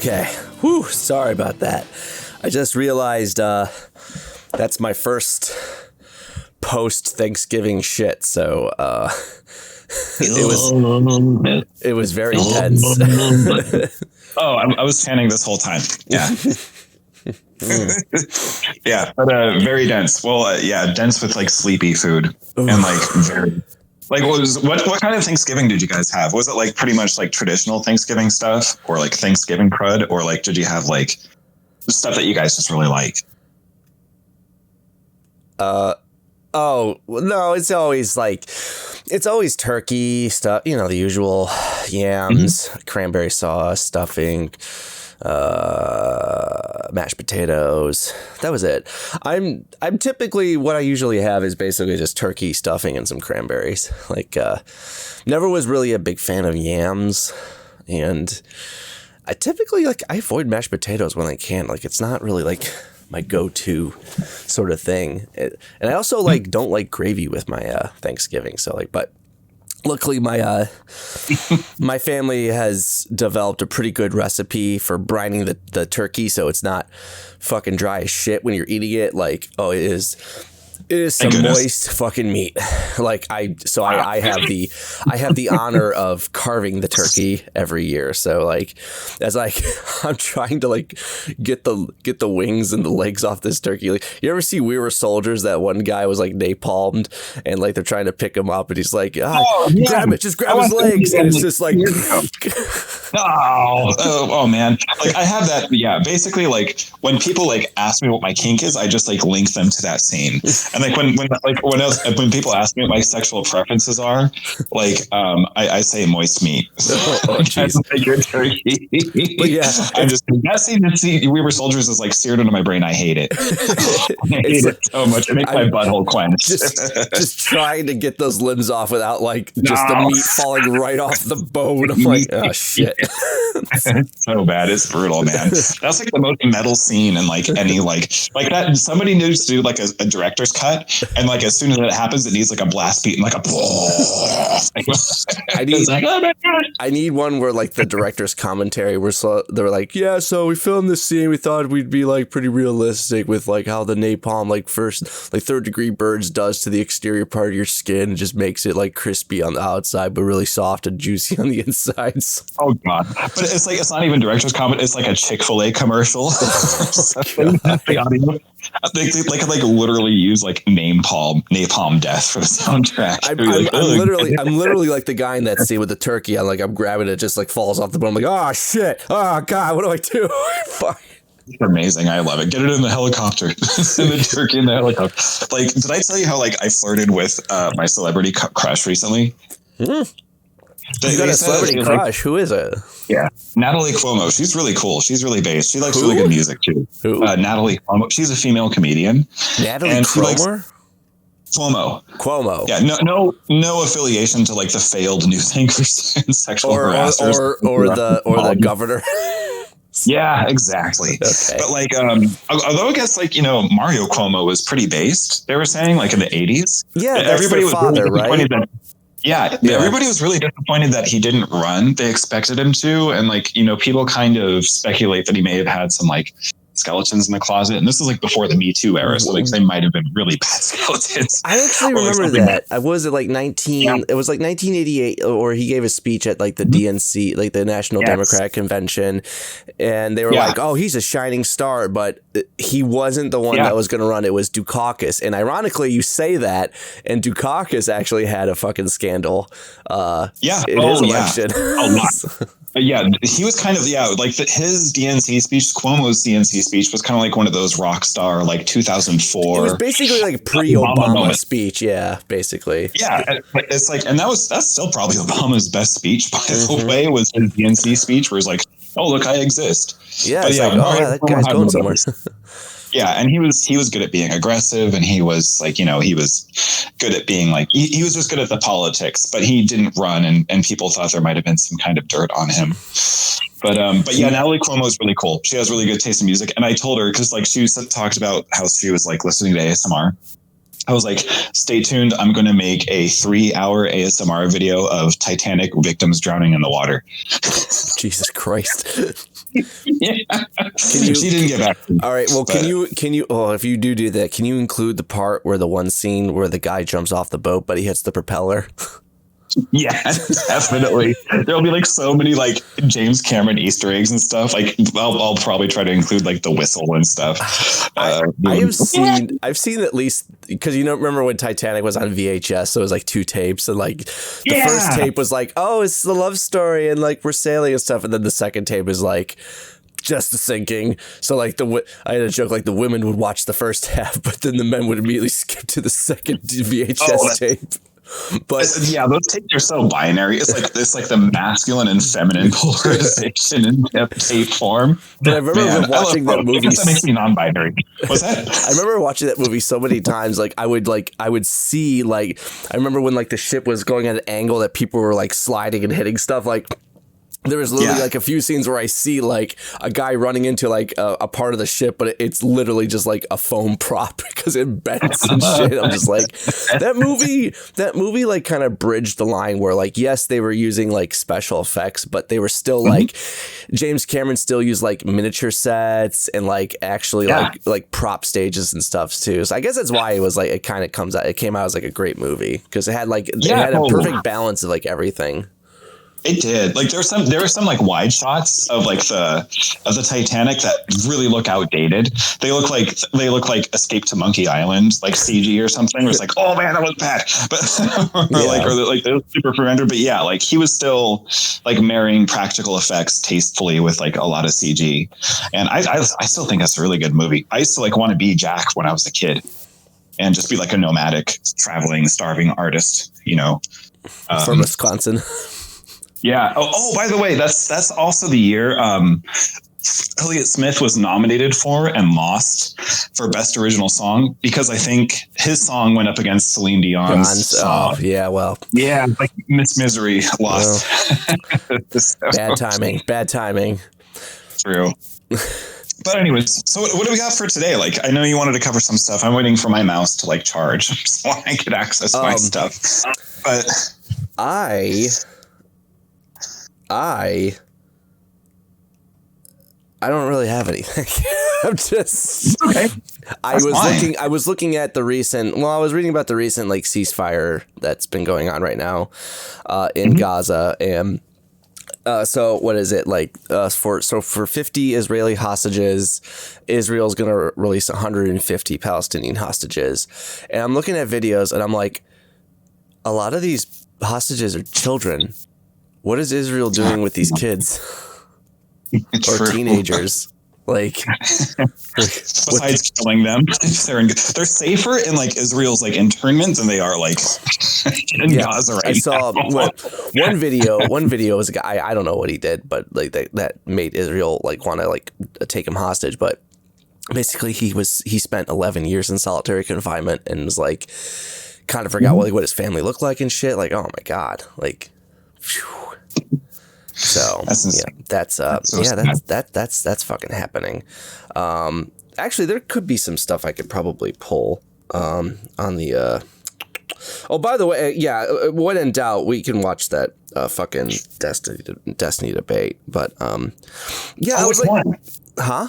Okay. Whew, sorry about that. I just realized that's my first post-Thanksgiving shit, so it was very tense. Oh, I was fanning this whole time. Yeah. Yeah, but very dense. Well, yeah, dense with like sleepy food and like very... Like, what kind of Thanksgiving did you guys have? Was it like pretty much like traditional Thanksgiving stuff, or like Thanksgiving crud, or like did you have like stuff that you guys just really like? Oh, no, it's always turkey stuff, you know, the usual yams, cranberry sauce, stuffing, mashed potatoes. That was it. I'm typically, what I usually have is basically just turkey, stuffing, and some cranberries. Like, never was really a big fan of yams, and I typically, like, I avoid mashed potatoes when I can. Like, it's not really like my go-to sort of thing. And I also like don't like gravy with my Thanksgiving. So like, but luckily my my family has developed a pretty good recipe for brining the turkey, so it's not fucking dry as shit when you're eating it. Like, oh, it is some moist fucking meat. Like I have the honor of carving the turkey every year. So like, as like I'm trying to like get the wings and the legs off this turkey. Like, you ever see We Were Soldiers? That one guy was like napalmed and like they're trying to pick him up and he's like, grab it, just grab his legs, and it's just like oh man, like I have that. Yeah, basically like when people like ask me what my kink is, I just like link them to that scene. And like when people ask me what my sexual preferences are, like I say moist meat. But yeah, I'm just that scene. We Were Soldiers is like seared into my brain. I hate it. I hate it so much. It makes my butthole clench. Just trying to get those limbs off without like just the meat falling right off the bone. I'm like, oh shit. It's so bad. It's brutal, man. That's like the most metal scene in like any like that. Somebody needs to do like a director's cut, and like as soon as it happens, it needs like a blast beat and like a. I need one where like the director's commentary they were like, yeah, so we filmed this scene. We thought we'd be like pretty realistic with like how the napalm like first like third-degree burns does to the exterior part of your skin. It just makes it like crispy on the outside, but really soft and juicy on the insides. Oh god! But it's like it's not even director's comment. It's like a Chick-fil-A commercial. The audio. They could like literally use like napalm death for the soundtrack. I'm literally like the guy in that scene with the turkey. I'm grabbing it, just like falls off the bone. I'm like, oh shit! Oh god, what do I do? Fuck. It's amazing. I love it. Get it in the helicopter. The turkey in the helicopter. Like, did I tell you how like I flirted with my celebrity crush recently? You got a celebrity crush? Like, who is it? Yeah, Natalie Cuomo. She's really cool. She's really based. She likes really good music too. Natalie Cuomo. She's a female comedian. Natalie Cuomo. Cuomo. Yeah, no affiliation to like the failed news anchors and sexual harassers or the governor. Yeah, exactly. Okay. But like, although I guess like, you know, Mario Cuomo was pretty based, they were saying like in the 80s. Yeah, everybody was father, really right? Yeah, everybody was really disappointed that he didn't run. They expected him to. And like, you know, people kind of speculate that he may have had some like skeletons in the closet. And this is like before the Me Too era. So like they might have been really bad skeletons. I actually remember that. Was it like 19? Yeah. It was like 1988, or he gave a speech at like the DNC, like the National Democratic Convention. And they were like, oh, he's a shining star. But he wasn't the one that was going to run. It was Dukakis. And ironically, you say that. And Dukakis actually had a fucking scandal in his election. A lot. Yeah, he was kind of, like his DNC speech, Cuomo's DNC speech was kind of like one of those rock star, like 2004. It was basically like pre-Obama speech. Yeah, basically. Yeah, it's like, and that's still probably Obama's best speech, by the way, was his DNC speech where he's like, oh, look, I exist. Yeah, it's like, oh, yeah, that guy's going somewhere. Yeah, and he was good at being aggressive, and he was like, you know, he was good at being like, he was just good at the politics, but he didn't run, and people thought there might have been some kind of dirt on him. But yeah, Natalie Cuomo is really cool. She has really good taste in music, and I told her, because like she talked about how she was like listening to ASMR. I was like, stay tuned. I'm going to make a 3-hour ASMR video of Titanic victims drowning in the water. Jesus Christ. Yeah. She didn't get back to me. All right. Well, can you? Oh, if you do that, can you include the part where the one scene where the guy jumps off the boat, but he hits the propeller? Yeah, definitely. There'll be like so many like James Cameron Easter eggs and stuff. Like I'll probably try to include like the whistle and stuff. I've seen at least, because remember when Titanic was on VHS, so it was like 2 tapes, and like the first tape was like, oh, it's the love story and like we're sailing and stuff, and then the second tape is like just the sinking. So like I had a joke like the women would watch the first half, but then the men would immediately skip to the second VHS tape. But yeah, those tapes are so binary. It's like the masculine and feminine polarization in tape form. But I remember watching that movie. That makes me non-binary. What's that? I remember watching that movie so many times. Like I would see, like, I remember when like the ship was going at an angle that people were like sliding and hitting stuff. Like there was literally like a few scenes where I see like a guy running into like a part of the ship, but it's literally just like a foam prop because it bends and shit. I'm just like, that movie like kind of bridged the line where like, yes, they were using like special effects, but they were still like, James Cameron still used like miniature sets and like actually like prop stages and stuff too. So I guess that's why it was like, it came out as like a great movie because it had like, it had a perfect balance of like everything. It did. Like there were some like wide shots of like the Titanic that really look outdated. They look like Escape to Monkey Island, like CG or something. It was like, oh man, that was bad. But or they were super rendered. But yeah, like he was still like marrying practical effects tastefully with like a lot of CG. And I still think that's a really good movie. I used to like want to be Jack when I was a kid and just be like a nomadic, traveling, starving artist, from Wisconsin. Yeah. Oh, by the way, that's also the year Elliott Smith was nominated for and lost for Best Original Song because I think his song went up against Celine Dion's song. Oh, yeah, well. Yeah, like Miss Misery lost. Well, bad timing. True. But anyways, so what do we got for today? Like, I know you wanted to cover some stuff. I'm waiting for my mouse to like charge so I could access my stuff. But I don't really have anything. I'm just okay. I was looking at the recent. Well, I was reading about the recent like ceasefire that's been going on right now in Gaza, and so what is it like? For 50 Israeli hostages, Israel's going to release 150 Palestinian hostages, and I'm looking at videos, and I'm like, a lot of these hostages are children. What is Israel doing with these kids or teenagers? Like, besides killing them, they're safer in like Israel's like internment than they are like in Gaza right now. I saw one video was a guy, I don't know what he did, but like that made Israel like want to like take him hostage. But basically he spent 11 years in solitary confinement and was like kind of forgot what his family looked like and shit. Like, oh my God, like. Phew. So that's fucking happening. Actually, there could be some stuff I could probably pull on the. Oh, by the way, when in doubt, we can watch that fucking Destiny debate. But I was like, huh?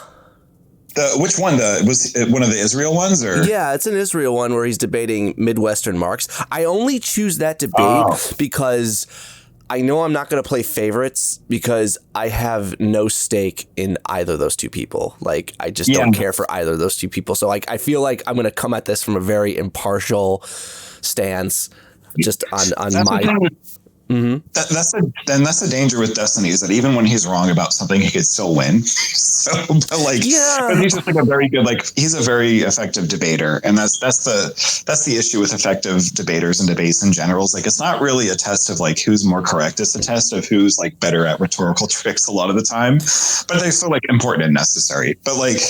Which one? Was it one of the Israel ones, or? Yeah, it's an Israel one where he's debating Midwestern marks. I only choose that debate because I know I'm not going to play favorites because I have no stake in either of those two people. Like, I just don't care for either of those two people. So, like, I feel like I'm going to come at this from a very impartial stance, just on my. That's the danger with Destiny is that even when he's wrong about something, he could still win. So, but he's just like a very good, like he's a very effective debater, and that's the issue with effective debaters and debates in general. Is like it's not really a test of like who's more correct; it's a test of who's like better at rhetorical tricks a lot of the time. But they're still like important and necessary. But like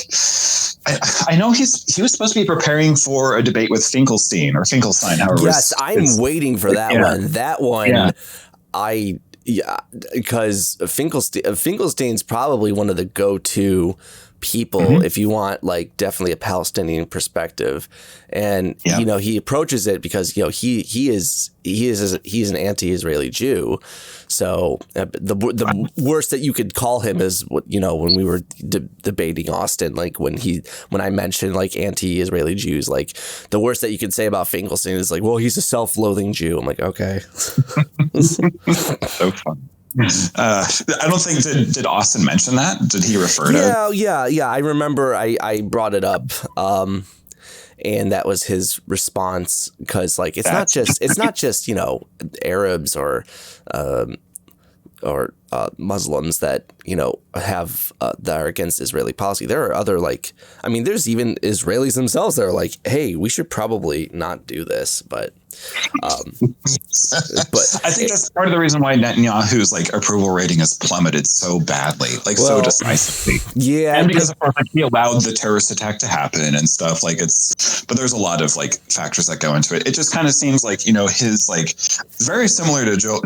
I know he was supposed to be preparing for a debate with Finkelstein or Finkelstein. However, yes, I'm waiting for that one. That one. Yeah. Because Finkelstein's probably one of the go-to people if you want like definitely a Palestinian perspective. And you know, he approaches it because, you know, he's an anti-Israeli Jew. So the worst that you could call him is what, you know, when we were debating Austin, like when I mentioned like anti-Israeli Jews, like the worst that you could say about Finkelstein is like, well, he's a self-loathing Jew. I'm like, okay. So fun. I don't think did Austin mention that? Did he refer to? Yeah. I remember I brought it up, and that was his response, because like it's not just you know, Arabs or Muslims that, you know, have that are against Israeli policy. There are other, like, I mean, there's even Israelis themselves that are like, hey, we should probably not do this, but I think that's part of the reason why Netanyahu's like approval rating has plummeted so badly, like so decisively. Yeah, and because of course like, he allowed the terrorist attack to happen and stuff. Like but there's a lot of like factors that go into it. It just kind of seems like, you know, his like very similarly to Joe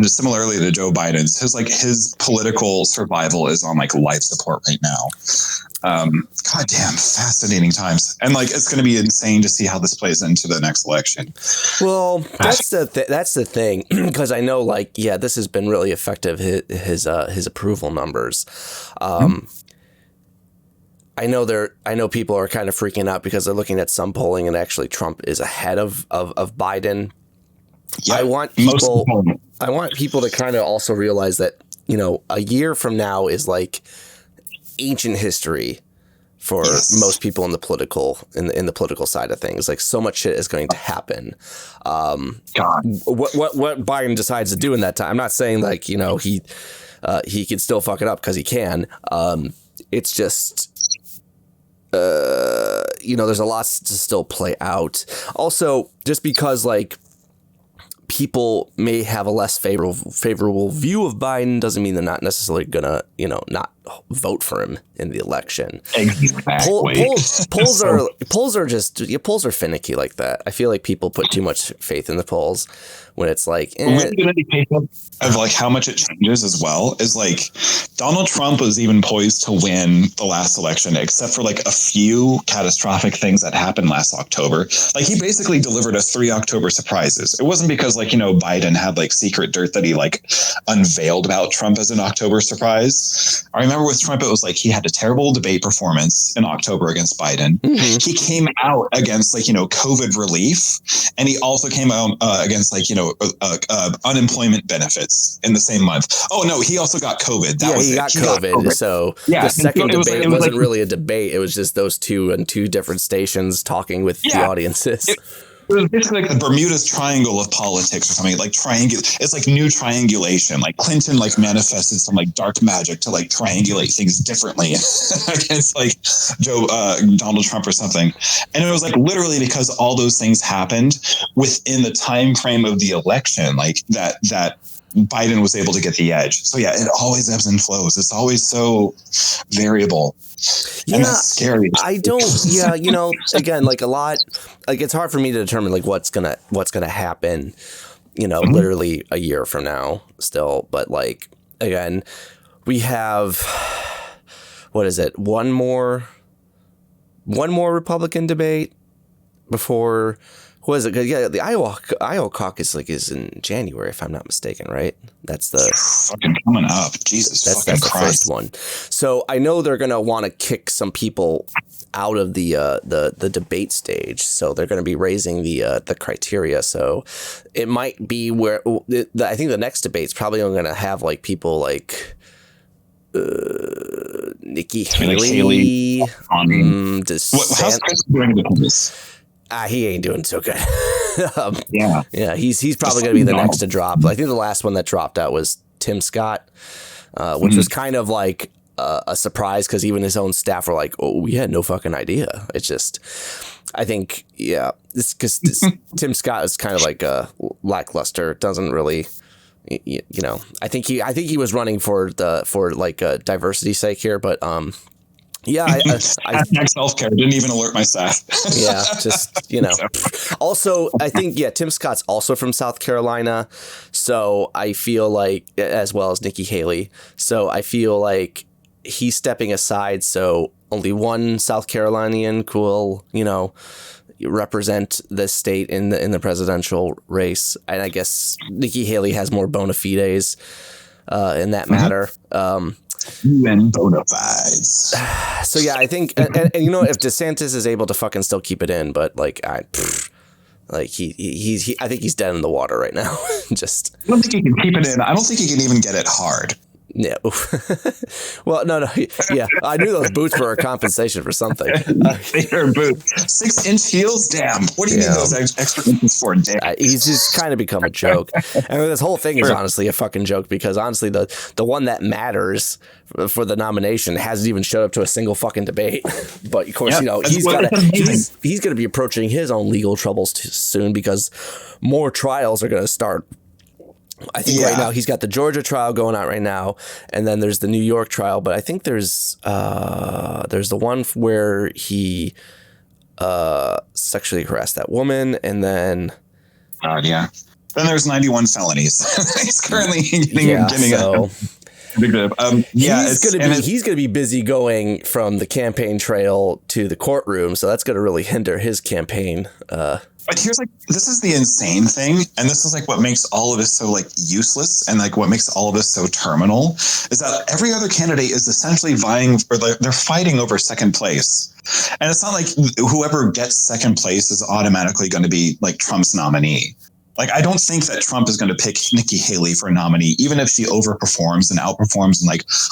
Biden's, his political survival is on like life support right now. Goddamn, fascinating times, and like it's going to be insane to see how this plays into the next election. Well, that's the thing, because I know, like, yeah, this has been really effective. His approval numbers. I know people are kind of freaking out because they're looking at some polling and actually Trump is ahead of Biden. Yeah, I want people to kind of also realize that, you know, a year from now is like ancient history for most people in the political side of things. Like, so much shit is going to happen. What Biden decides to do in that time, I'm not saying like, you know, he can still fuck it up, because he can. It's just you know, there's a lot to still play out. Also, just because like people may have a less favorable view of Biden doesn't mean they're not necessarily gonna, you know, not vote for him in the election. Exactly. Polls are finicky like that. I feel like people put too much faith in the polls when it's like of like how much it changes as well is like Donald Trump was even poised to win the last election, except for like a few catastrophic things that happened last October. Like he basically delivered us 3 October surprises. It wasn't because like, you know, Biden had like secret dirt that he like unveiled about Trump as an October surprise. I remember with Trump, it was like he had a terrible debate performance in October against Biden. He came out against like, you know, COVID relief, and he also came out against like, you know, unemployment benefits in the same month. Oh no, he also got COVID. He got COVID. So the second debate wasn't really a debate. It was just those two on 2 different stations talking with the audiences. It was basically like the Bermuda's Triangle of politics or something, like It's like new triangulation. Like Clinton like manifested some like dark magic to like triangulate things differently against like Donald Trump or something. And it was like literally because all those things happened within the time frame of the election, like that Biden was able to get the edge. So yeah, it always ebbs and flows. It's always so variable. And that's scary. You know, again, like a lot, like it's hard for me to determine like what's gonna happen, you know, literally a year from now still. But like, again, we have, what is it? One more Republican debate before. What is it? Yeah, the Iowa caucus like is in January, if I'm not mistaken, right? That's the fucking coming up. Jesus, that's the first one. So I know they're gonna want to kick some people out of the debate stage. So they're gonna be raising the criteria. So it might be where I think the next debate's probably gonna have like people like Nikki Haley. How's Chris doing with this? He ain't doing so good. He's probably going to be the next to drop. I think the last one that dropped out was Tim Scott, which was kind of like a surprise because even his own staff were like, "Oh, we had no fucking idea." It's just, I think, it's because Tim Scott is kind of like a lackluster. Doesn't really, you know. I think he was running for like diversity's sake here, but I self-care didn't even alert my staff. Just, you know. Also, I think Tim Scott's also from South Carolina, so I feel like, as well as Nikki Haley, so I feel like he's stepping aside, so only one South Carolinian will, represent the state in the presidential race. And I guess Nikki Haley has more bona fides in that matter. And bona fides. So yeah, I think, and if DeSantis is able to fucking still keep it in, but I think he's dead in the water right now. Just, I don't think he can keep it in. I don't think he can even get it hard. Yeah. Well, no. Yeah, I knew those boots were a compensation for something. They are boots. 6-inch heels? Damn. What do you need those extra inches for? Damn. He's just kind of become a joke. I mean, this whole thing is honestly a fucking joke because honestly, the one that matters for the nomination hasn't even showed up to a single fucking debate. But of course, he's going to be approaching his own legal troubles soon because more trials are going to start. I think right now he's got the Georgia trial going on right now, and then there's the New York trial. But I think there's the one where he sexually harassed that woman, and then then there's 91 felonies. He's currently getting he's gonna be busy going from the campaign trail to the courtroom, so that's gonna really hinder his campaign. But here's this is the insane thing, and this is what makes all of this so useless, and what makes all of this so terminal is that every other candidate is essentially vying for they're fighting over second place, and it's not like whoever gets second place is automatically going to be Trump's nominee. I don't think that Trump is going to pick Nikki Haley for a nominee, even if she overperforms and outperforms in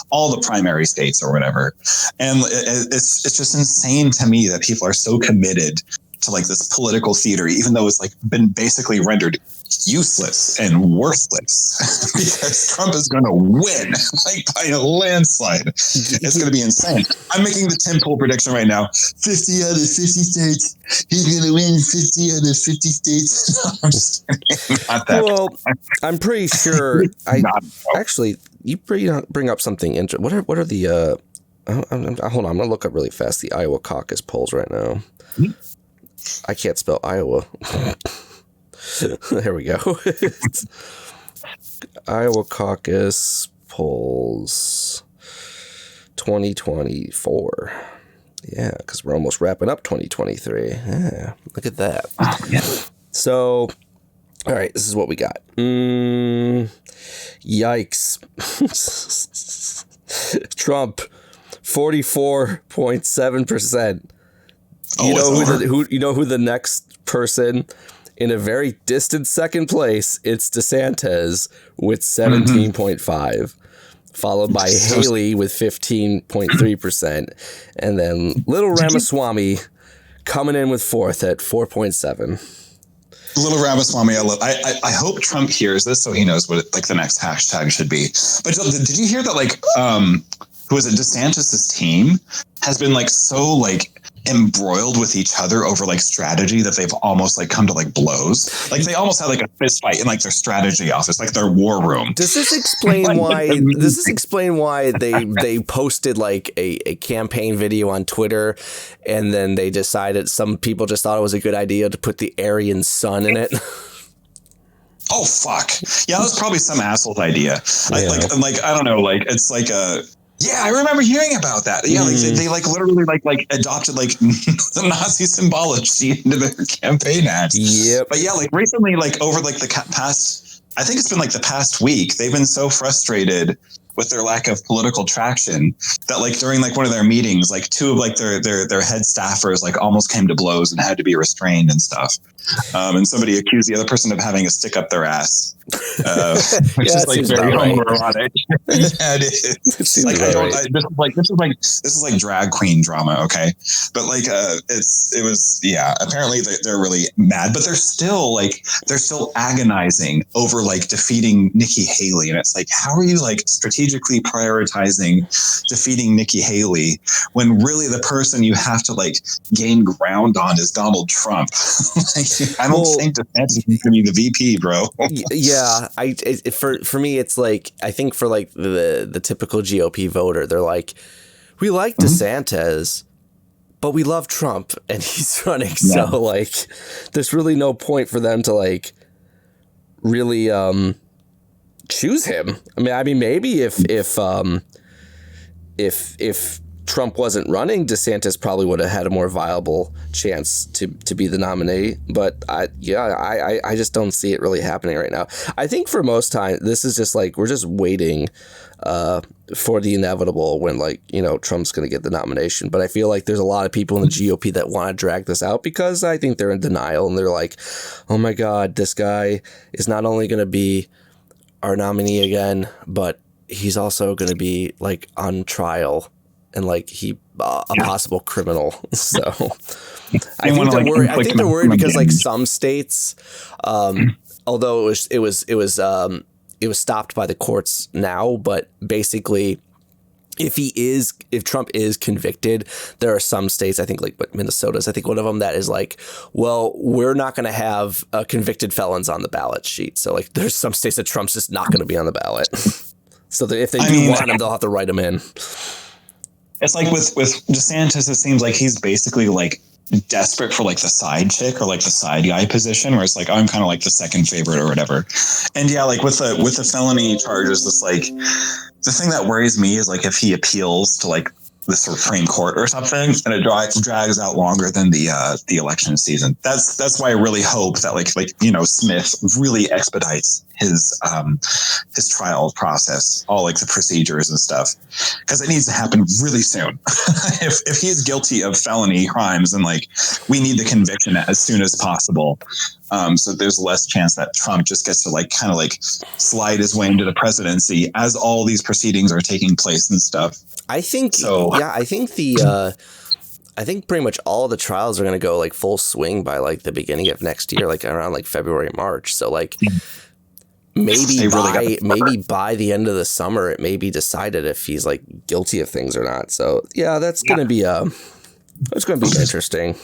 all the primary states or whatever. And it's just insane to me that people are so committed to this political theater, even though it's been basically rendered useless and worthless because Trump is going to win by a landslide. It's going to be insane. I'm making the Tim Pool prediction right now. 50 out of 50 states. He's going to win 50 out of 50 states. I'm just not that. Well, I'm pretty sure. Actually, you bring up something interesting. What are the? Hold on, I'm gonna look up really fast the Iowa caucus polls right now. I can't spell Iowa. There we go. Iowa caucus polls 2024. Yeah, because we're almost wrapping up 2023. Yeah, look at that. So, all right, this is what we got. Yikes. Trump, 44.7%. You know who the next person in a very distant second place? It's DeSantis with 17.5, followed by Haley with 15.3%, and then Little Ramaswamy coming in with fourth at 4.7. Little Ramaswamy, I hope Trump hears this so he knows what the next hashtag should be. But did you hear that who was it? DeSantis's team has been so embroiled with each other over strategy that they've almost come to blows. They almost had a fist fight in their strategy office, their war room. Does this explain why? Does this explain why they posted a campaign video on Twitter, and then they decided some people just thought it was a good idea to put the Aryan sun in it? Oh fuck! Yeah, that was probably some asshole's idea. I don't know. It's a. Yeah, I remember hearing about that. Yeah, they literally adopted the Nazi symbology into their campaign ads. Yep. But yeah, recently, over the past, I think it's been the past week, they've been so frustrated with their lack of political traction that during one of their meetings, two of their head staffers almost came to blows and had to be restrained and stuff. And somebody accused the other person of having a stick up their ass, which is very homoerotic. Yeah, it is. This is drag queen drama, okay? But apparently they're really mad, but they're still agonizing over defeating Nikki Haley, and it's how are you strategically prioritizing defeating Nikki Haley when really the person you have to gain ground on is Donald Trump? I don't think DeSantis is going to be the VP, bro. Yeah, for me, it's I think for the typical GOP voter, they're we like DeSantis, but we love Trump and he's running. Yeah. So there's really no point for them to choose him. I mean, maybe if if Trump wasn't running, DeSantis probably would have had a more viable chance to be the nominee. But I just don't see it really happening right now. I think for most time, this is just like we're just waiting for the inevitable when, like, you know, Trump's going to get the nomination. But I feel like there's a lot of people in the GOP that want to drag this out because I think they're in denial and they're like, oh my God, this guy is not only going to be our nominee again, but he's also going to be like on trial and like a possible criminal. So I think they're worried. I think they're worried because like some states, although it was stopped by the courts now, but basically if Trump is convicted, there are some states, I think like Minnesota's, I think one of them, that is like, well, we're not going to have convicted felons on the ballot sheet. So like there's some states that Trump's just not going to be on the ballot. So that if they want him, they'll have to write him in. It's like with DeSantis, it seems like he's basically like desperate for like the side chick or like the side guy position, where it's like, oh, I'm kind of like the second favorite or whatever. And yeah, like with the felony charges, it's like the thing that worries me is like if he appeals to like the Supreme Court or something, and it drags out longer than the election season. That's why I really hope that like you know, Smith really expedites his trial process, all like the procedures and stuff, because it needs to happen really soon. if he's guilty of felony crimes, then like we need the conviction as soon as possible. So there's less chance that Trump just gets to like kind of like slide his way into the presidency as all these proceedings are taking place and stuff. I think I think pretty much all of the trials are going to go like full swing by like the beginning of next year, like around like February, March. So like maybe by the end of the summer, it may be decided if he's like guilty of things or not. So yeah, that's going to be interesting,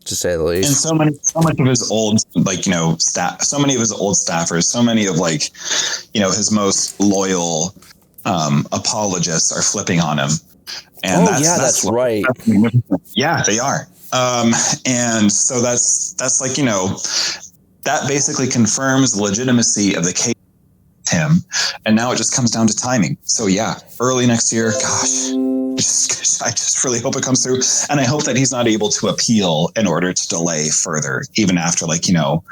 to say the least. And so much of his old, like, you know, so many of his old staffers, so many of like, you know, his most loyal apologists are flipping on him. And that's right. Yeah, they are. And so that's like, you know, that basically confirms the legitimacy of the case with him. And now it just comes down to timing. So yeah, early next year, gosh, I just really hope it comes through. And I hope that he's not able to appeal in order to delay further, even after, like, you know,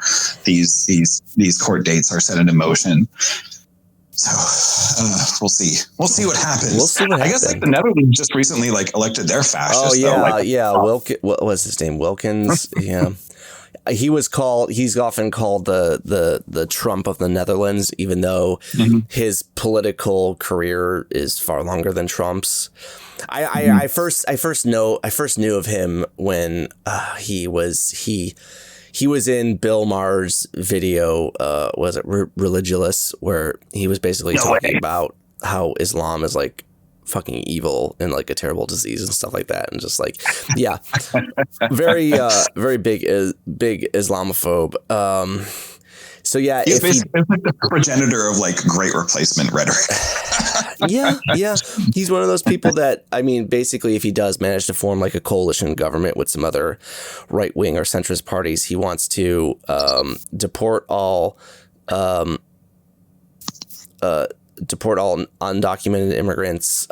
these court dates are set into motion. So we'll see. We'll see what happens. I guess like the Netherlands just recently like elected their fascist. Oh yeah, what was his name? Wilkins. Yeah, he's often called the Trump of the Netherlands, even though his political career is far longer than Trump's. I first knew of him when he was in Bill Maher's video, was it Religulous, where he was basically talking about how Islam is like fucking evil and like a terrible disease and stuff like that. And just like, yeah, very big Islamophobe. So yeah, he's basically like the progenitor of like great replacement rhetoric. Yeah. He's one of those people that, I mean, basically, if he does manage to form like a coalition government with some other right wing or centrist parties, he wants to deport all undocumented immigrants,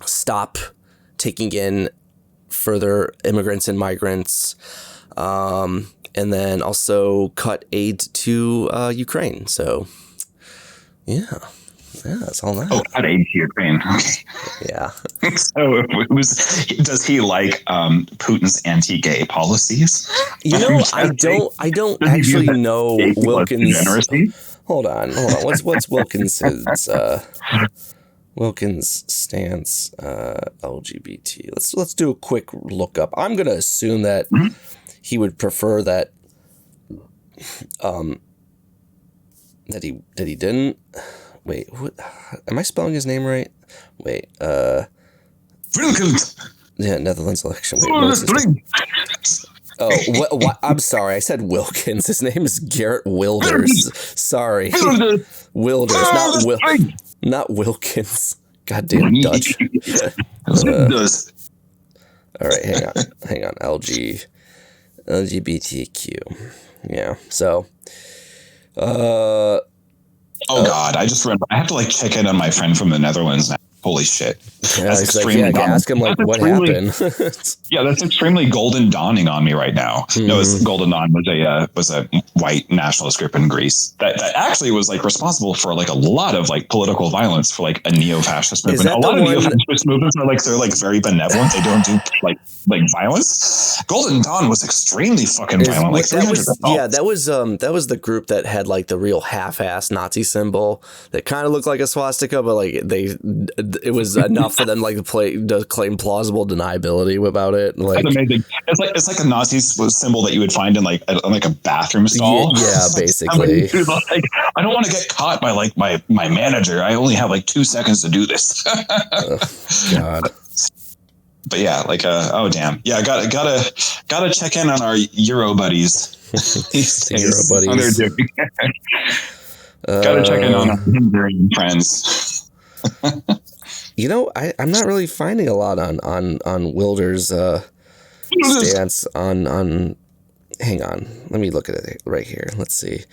stop taking in further immigrants and migrants, and then also cut aid to Ukraine. So, yeah, that's all that. Oh, cut aid to Ukraine. Okay. Yeah. So, does he like Putin's anti-gay policies? You know, I don't actually know Wilkins. Hold on. What's Wilkins's Wilkins stance LGBT? Let's do a quick lookup. I'm gonna assume that he would prefer that that he didn't. Wait, what, am I spelling his name right? Wait, Wilkins. Yeah, Netherlands election. Wait, what? I'm sorry, I said Wilkins. His name is Garrett Wilders. Sorry, Wilders, not Wilkins. Goddamn Dutch. All right, hang on. LGBTQ. Yeah. So. Oh God! I just remember. I have to like check in on my friend from the Netherlands now. holy shit. Yeah, That's extremely like, ask him like what happened. Yeah, that's extremely golden dawning on me right now. No, it's Golden Dawn was a white nationalist group in Greece that actually was like responsible for like a lot of like political violence for like a neo-fascist movement. A lot of neo-fascist movements are like they're like very benevolent. They don't do like violence. Golden Dawn was extremely fucking violent. Like 300 that was the group that had like the real half-ass Nazi symbol that kind of looked like a swastika, but like it was enough for them like to claim plausible deniability about it. Like, that's amazing. It's like a Nazi symbol that you would find in like a bathroom stall. Yeah, basically. Like, I don't want to get caught by like my manager. I only have like 2 seconds to do this. God. But yeah, like oh damn, yeah, gotta check in on our Euro buddies. Euro buddies. Gotta check in on our Hungarian friends. You know, I'm not really finding a lot on Wilder's stance on. Hang on, let me look at it right here. Let's see.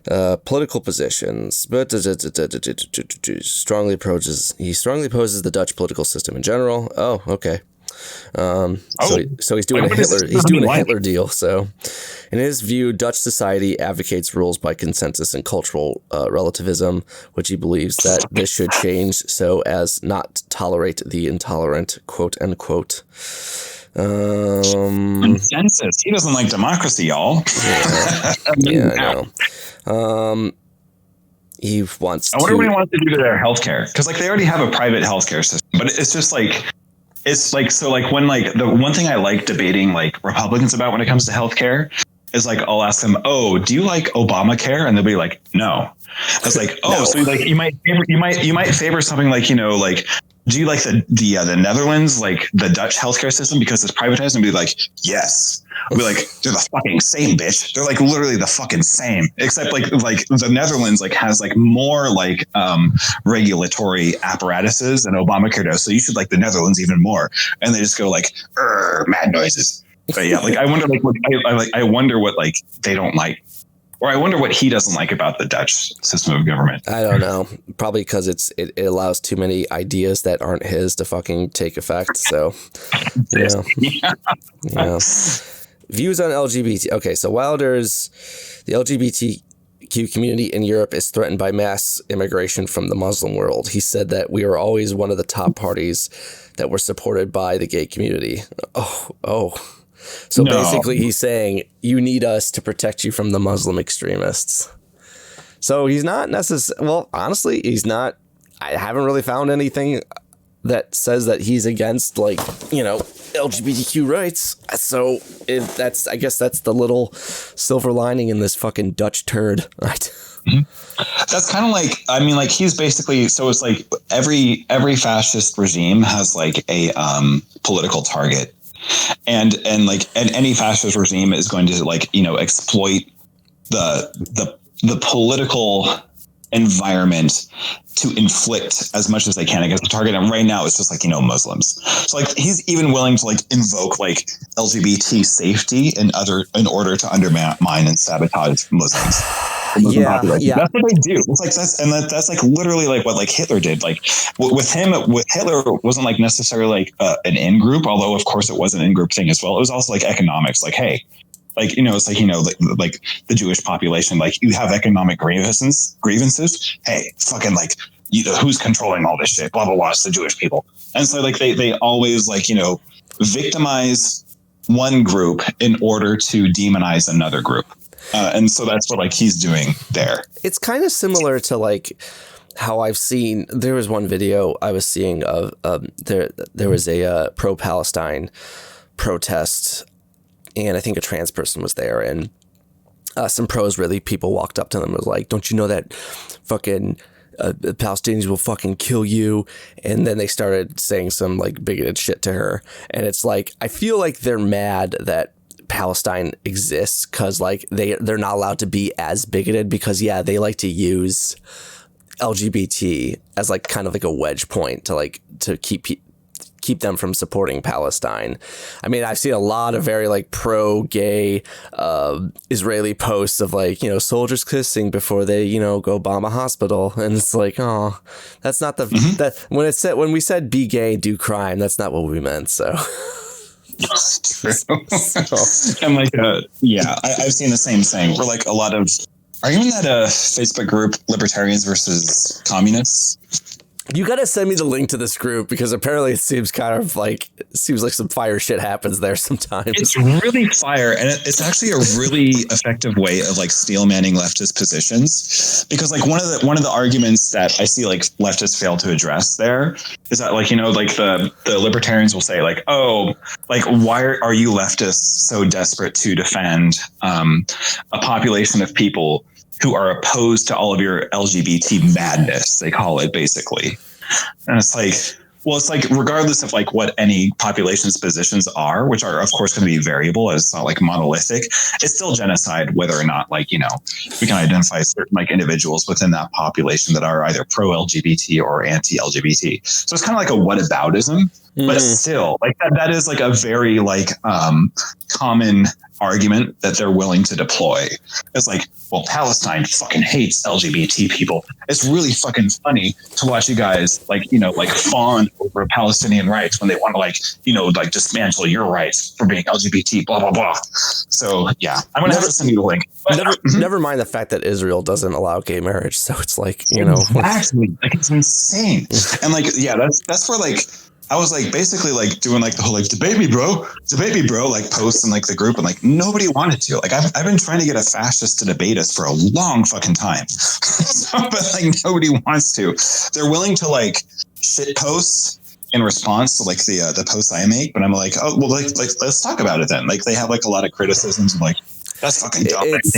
Political positions, but strongly opposes the Dutch political system in general. Oh, okay. So he's doing a Hitler. He's doing a Hitler deal. So, in his view, Dutch society advocates rules by consensus and cultural relativism, which he believes that this should change so as not tolerate the intolerant. "Quote unquote." Consensus. He doesn't like democracy, y'all. Yeah, I know. He wants. I wonder what he wants to do to their healthcare, because like they already have a private healthcare system, but it's just like. It's like, so like when like the one thing I like debating like Republicans about when it comes to healthcare is like, I'll ask them, oh, do you like Obamacare? And they'll be like, no. I was like, oh, no. So like you might favor something like, you know, like, do you like the Netherlands, like the Dutch healthcare system because it's privatized? And be like, yes. I'll be like, they're the fucking same, bitch. They're like literally the fucking same, except like the Netherlands like has like more like regulatory apparatuses than Obamacare does. So you should like the Netherlands even more. And they just go like, mad noises. But yeah, like I wonder like what I wonder what like they don't like. Or I wonder what he doesn't like about the Dutch system of government. I don't know. Probably because it allows too many ideas that aren't his to fucking take effect. So, yeah. Views on LGBT. Okay, so the LGBTQ community in Europe is threatened by mass immigration from the Muslim world. He said that we were always one of the top parties that were supported by the gay community. Oh. So basically he's saying you need us to protect you from the Muslim extremists. So he's not necessarily, well, honestly, he's not, I haven't really found anything that says that he's against like, you know, LGBTQ rights. So I guess that's the little silver lining in this fucking Dutch turd. Right. That's kind of like, I mean, like he's basically, so it's like every fascist regime has like a political target. And any fascist regime is going to like, you know, exploit the political environment to inflict as much as they can against the target. And right now it's just like, you know, Muslims. So like he's even willing to like invoke like LGBT safety in order to undermine and sabotage Muslims. Yeah. That's what they do. It's like that's like literally like what like Hitler did. Like with Hitler, it wasn't like necessarily like an in group, although of course it was an in group thing as well. It was also like economics. Like, hey, like, you know, it's like, you know, like the Jewish population, like you have economic grievances. Hey, fucking like, you know, who's controlling all this shit? Blah blah blah. It's the Jewish people. And so like they always like, you know, victimize one group in order to demonize another group. And so that's what like he's doing there. It's kind of similar to like how I've seen. There was one video I was seeing of there was a pro-Palestine protest, and I think a trans person was there, and some people walked up to them and was like, "Don't you know that fucking the Palestinians will fucking kill you?" And then they started saying some like bigoted shit to her, and it's like I feel like they're mad that Palestine exists because like they're not allowed to be as bigoted because they like to use LGBT as like kind of like a wedge point to like to keep keep them from supporting Palestine. I mean, I've seen a lot of very like pro-gay Israeli posts of like, you know, soldiers kissing before they, you know, go bomb a hospital, and it's like, oh, that's not the that when we said be gay, do crime, that's not what we meant. So. True. And like, I've seen the same thing. Where like a lot of, are you in that Facebook group, Libertarians versus Communists? You got to send me the link to this group, because apparently it seems like some fire shit happens there sometimes. It's really fire, and it's actually a really effective way of like steel manning leftist positions, because like one of the arguments that I see like leftists fail to address there is that, like, you know, like the libertarians will say like, oh, like, why are you leftists so desperate to defend a population of people who are opposed to all of your LGBT madness, they call it, basically. And it's like, well, it's like, regardless of like what any population's positions are, which are of course going to be variable, as it's not like monolithic, it's still genocide whether or not, like, you know, we can identify certain like individuals within that population that are either pro-LGBT or anti-LGBT. So it's kind of like a whataboutism, but still, like that is like a very like common argument that they're willing to deploy. It's like, well, Palestine fucking hates LGBT people. It's really fucking funny to watch you guys like, you know, like fawn over Palestinian rights when they want to like, you know, like dismantle your rights for being LGBT, blah, blah, blah. So yeah, I'm going to have to send you the link. Never mind the fact that Israel doesn't allow gay marriage. So it's like, you know, exactly. Like, it's insane. And like, yeah, that's where like, I was like basically like doing like the whole like debate me bro like post in like the group, and like nobody wanted to. Like I've been trying to get a fascist to debate us for a long fucking time. But like nobody wants to. They're willing to like shit posts in response to like the posts I make, but I'm like, oh well, like let's talk about it then. Like they have like a lot of criticisms and like, that's fucking dumb. It's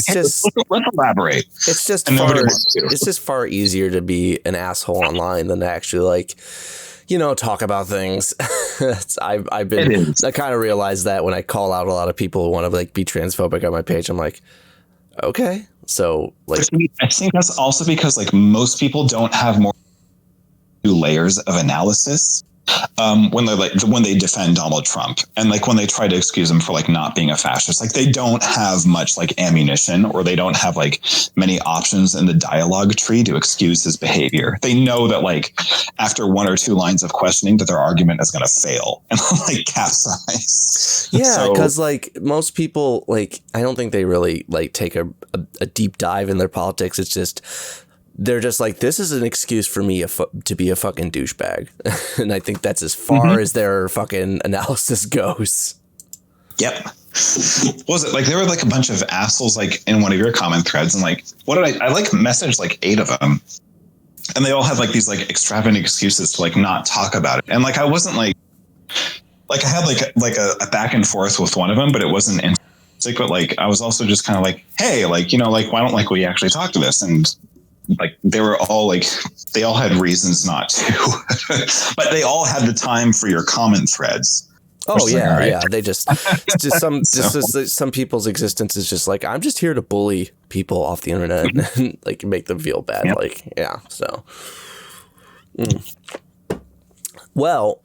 like, just let's elaborate. It's just far easier to be an asshole online than to actually like, you know, talk about things. I kind of realized that when I call out a lot of people who want to like be transphobic on my page. I'm like, okay, so like, I think that's also because like most people don't have more layers of analysis when they defend Donald Trump, and like when they try to excuse him for like not being a fascist. Like they don't have much like ammunition, or they don't have like many options in the dialogue tree to excuse his behavior. They know that like after one or two lines of questioning that their argument is going to fail and like capsize. Yeah, because like most people, like I don't think they really like take a deep dive in their politics. It's just, they're just like, this is an excuse for me to be a fucking douchebag. And I think that's as far as their fucking analysis goes. Yep. What was it? Like there were like a bunch of assholes like in one of your comment threads, and like, what did I like messaged like 8 of them, and they all had like these like extravagant excuses to like not talk about it. And like, I wasn't like I had like a back and forth with one of them, but it wasn't instant. But like, I was also just kind of like, hey, like, you know, like, why don't like we actually talk to this? And like they were all like, they all had reasons not to, but they all had the time for your comment threads. Oh yeah, right. Yeah. They just some people's existence is just like, I'm just here to bully people off the internet and like make them feel bad. Yep. Like, yeah. So, well,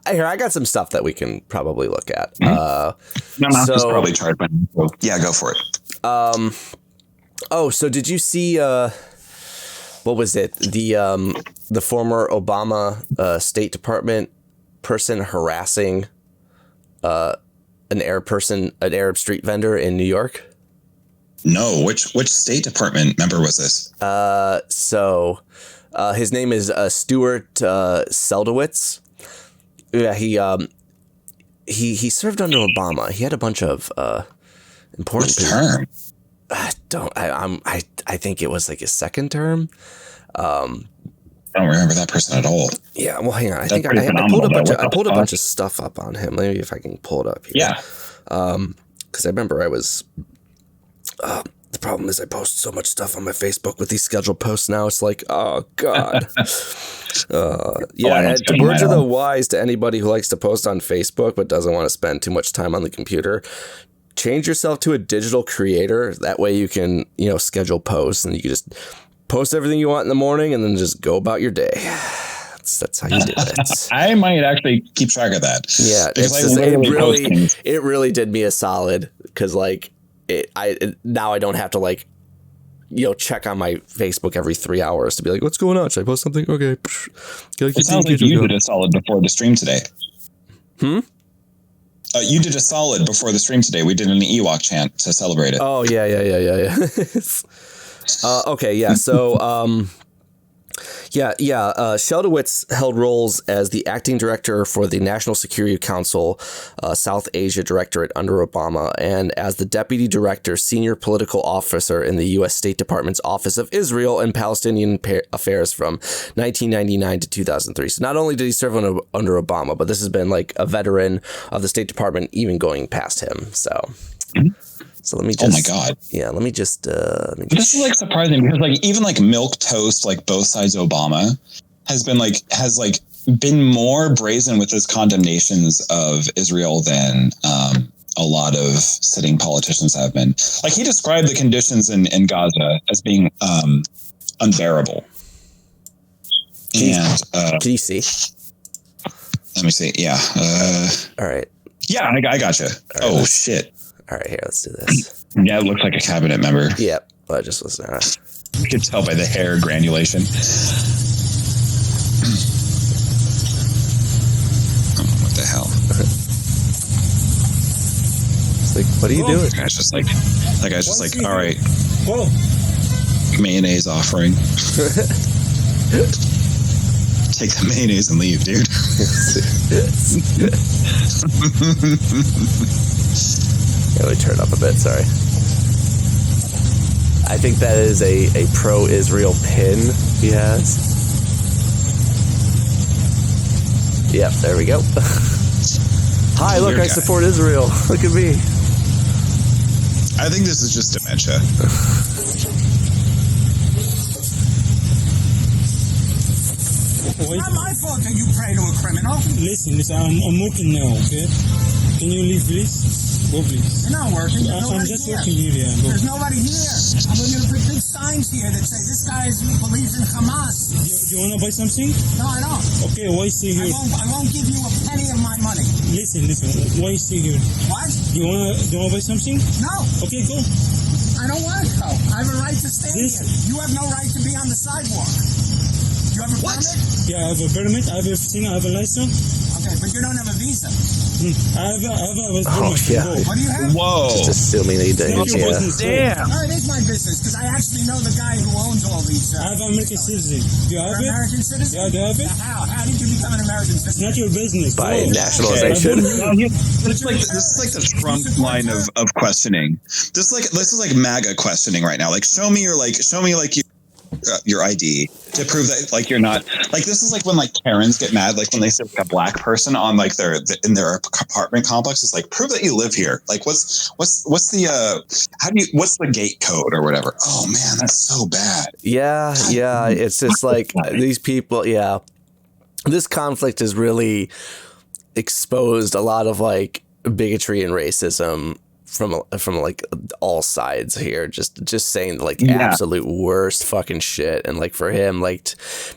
here I got some stuff that we can probably look at. Just probably charged, but yeah, go for it. Oh, so did you see, what was it? The former Obama State Department person harassing an Arab street vendor in New York? No, which State Department member was this? So his name is Stuart Seldowitz. Yeah, he served under Obama. He had a bunch of important. Which term? I think it was like his second term. I don't remember that person at all. Yeah, well, hang on. I think I pulled a bunch of stuff up on him. Maybe if I can pull it up here. Yeah. Because I remember I was. The problem is I post so much stuff on my Facebook with these scheduled posts now. It's like, oh god. Words of the wise to anybody who likes to post on Facebook but doesn't want to spend too much time on the computer. Change yourself to a digital creator. That way you can, you know, schedule posts and you can just post everything you want in the morning and then just go about your day. That's how you do it. I might actually keep track of that. Yeah, it really did me a solid because like now I don't have to like check on my Facebook every 3 hours to be like, what's going on? Should I post something? Okay. It sounds like you did a solid before the stream today. You did a solid before the stream today. We did an Ewok chant to celebrate it. Oh yeah. Okay, yeah. So Sheldowitz held roles as the acting director for the National Security Council, South Asia Directorate under Obama, and as the deputy director, senior political officer in the U.S. State Department's Office of Israel and Palestinian Affairs from 1999 to 2003. So not only did he serve under Obama, but this has been like a veteran of the State Department, even going past him. So. So let me just. Oh my God! Yeah, let me just. This is like surprising because like even like milk toast, like both sides Obama has been more brazen with his condemnations of Israel than a lot of sitting politicians have been. Like he described the conditions in Gaza as being unbearable. Can you see? Let me see. Yeah. All right. Yeah, I gotcha. Right, oh shit. All right, here, let's do this. Yeah, it looks like a cabinet member. Yep, I just was. You can tell by the hair granulation. Oh, what the hell? It's like, what are you doing? That guy's just like, all right. Whoa. Mayonnaise offering. Take the mayonnaise and leave, dude. Let me turn up a bit, sorry. I think that is a pro-Israel pin he has. Yep, there we go. Hi, look, I support Israel. Look at me. I think this is just dementia. It's not my fault that you pray to a criminal. Listen, I'm working now, okay? Can you leave, please? Go, please. You're not working. I'm just working here, yeah. There's nobody here. I'm going to put big signs here that say this guy believes in Hamas. You want to buy something? No, I don't. Okay, why stay here? I won't give you a penny of my money. Listen. Why stay here? What? Do you want to buy something? No. Okay, go. I don't want to go. I have a right to stand here. You have no right to be on the sidewalk. You have a permit? Yeah, I have a permit. I have everything. I have a license. Okay, but you don't have a visa. I have a Oh, yeah. What do you have? Whoa. Just assuming that he did. Damn. Oh, it is my business because I actually know the guy who owns all these. I have an American citizen. Do you have it? American citizen? Yeah, do you have it? How did you become an American citizen? It's not your business. By nationalization. This is like the Trump line of questioning. This is like MAGA questioning right now. Like show me your ID to prove that like you're not like this is like when like Karens get mad like when they see like a black person on like in their apartment complex. It's like prove that you live here. Like what's the gate code or whatever. Oh man, that's so bad. Yeah, it's just like these people. Yeah, this conflict has really exposed a lot of like bigotry and racism from like all sides here, just saying like absolute worst fucking shit. And like for him, like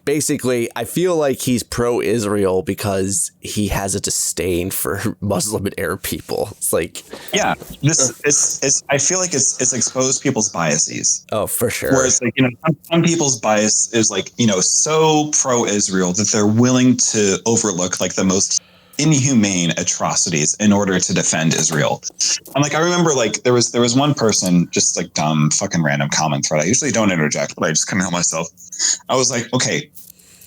basically I feel like he's pro-Israel because he has a disdain for Muslim and Arab people. It's like, yeah, it's I feel like it's exposed people's biases. Oh, for sure. Whereas like, some people's bias is like, so pro-Israel that they're willing to overlook like the most inhumane atrocities in order to defend Israel. And like I remember like there was one person, just like dumb fucking random comment thread. I usually don't interject, but I just couldn't help myself. I was like, okay.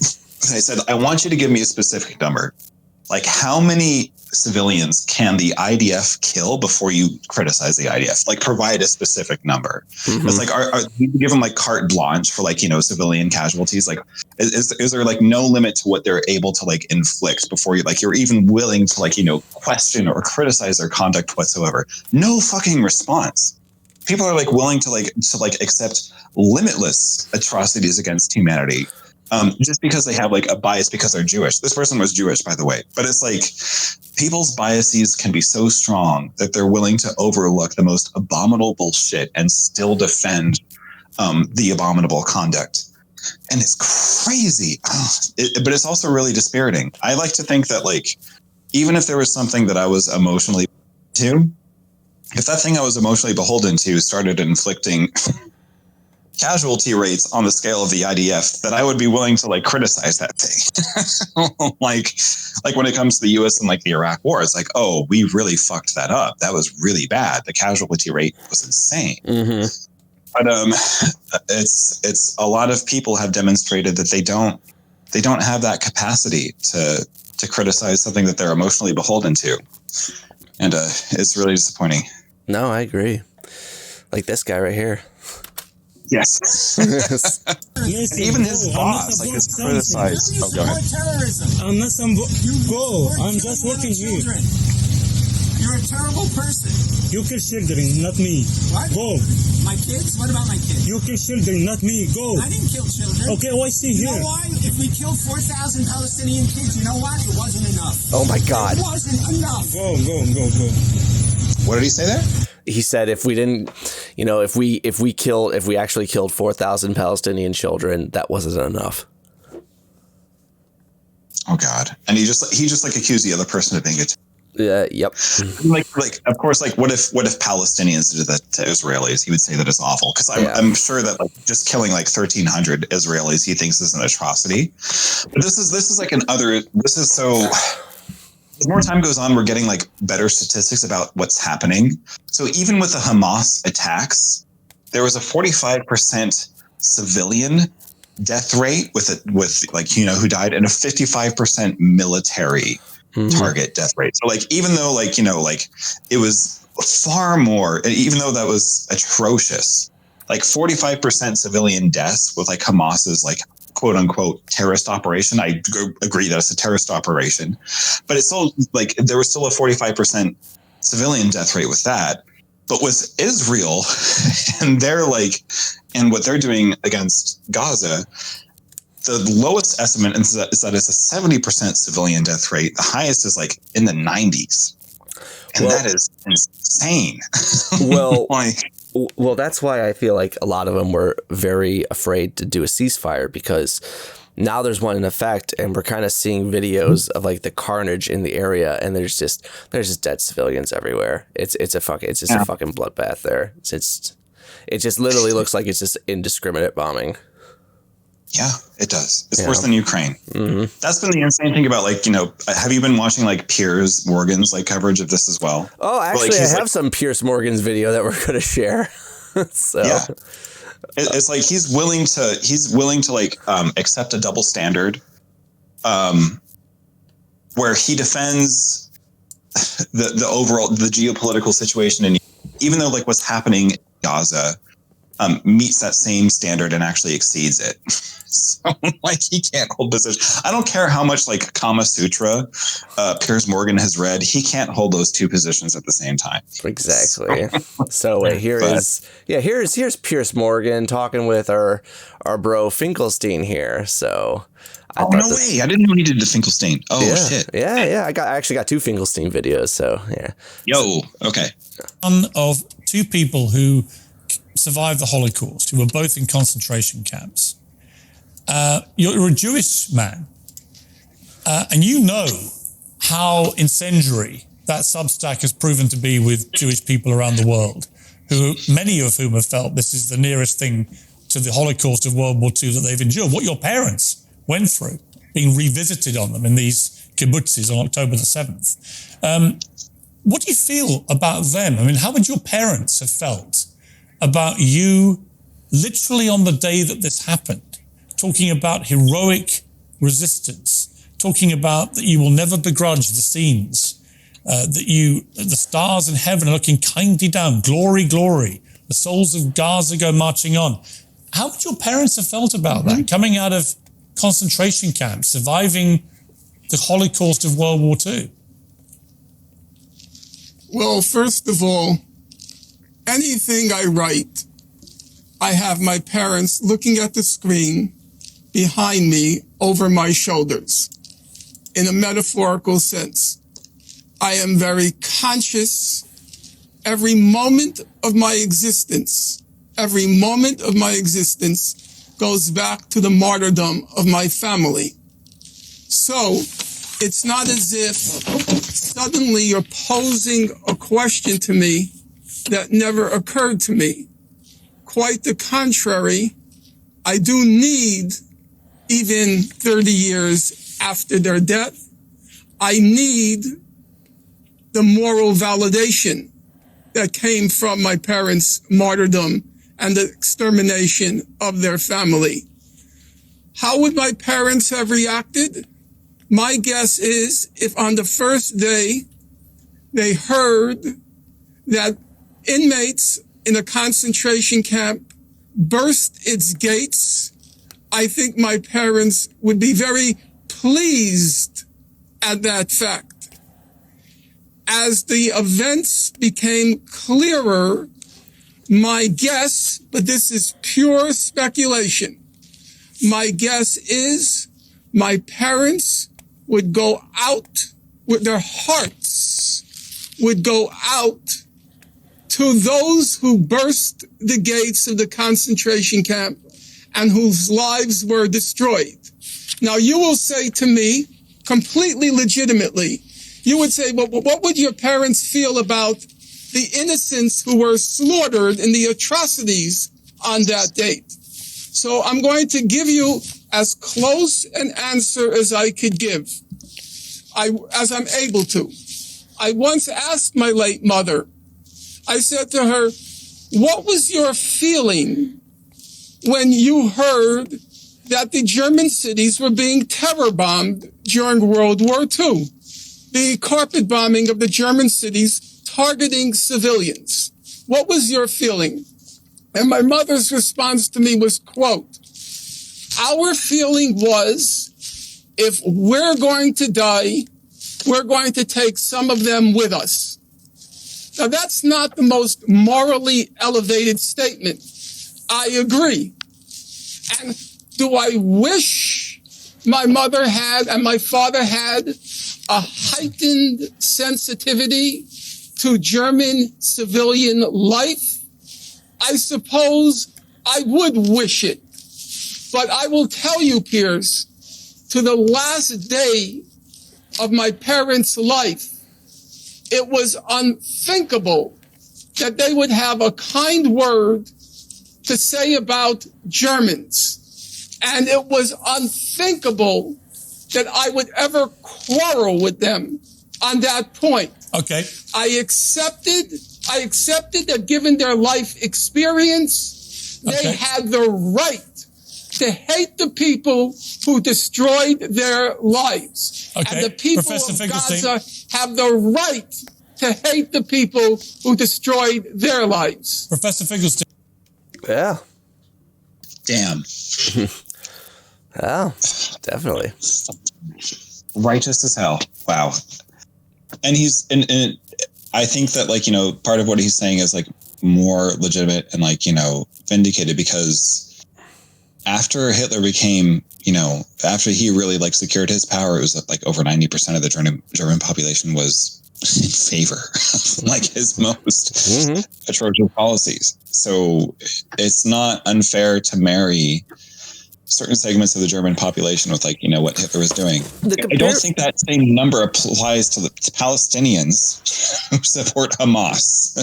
I said, I want you to give me a specific number. Like how many civilians can the IDF kill before you criticize the IDF? Like provide a specific number. Mm-hmm. It's like, are you give them like carte blanche for like, civilian casualties? Like, is there like no limit to what they're able to like inflict before you're even willing to like, question or criticize their conduct whatsoever? No fucking response. People are like willing to accept limitless atrocities against humanity. Just because they have like a bias because they're Jewish. This person was Jewish, by the way. But it's like people's biases can be so strong that they're willing to overlook the most abominable shit and still defend the abominable conduct. And it's crazy. But it's also really dispiriting. I like to think that, like, even if there was something that I was emotionally to, if that thing I was emotionally beholden to started inflicting casualty rates on the scale of the IDF, that I would be willing to, like, criticize that thing. like when it comes to the US and, like, the Iraq war, it's like, oh, we really fucked that up. That was really bad. The casualty rate was insane. Mm-hmm. But it's a lot of people have demonstrated that they don't have that capacity to criticize something that they're emotionally beholden to. And it's really disappointing. No, I agree. Like this guy right here. Yes. Listen, Even his bro, boss, like, is criticized. Oh, go ahead. Terrorism. I'm not some bro. I'm just working here. You're a terrible person. You kill children, not me. What? Go. My kids? What about my kids? You kill children, not me. Go. I didn't kill children. Okay, I see You here. know why? If we killed 4,000 Palestinian kids, you know what? It wasn't enough. Oh my God. It wasn't enough. Go. What did he say there? He said if we didn't, you know, if we actually killed 4,000 Palestinian children, that wasn't enough. Oh God. And he just like accused the other person of being a Yep. like of course, like what if Palestinians did that to Israelis? He would say that it's awful, because I'm sure that, like, just killing like 1,300 Israelis he thinks is an atrocity. But this is like so. As more time goes on, we're getting, like, better statistics about what's happening. So even with the Hamas attacks, there was a 45% civilian death rate with like, you know, who died, and a 55% military target death rate. So, like, even though, like, you know, like, it was far more, even though that was atrocious, like 45% civilian deaths with, like, Hamas's, like, quote unquote terrorist operation. I agree that it's a terrorist operation, but it's still, like, there was still a 45% civilian death rate with that. But with Israel and and what they're doing against Gaza, the lowest estimate is that it's a 70% civilian death rate. The highest is, like, in the 90s. And that is insane. Well, like, well, that's why I feel like a lot of them were very afraid to do a ceasefire, because now there's one in effect, and we're kind of seeing videos of, like, the carnage in the area, and there's just dead civilians everywhere. It's a fucking bloodbath there. It just literally looks like it's just indiscriminate bombing. Yeah, it does. It's worse than Ukraine. Mm-hmm. That's been the insane thing about, like, you know, have you been watching, like, Piers Morgan's, like, coverage of this as well? Oh, actually, like, I have some Piers Morgan's video that we're going to share. So. Yeah. It's like he's willing to like accept a double standard, where he defends the overall geopolitical situation, and even though, like, what's happening in Gaza meets that same standard and actually exceeds it. So, like, he can't hold position. I don't care how much, like, Kama Sutra Piers Morgan has read. He can't hold those two positions at the same time. Exactly. So here's Piers Morgan talking with our bro Finkelstein here. So no way! I didn't know he did the Finkelstein. Oh, yeah, shit! Yeah. I actually got two Finkelstein videos. So yeah. Yo. Okay. One of two people who survived the Holocaust, who were both in concentration camps. You're a Jewish man, and you know how incendiary that Substack has proven to be with Jewish people around the world, many of whom have felt this is the nearest thing to the Holocaust of World War II that they've endured. What your parents went through, being revisited on them in these kibbutzes on October the 7th. What do you feel about them? I mean, how would your parents have felt about you literally on the day that this happened, talking about heroic resistance, talking about that you will never begrudge the scenes, the stars in heaven are looking kindly down, glory, glory, the souls of Gaza go marching on. How would your parents have felt about that, coming out of concentration camps, surviving the Holocaust of World War II? Well, first of all, anything I write, I have my parents looking at the screen behind me over my shoulders. In a metaphorical sense, I am very conscious every moment of my existence goes back to the martyrdom of my family. So it's not as if suddenly you're posing a question to me that never occurred to me. Quite the contrary, I do need, even 30 years after their death, I need the moral validation that came from my parents' martyrdom and the extermination of their family. How would my parents have reacted? My guess is if on the first day they heard that inmates in a concentration camp burst its gates, I think my parents would be very pleased at that fact. As the events became clearer, my guess, but this is pure speculation, my guess is my parents would go out with their hearts, would go out to those who burst the gates of the concentration camp and whose lives were destroyed. Now, you will say to me, completely legitimately, you would say, well, what would your parents feel about the innocents who were slaughtered in the atrocities on that date? So I'm going to give you as close an answer as I could give, as I'm able to. I once asked my late mother, I said to her, what was your feeling when you heard that the German cities were being terror bombed during World War II? The carpet bombing of the German cities targeting civilians. What was your feeling? And my mother's response to me was, quote, our feeling was, if we're going to die, we're going to take some of them with us. Now, that's not the most morally elevated statement. I agree. And do I wish my mother had and my father had a heightened sensitivity to German civilian life? I suppose I would wish it. But I will tell you, Piers, to the last day of my parents' life, it was unthinkable that they would have a kind word to say about Germans. And it was unthinkable that I would ever quarrel with them on that point. Okay. I accepted that given their life experience, they had the right to hate the people who destroyed their lives. Okay. And the people Professor of Finkelstein. Gaza have the right to hate the people who destroyed their lives. Professor Finkelstein. Yeah. Damn. Yeah, definitely. Righteous as hell. Wow. And and I think that, like, you know, part of what he's saying is like more legitimate and, like, you know, vindicated, because after Hitler became, you know, after he really like secured his power, it was like over 90% of the German population was in favor of like his most atrocious policies. So it's not unfair to marry certain segments of the German population with, like, you know, what Hitler was doing. I don't think that same number applies to the Palestinians who support Hamas.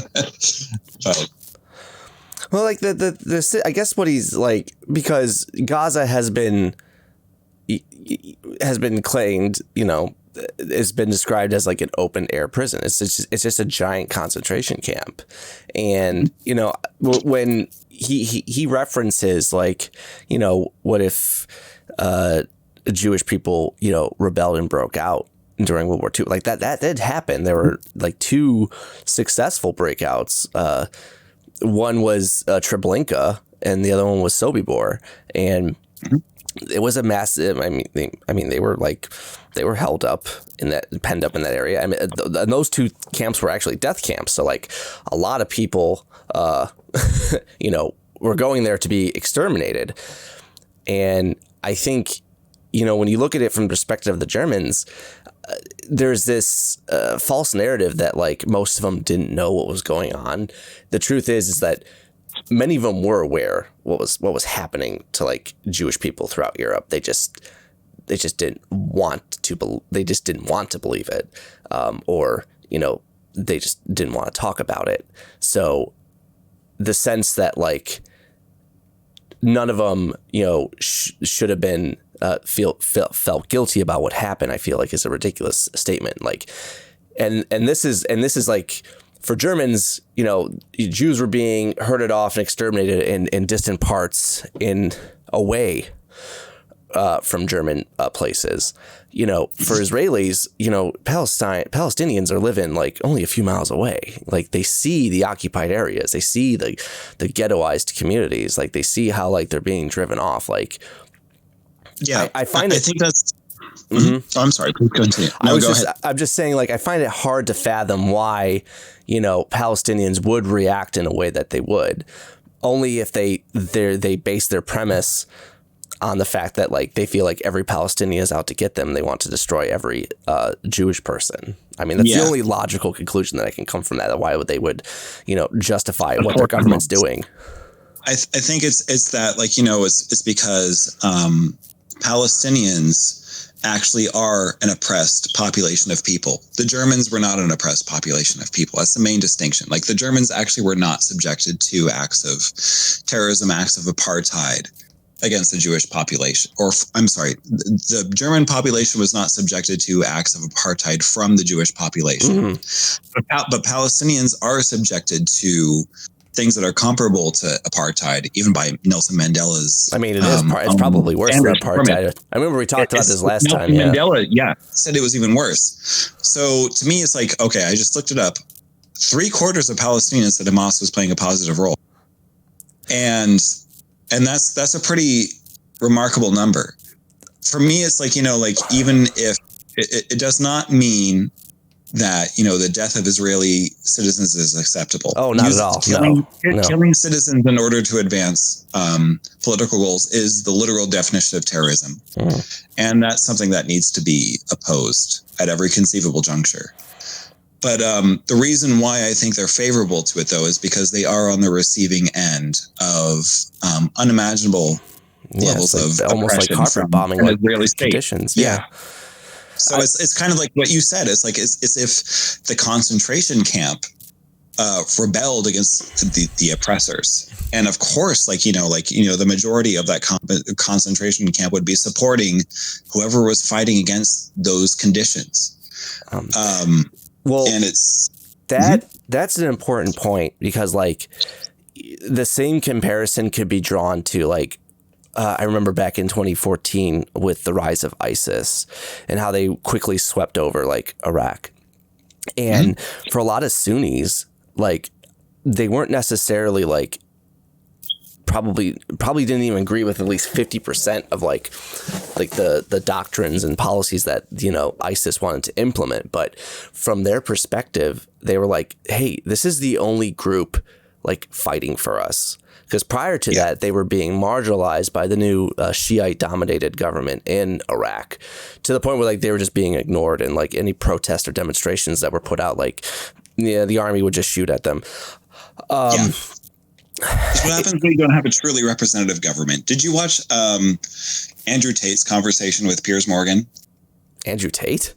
But well, like the I guess what he's like, because Gaza has been claimed, you know, it's been described as like an open air prison. It's just a giant concentration camp. And, you know, when he references, like, you know, what if Jewish people, you know, rebelled and broke out during World War II? Like that did happen. There were like two successful breakouts. One was Treblinka and the other one was Sobibor. And it was a massive, I mean, they were held up penned up in that area. I mean, and those two camps were actually death camps. So like a lot of people, you know, were going there to be exterminated. And I think, you know, when you look at it from the perspective of the Germans, there's this false narrative that like most of them didn't know what was going on. The truth is that many of them were aware what was happening to like Jewish people throughout Europe. They just didn't want to believe it, or they just didn't want to talk about it. So the sense that like none of them should have been felt guilty about what happened, I feel like is a ridiculous statement. Like, and this is like, for Germans, Jews were being herded off and exterminated in distant parts away from German places. For Israelis, Palestinians are living like only a few miles away. Like they see the occupied areas, they see the ghettoized communities, like they see how like they're being driven off. Like, yeah, I think that's. Mm-hmm. Oh, I'm sorry. Please continue. No, I'm just saying, like, I find it hard to fathom why, Palestinians would react in a way that they would, only if they base their premise on the fact that like they feel like every Palestinian is out to get them. They want to destroy every Jewish person. I mean, that's the only logical conclusion that I can come from that. Why would they justify what their government's doing? I think it's that, like, it's because Palestinians actually are an oppressed population of people. The Germans were not an oppressed population of people. That's the main distinction. Like, the Germans actually were not subjected to acts of terrorism, acts of apartheid against the Jewish population. Or, I'm sorry, the German population was not subjected to acts of apartheid from the Jewish population. Mm-hmm. But Palestinians are subjected to things that are comparable to apartheid, even by Nelson Mandela's. I mean, it's probably worse than apartheid. I remember we talked about this last time. Mandela, said it was even worse. So to me, it's like, okay, I just looked it up. 3/4 of Palestinians said Hamas was playing a positive role, and that's a pretty remarkable number. For me, it's like, even if it does not mean that, the death of Israeli citizens is acceptable. Oh, not at all. Killing citizens in order to advance political goals is the literal definition of terrorism. And that's something that needs to be opposed at every conceivable juncture. But the reason why I think they're favorable to it, though, is because they are on the receiving end of unimaginable levels of almost like carpet bombing Israeli conditions. Yeah. So it's kind of like what you said. It's like it's if the concentration camp rebelled against the oppressors, and of course, the majority of that concentration camp would be supporting whoever was fighting against those conditions. Well, and it's that's an important point, because like the same comparison could be drawn to like. I remember back in 2014 with the rise of ISIS and how they quickly swept over like Iraq. And for a lot of Sunnis, like they weren't necessarily like probably didn't even agree with at least 50% of like the doctrines and policies that, ISIS wanted to implement. But from their perspective, they were like, hey, this is the only group like fighting for us. Because prior to that, they were being marginalized by the new Shiite-dominated government in Iraq, to the point where like they were just being ignored, and like any protests or demonstrations that were put out, like the army would just shoot at them. What happens when you don't have a truly representative government? Did you watch Andrew Tate's conversation with Piers Morgan? Andrew Tate?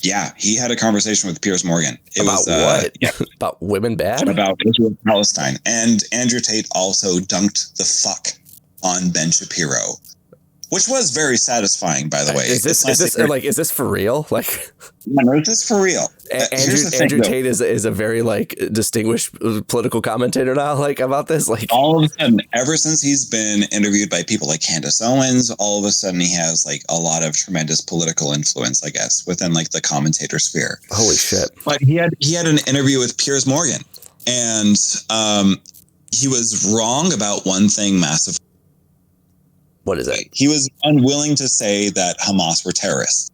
Yeah, he had a conversation with Piers Morgan. About what? About women bad? About Israel-Palestine. And Andrew Tate also dunked the fuck on Ben Shapiro, which was very satisfying, by the way. Is this for real? Like, no, this is for real. Andrew Tate is a very like distinguished political commentator now, like about this. Like, all of a sudden, ever since he's been interviewed by people like Candace Owens, all of a sudden he has like a lot of tremendous political influence, I guess, within like the commentator sphere. Holy shit! But he had an interview with Piers Morgan, and he was wrong about one thing massively. What is it? He was unwilling to say that Hamas were terrorists.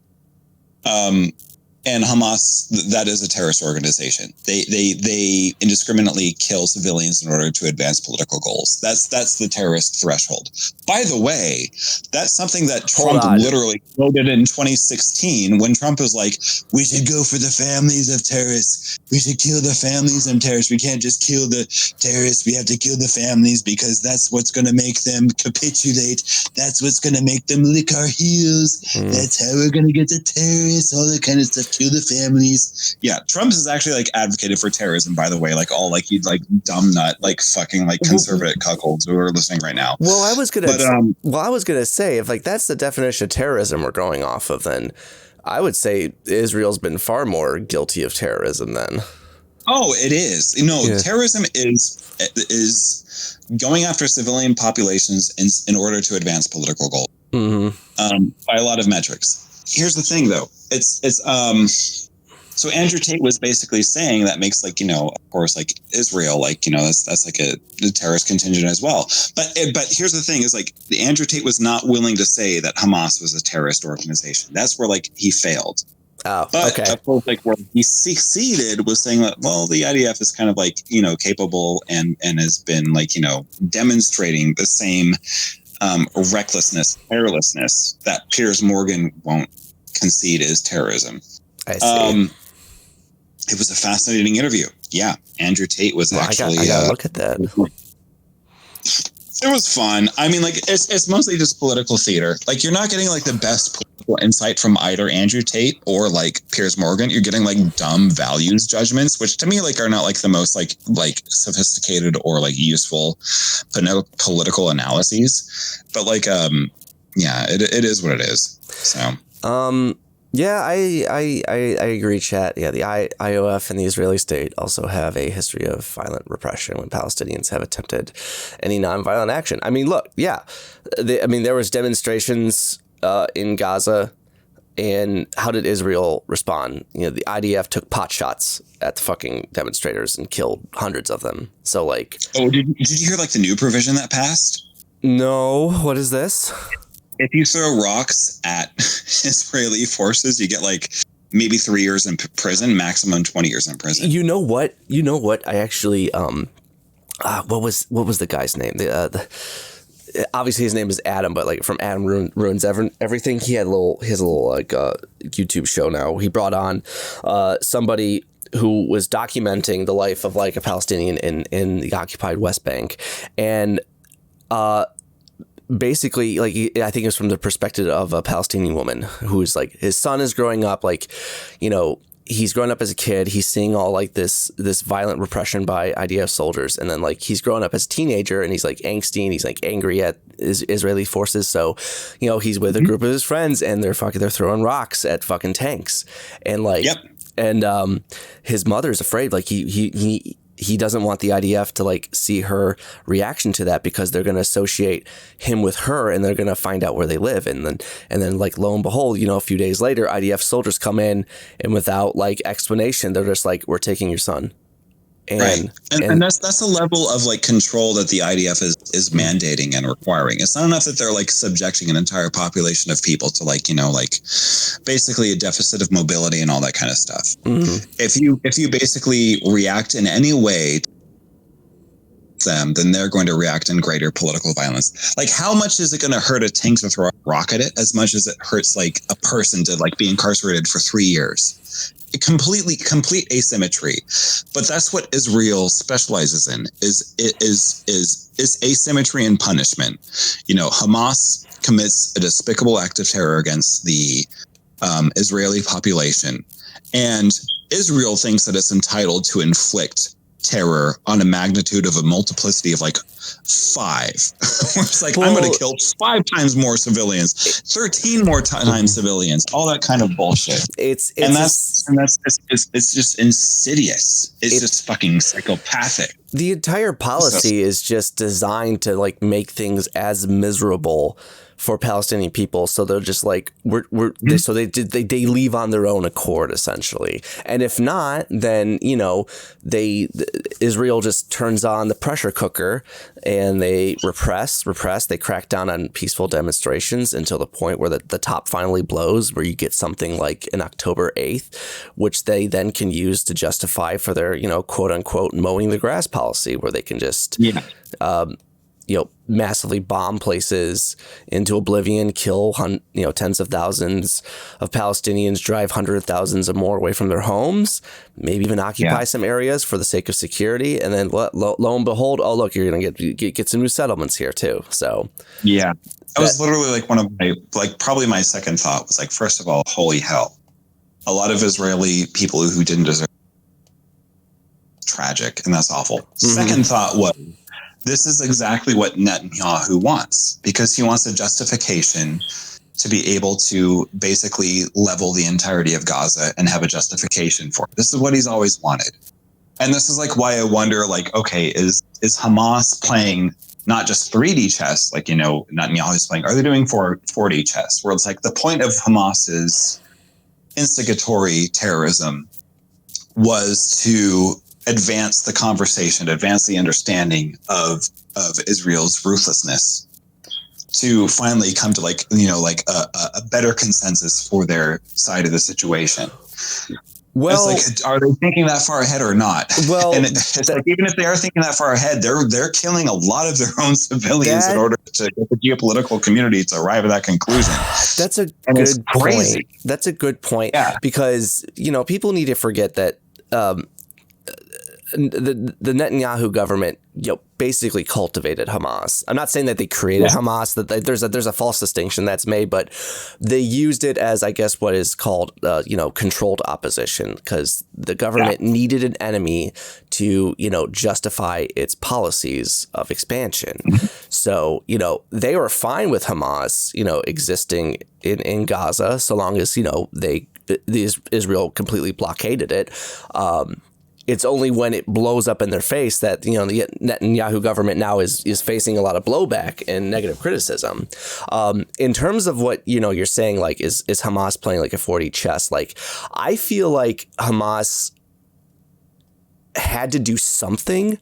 And Hamas, that is a terrorist organization. They indiscriminately kill civilians in order to advance political goals. That's the terrorist threshold. By the way, that's something that Trump literally quoted in 2016 when Trump was like, "We should go for the families of terrorists. We should kill the families of terrorists. We can't just kill the terrorists. We have to kill the families because that's what's going to make them capitulate. That's what's going to make them lick our heels. That's how we're going to get the terrorists, all that kind of stuff. Kill the families." Yeah, Trump has actually like advocated for terrorism, by the way, like all like you like dumb nut, like fucking like conservative cuckolds who are listening right now. Well, I was gonna say, if like that's the definition of terrorism we're going off of, then I would say Israel's been far more guilty of terrorism then. Oh, it is. Terrorism is going after civilian populations in order to advance political goals by a lot of metrics. Here's the thing, though. So Andrew Tate was basically saying that makes like, of course, like Israel, like, that's like a terrorist contingent as well. But here's the thing is like the Andrew Tate was not willing to say that Hamas was a terrorist organization. That's where like he failed. Oh, but okay. Of course, like where he succeeded was saying that, well, the IDF is kind of like, capable and has been like, demonstrating the same recklessness, carelessness that Piers Morgan won't concede is terrorism. I see. It was a fascinating interview. Yeah, Andrew Tate was actually. I gotta look at that. It was fun. I mean, like it's mostly just political theater. Like you're not getting like the best political insight from either Andrew Tate or like Piers Morgan. You're getting like dumb values judgments, which to me like are not like the most like sophisticated or like useful political analyses. But like yeah, it is what it is. So yeah, I agree, chat. Yeah, the IOF and the Israeli state also have a history of violent repression when Palestinians have attempted any nonviolent action. I mean, look, yeah, there was demonstrations in Gaza, and how did Israel respond? The IDF took pot shots at the fucking demonstrators and killed hundreds of them. So like, did you hear like the new provision that passed? No, what is this? If you throw rocks at Israeli forces, you get like maybe 3 years in prison, maximum 20 years in prison. You know what? I actually what was the guy's name? Obviously his name is Adam, but like from Adam Ruins Everything. He has a little like YouTube show now. He brought on somebody who was documenting the life of like a Palestinian in the occupied West Bank, and basically, like, I think it was from the perspective of a Palestinian woman who's like, his son is growing up, like, he's growing up as a kid. He's seeing all like this violent repression by IDF soldiers. And then like, he's growing up as a teenager and he's like angsty and he's like angry at Israeli forces. So, he's with a group of his friends and they're throwing rocks at fucking tanks. And like, and his mother's afraid, like he doesn't want the IDF to like see her reaction to that because they're going to associate him with her and they're going to find out where they live. And then like, lo and behold, a few days later, IDF soldiers come in and without like explanation, they're just like, we're taking your son. And that's a level of like control that the IDF is mandating and requiring. It's not enough that they're like subjecting an entire population of people to like, like basically a deficit of mobility and all that kind of stuff. Mm-hmm. If you basically react in any way to them, then they're going to react in greater political violence. Like how much is it going to hurt a tank to throw a rock at it as much as it hurts like a person to like be incarcerated for 3 years? Complete asymmetry, but that's what Israel specializes in is asymmetry and punishment. Hamas commits a despicable act of terror against the Israeli population, and Israel thinks that it's entitled to inflict terror on a magnitude of a multiplicity of like 5. It's like, I'm going to kill 5 times more civilians, 13 more times civilians, all that kind of bullshit. It's just insidious. It's just fucking psychopathic. The entire policy is just designed to like make things as miserable for Palestinian people. So they're just like, they leave on their own accord, essentially. And if not, then, Israel just turns on the pressure cooker and they repress, they crack down on peaceful demonstrations until the point where the top finally blows, where you get something like an October 8th, which they then can use to justify for their, quote unquote, mowing the grass policy, where they can just, massively bomb places into oblivion, kill, tens of thousands of Palestinians, drive hundreds of thousands or more away from their homes, maybe even occupy some areas for the sake of security. And then lo and behold, oh, look, you're going to get some new settlements here too. So, yeah, that was literally like one of my, probably my second thought was like, first of all, holy hell. A lot of Israeli people who didn't deserve tragic, and that's awful. Mm-hmm. Second thought was, this is exactly what Netanyahu wants, because he wants a justification to be able to basically level the entirety of Gaza and have a justification for it. This is what he's always wanted. And this is like why I wonder, like, okay, is Hamas playing not just 3D chess, like, Netanyahu's playing, are they doing 4D chess, where it's like the point of Hamas's instigatory terrorism was to advance the conversation, advance the understanding of Israel's ruthlessness, to finally come to a better consensus for their side of the situation. Well, it's like, are they thinking that far ahead or not? Well, and it's like, even if they are thinking that far ahead, they're killing a lot of their own civilians in order to get the geopolitical community to arrive at that conclusion. That's a good point. That's a good point. Yeah. Because, people need to forget that the Netanyahu government, basically cultivated Hamas. I'm not saying that they created Hamas, that there's a false distinction that's made, but they used it as, I guess, what is called, controlled opposition, because the government needed an enemy to, justify its policies of expansion. So, they were fine with Hamas, existing in Gaza, so long as, Israel completely blockaded it. It's only when it blows up in their face that, the Netanyahu government now is facing a lot of blowback and negative criticism. In terms of what, you're saying, like, is Hamas playing like a 4D chess? Like, I feel like Hamas had to do something,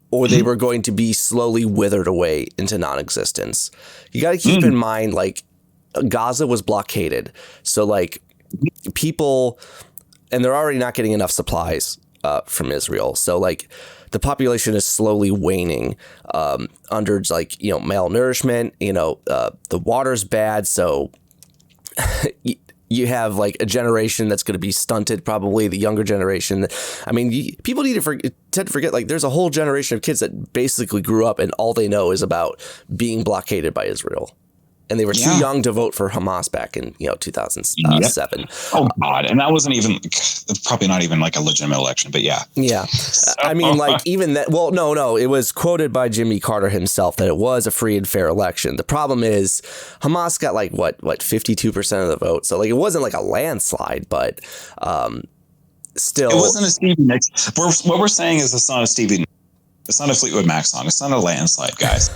or they were going to be slowly withered away into non-existence. You got to keep in mind, like, Gaza was blockaded. So, like, people, and they're already not getting enough supplies from Israel. So, like, the population is slowly waning under, like, malnourishment, the water's bad. So you have, like, a generation that's going to be stunted, probably the younger generation. I mean, people tend to forget, like, there's a whole generation of kids that basically grew up and all they know is about being blockaded by Israel. And they were too young to vote for Hamas back in 2007. Oh God! And that wasn't even probably not even like a legitimate election, but yeah. So. I mean, like, even that. Well, no, it was quoted by Jimmy Carter himself that it was a free and fair election. The problem is Hamas got like what 52% of the vote, so like it wasn't like a landslide, but still, it wasn't a Stevie Nicks. What we're saying is it's not a Stevie. It's not a Fleetwood Mac song. It's not a landslide, guys.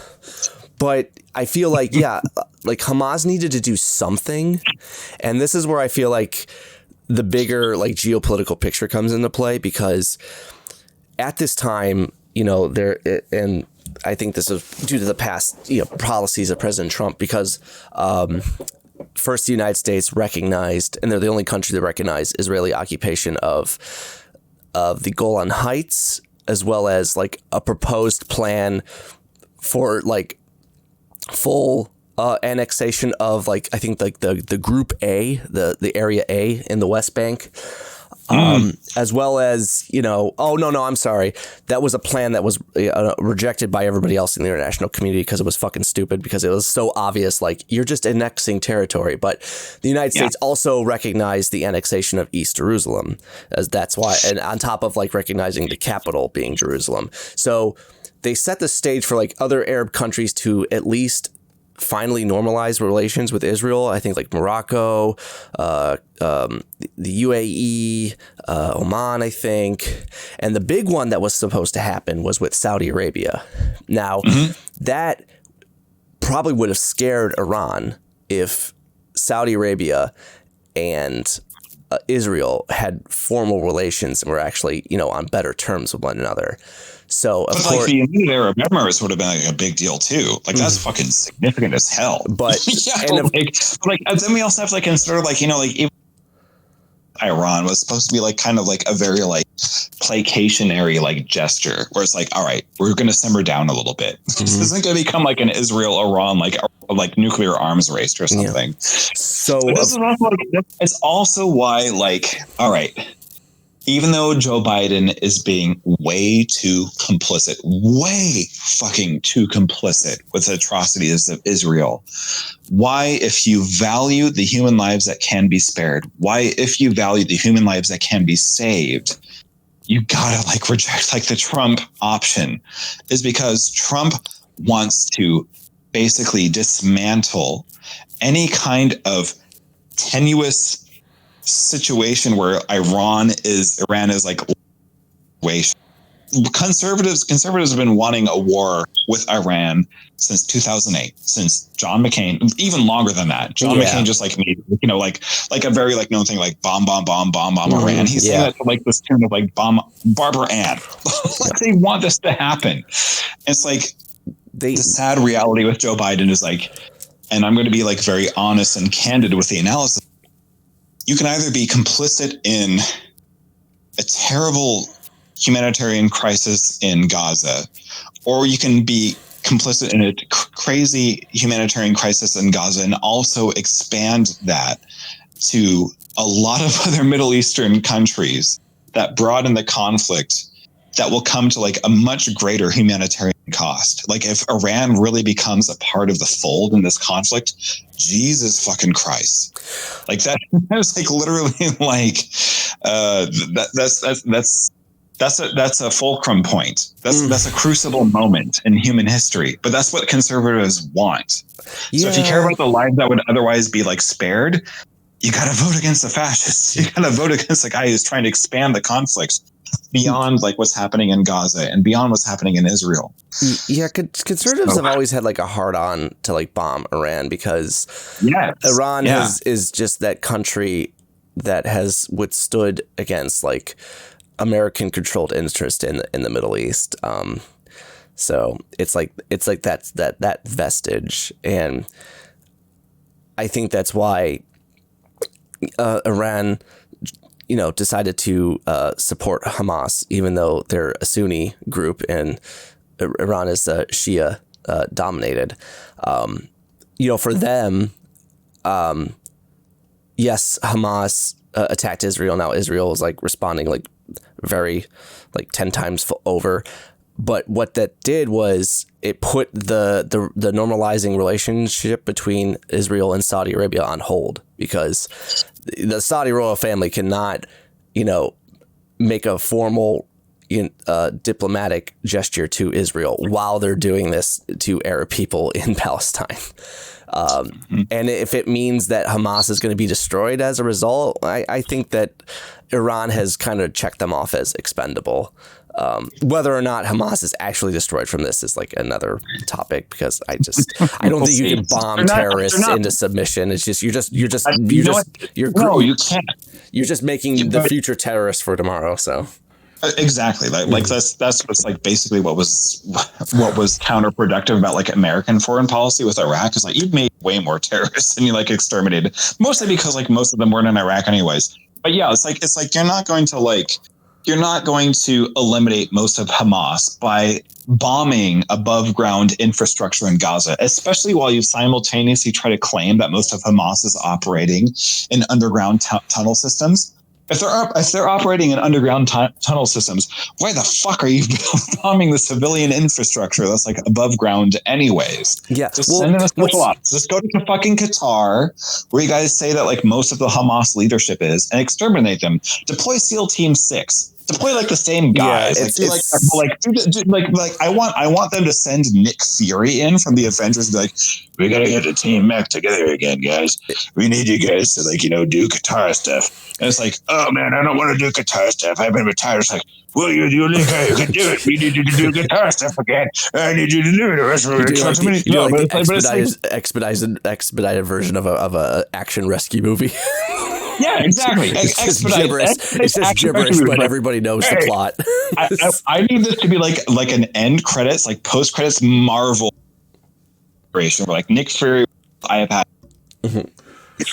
But I feel like, like Hamas needed to do something. And this is where I feel like the bigger, like, geopolitical picture comes into play, because at this time, and I think this is due to the past, policies of President Trump, because first the United States recognized, and they're the only country that recognized, Israeli occupation of the Golan Heights, as well as like a proposed plan for like full annexation of, like, I think like the Group A, the Area A in the West Bank, as well as, I'm sorry. That was a plan that was rejected by everybody else in the international community because it was fucking stupid, because it was so obvious, like, you're just annexing territory. But the United States also recognized the annexation of East Jerusalem, as that's why, and on top of like recognizing the capital being Jerusalem. So they set the stage for like other Arab countries to at least finally normalize relations with Israel. I think like Morocco, the UAE, Oman, I think. And the big one that was supposed to happen was with Saudi Arabia. Now, that probably would have scared Iran if Saudi Arabia and Israel had formal relations and were actually, on better terms with one another. So, of course, the United Arab Emirates would have been like a big deal too. Like that's fucking significant as hell. But then we also have to like consider even Iran was supposed to be like kind of like a very like placationary like gesture where it's like, all right, we're going to simmer down a little bit. This isn't going to become like an Israel-Iran like nuclear arms race or something. Yeah. So this is also it's also why all right, even though Joe Biden is being way fucking too complicit with the atrocities of Israel, why, if you value the human lives that can be spared, why, if you value the human lives that can be saved, you gotta reject the Trump option, is because Trump wants to basically dismantle any kind of tenuous situation where Iran is way. Conservatives have been wanting a war with Iran since 2008, since John McCain, even longer than that. John McCain just made a very known thing bomb Iran. He's saying that to this tune of bomb Barbara Ann. They want this to happen. It's the sad reality with Joe Biden is and I'm going to be very honest and candid with the analysis. You can either be complicit in a terrible humanitarian crisis in Gaza, or you can be complicit in a crazy humanitarian crisis in Gaza and also expand that to a lot of other Middle Eastern countries that broaden the conflict that will come to a much greater humanitarian cost. If Iran really becomes a part of the fold in this conflict, Jesus fucking Christ. That's literally that's a fulcrum point. That's a crucible moment in human history. But that's what conservatives want. Yeah. So if you care about the lives that would otherwise be spared, you got to vote against the fascists. You got to vote against the guy who's trying to expand the conflict beyond what's happening in Gaza and beyond what's happening in Israel. Yeah, conservatives have always had a hard on to bomb Iran because Iran is just that country that has withstood against American controlled interest in the Middle East. So it's that's that vestige, and I think that's why Iran decided to support Hamas, even though they're a Sunni group and Iran is Shia dominated. For them, yes, Hamas attacked Israel. Now Israel is responding very 10 times over. But what that did was it put the normalizing relationship between Israel and Saudi Arabia on hold, because the Saudi royal family cannot, make a formal diplomatic gesture to Israel while they're doing this to Arab people in Palestine. And if it means that Hamas is going to be destroyed as a result, I think that Iran has kind of checked them off as expendable. Whether or not Hamas is actually destroyed from this is another topic, because I don't think you can bomb terrorists into submission. It's just you can't. You're just making the future terrorists for tomorrow. So. Exactly. That's what's basically what was counterproductive about American foreign policy with Iraq is you've made way more terrorists than you exterminated, mostly because most of them weren't in Iraq anyways. But yeah, it's you're not going to eliminate most of Hamas by bombing above ground infrastructure in Gaza, especially while you simultaneously try to claim that most of Hamas is operating in underground tunnel systems. If they're operating in underground tunnel systems, why the fuck are you bombing the civilian infrastructure that's above ground anyways? Yeah, send in a special ops. Just go to fucking Qatar, where you guys say that most of the Hamas leadership is, and exterminate them. Deploy SEAL Team 6. to play like the same guys. I want them to send Nick Fury in from the Avengers and be like, we gotta get the team back together again, guys. We need you guys to do guitar stuff. And it's like, oh man, I don't want to do guitar stuff. I've been retired. It's like, well, you're the only guy who can do it. We need you to do guitar stuff again. I need you to do it. The rest of the expedited version of a action rescue movie. Yeah, exactly. It's just gibberish. It's just gibberish, but everybody knows the plot. I need this to be like an end credits, like post credits Marvel creation, where like Nick Fury, iPad.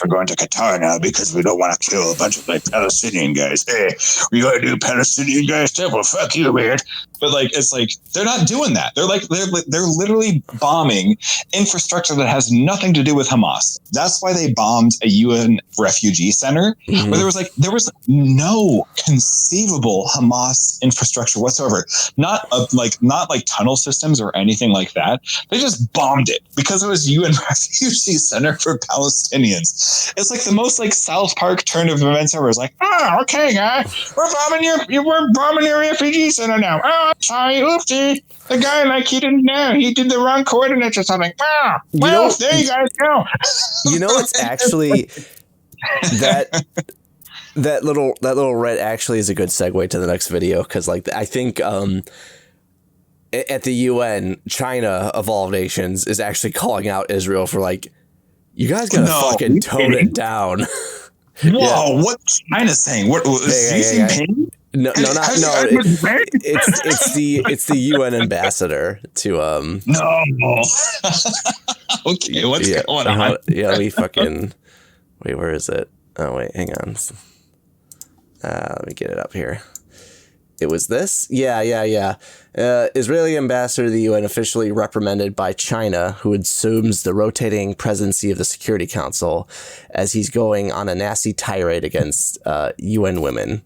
We're going to Qatar now because we don't want to kill a bunch of Palestinian guys. Hey, we got to do Palestinian guys stuff. Well, fuck you, man. But it's like they're not doing that. They're literally bombing infrastructure that has nothing to do with Hamas. That's why they bombed a UN refugee center where there was no conceivable Hamas infrastructure whatsoever. Not tunnel systems or anything like that. They just bombed it because it was UN refugee center for Palestinians. It's like the most South Park turn of events ever. It's like, oh, okay, guys, we're bombing your refugee center now. Oh, sorry, oopsie. The guy he didn't know, he did the wrong coordinates or something. Oh, well, there you guys go. It's actually that little red actually is a good segue to the next video because I think at the UN, China of all nations is actually calling out Israel for you guys gotta fucking tone it down. Whoa, what's China saying? What is Jinping? No. It's the UN ambassador to No. Okay, what's going on? We fucking wait. Where is it? Oh wait, hang on. Let me get it up here. It was this? Yeah. Israeli ambassador to the UN officially reprimanded by China, who assumes the rotating presidency of the Security Council as he's going on a nasty tirade against UN women.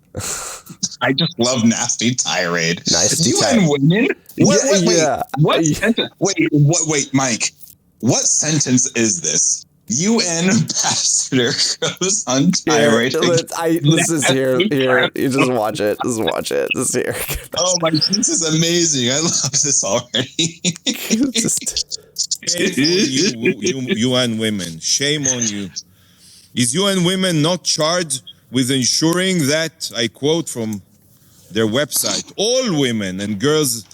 I just love nasty tirade. UN women? What sentence? Wait, Mike. What sentence is this? UN ambassador goes on tirade. This is here. You just watch it. This is here. Oh my! This is amazing. I love this already. Shame on you, UN women. Shame on you. Is UN women not charged with ensuring that, I quote from their website, all women and girls.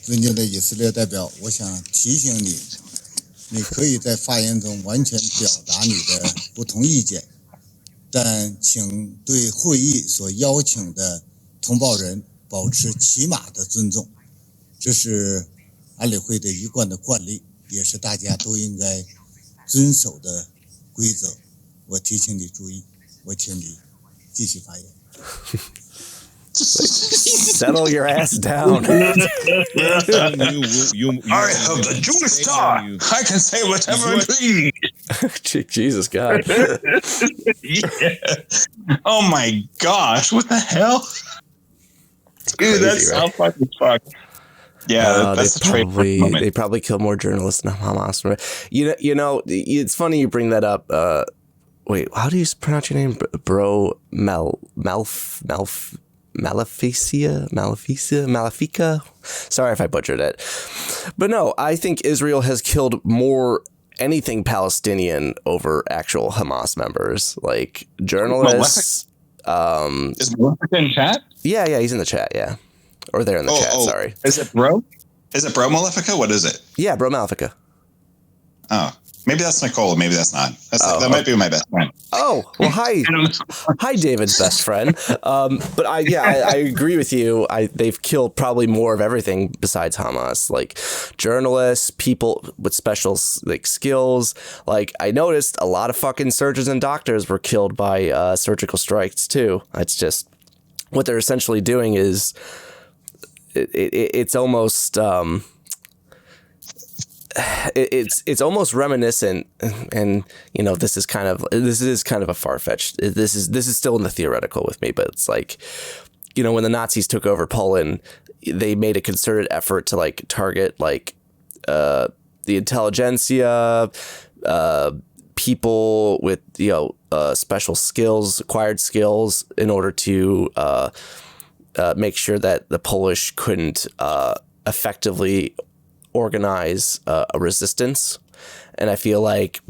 尊敬的以色列代表，我想提醒你，你可以在发言中完全表达你的不同意见，但请对会议所邀请的同胞人保持起码的尊重，这是安理会的一贯的惯例，也是大家都应该遵守的规则。我提醒你注意，我请你继续发言。Settle your ass down. I have the Jewish star. I can say whatever I please. Jesus God. Yeah. Oh my gosh! What the hell, dude? That's so fucking fucked. Yeah, that's they probably kill more journalists than Hamas. You know, it's funny you bring that up. Wait, how do you pronounce your name, bro? Malefica? Sorry if I butchered it. But no, I think Israel has killed more anything Palestinian over actual Hamas members, like journalists. Is Malefica in chat? Yeah, he's in the chat, yeah. Or they're in the chat, sorry. Is it Bro? Is it Bro Malefica? What is it? Yeah, Bro Malefica. Oh. Maybe that's Nicole. Maybe that's not. That might be my best friend. Oh, well, hi. Hi, David's best friend. But I agree with you. They've killed probably more of everything besides Hamas, like journalists, people with special skills. Like I noticed a lot of fucking surgeons and doctors were killed by surgical strikes too. It's just what they're essentially doing is it's almost it's almost reminiscent, and you know this is kind of a far-fetched. This is still in the theoretical with me, but it's like, you know, when the Nazis took over Poland, they made a concerted effort to target the intelligentsia, people with special skills, acquired skills, in order to make sure that the Polish couldn't effectively organize a resistance. And I feel like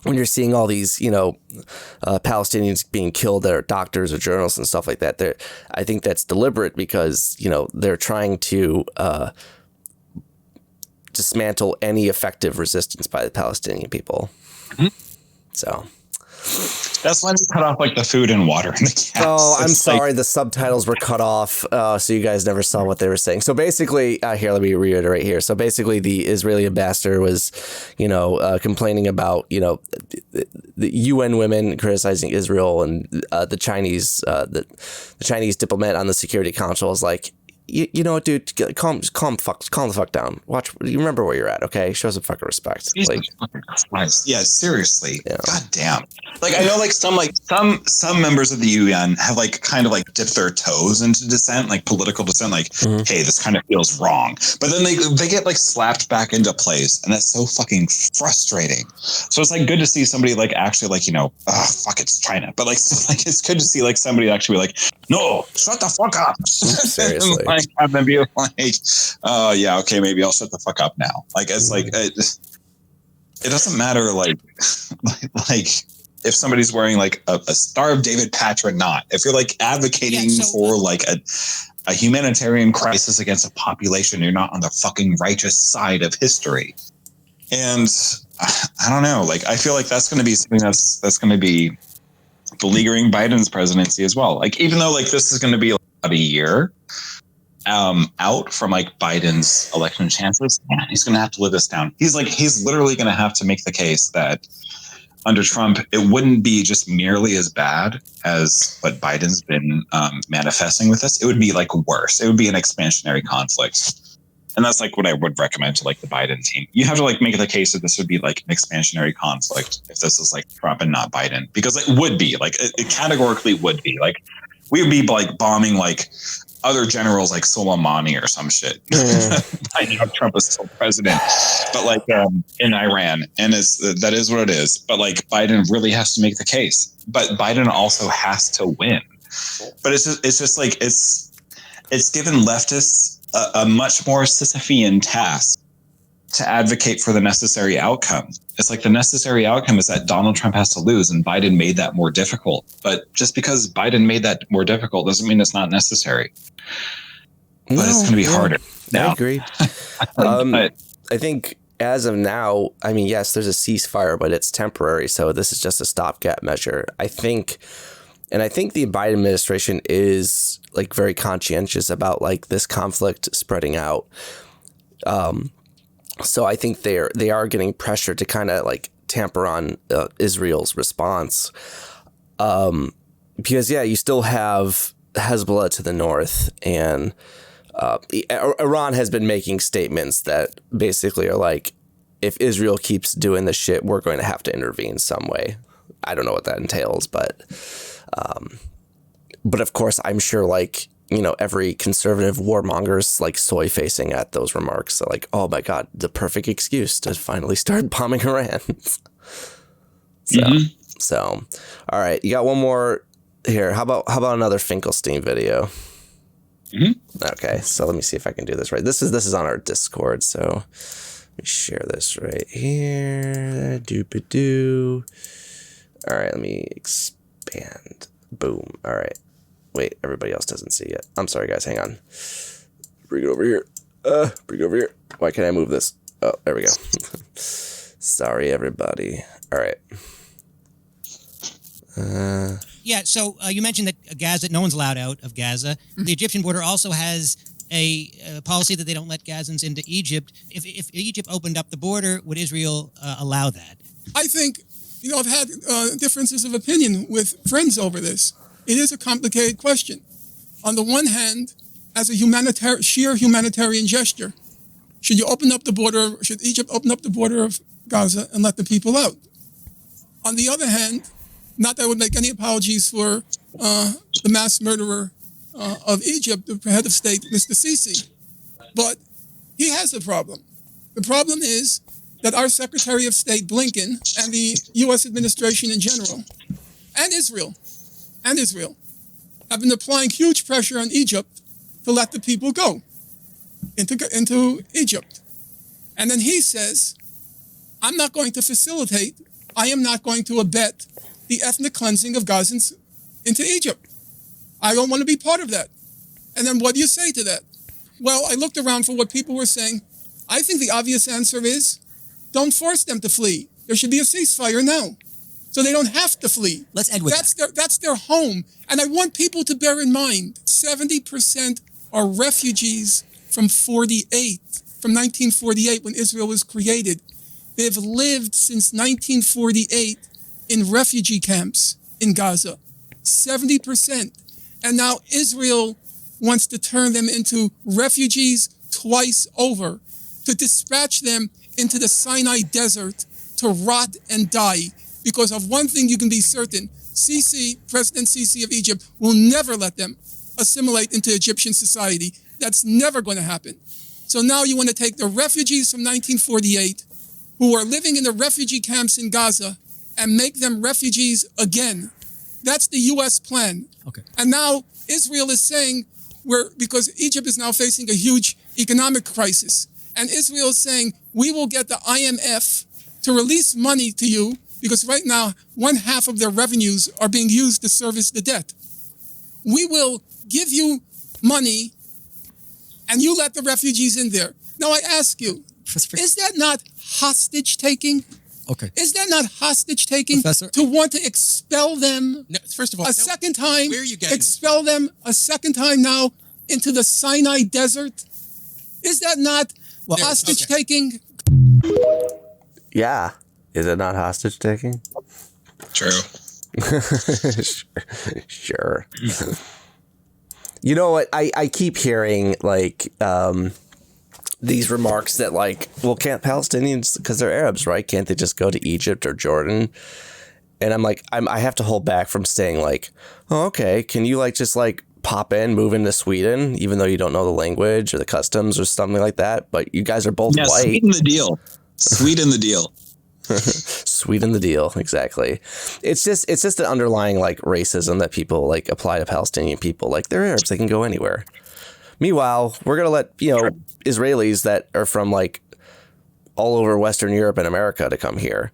when you're seeing all these, Palestinians being killed that are doctors or journalists and stuff like that, I think that's deliberate because, they're trying to dismantle any effective resistance by the Palestinian people. Mm-hmm. So that's why they cut off like the food and water in the camps. Oh, I'm sorry. The subtitles were cut off, so you guys never saw what they were saying. So basically, here, let me reiterate here. So basically, the Israeli ambassador was, complaining about, the UN women criticizing Israel, and the Chinese diplomat on the Security Council was like, you know what, dude? Calm the fuck down. Watch. You remember where you're at, okay? Show some fucking respect. Yeah, seriously. Yeah. God damn. Like, I know, like some members of the UN have kind of dipped their toes into dissent, like political dissent. Like, hey, this kind of feels wrong. But then they get slapped back into place, and that's so fucking frustrating. So it's good to see somebody actually fuck, it's China. But it's good to see somebody actually be like, no, shut the fuck up. Seriously. Have them be yeah, okay, maybe I'll shut the fuck up now. It doesn't matter if somebody's wearing a Star of David patch or not. If you're advocating for a humanitarian crisis against a population, you're not on the fucking righteous side of history. And I don't know, I feel that's going to be something that's going to be beleaguering Biden's presidency as well. Even though this is going to be about a year out from Biden's election chances, he's going to have to live this down. He's literally going to have to make the case that under Trump, it wouldn't be just merely as bad as what Biden's been manifesting with us. It would be worse. It would be an expansionary conflict. And that's what I would recommend to the Biden team. You have to make the case that this would be an expansionary conflict if this is Trump and not Biden, because it would be it categorically would be we would be bombing other generals like Soleimani or some shit. I know Trump is still president, but in Iran, and that is what it is. But Biden really has to make the case, but Biden also has to win. But it's given leftists a much more Sisyphean task to advocate for the necessary outcome. It's the necessary outcome is that Donald Trump has to lose, and Biden made that more difficult. But just because Biden made that more difficult doesn't mean it's not necessary. But it's going to be harder. Now. I agree. I think as of now, yes, there's a ceasefire, but it's temporary. So this is just a stopgap measure. I think the Biden administration is very conscientious about this conflict spreading out. So I think they are getting pressure to kind of tamper on Israel's response. Because you still have Hezbollah to the north, and Iran has been making statements that basically are if Israel keeps doing this shit, we're going to have to intervene some way. I don't know what that entails, but of course I'm sure every conservative warmonger is soy facing at those remarks. So oh my God, the perfect excuse to finally start bombing Iran. So, all right, you got one more here. How about another Finkelstein video? Mm-hmm. Okay, so let me see if I can do this right. This is on our Discord, so let me share this right here. Doop-a-doo. All right, let me expand. Boom. All right. Wait, everybody else doesn't see it. I'm sorry, guys. Hang on. Bring it over here. Bring it over here. Why can't I move this? Oh, there we go. Sorry, everybody. All right. So you mentioned that Gaza, no one's allowed out of Gaza. The Egyptian border also has a policy that they don't let Gazans into Egypt. If Egypt opened up the border, would Israel allow that? I think, I've had differences of opinion with friends over this. It is a complicated question. On the one hand, as a sheer humanitarian gesture, should Egypt open up the border of Gaza and let the people out? On the other hand, not that I would make any apologies for the mass murderer of Egypt, the head of state, Mr. Sisi, but he has a problem. The problem is that our Secretary of State Blinken and the U.S. administration in general, and Israel, have been applying huge pressure on Egypt to let the people go into Egypt. And then he says, I'm not going to facilitate, I am not going to abet the ethnic cleansing of Gazans into Egypt. I don't want to be part of that. And then what do you say to that? Well, I looked around for what people were saying. I think the obvious answer is, don't force them to flee. There should be a ceasefire now, so they don't have to flee. Let's end with that. That's their home. And I want people to bear in mind, 70% are refugees from 1948, when Israel was created. They've lived since 1948 in refugee camps in Gaza, 70%. And now Israel wants to turn them into refugees twice over, to dispatch them into the Sinai desert to rot and die. Because of one thing you can be certain, President Sisi of Egypt, will never let them assimilate into Egyptian society. That's never going to happen. So now you want to take the refugees from 1948 who are living in the refugee camps in Gaza and make them refugees again. That's the U.S. plan. Okay. And now Israel is saying, because Egypt is now facing a huge economic crisis, and Israel is saying, we will get the IMF to release money to you, because right now, 1/2 of their revenues are being used to service the debt. We will give you money, and you let the refugees in there. Now I ask you, is that not hostage taking? Okay. Is that not hostage taking? Professor? To want to expel them No, first of all, a second time, where are you getting expel them a second time now into the Sinai desert? Is that not hostage taking? Yeah. Is it not hostage taking? True. Sure. You know what? I keep hearing like these remarks that like, well, can't Palestinians, because they're Arabs, right? Can't they just go to Egypt or Jordan? And I'm like, I have to hold back from saying like, oh, okay, can you like just like pop in, move into Sweden, even though you don't know the language or the customs or something like that? But you guys are both white. Sweeten the deal. Sweeten the deal. Sweeten the deal, exactly. It's just an underlying like racism that people like apply to Palestinian people. Like, they're Arabs, they can go anywhere. Meanwhile, we're gonna let Israelis that are from like all over Western Europe and America to come here.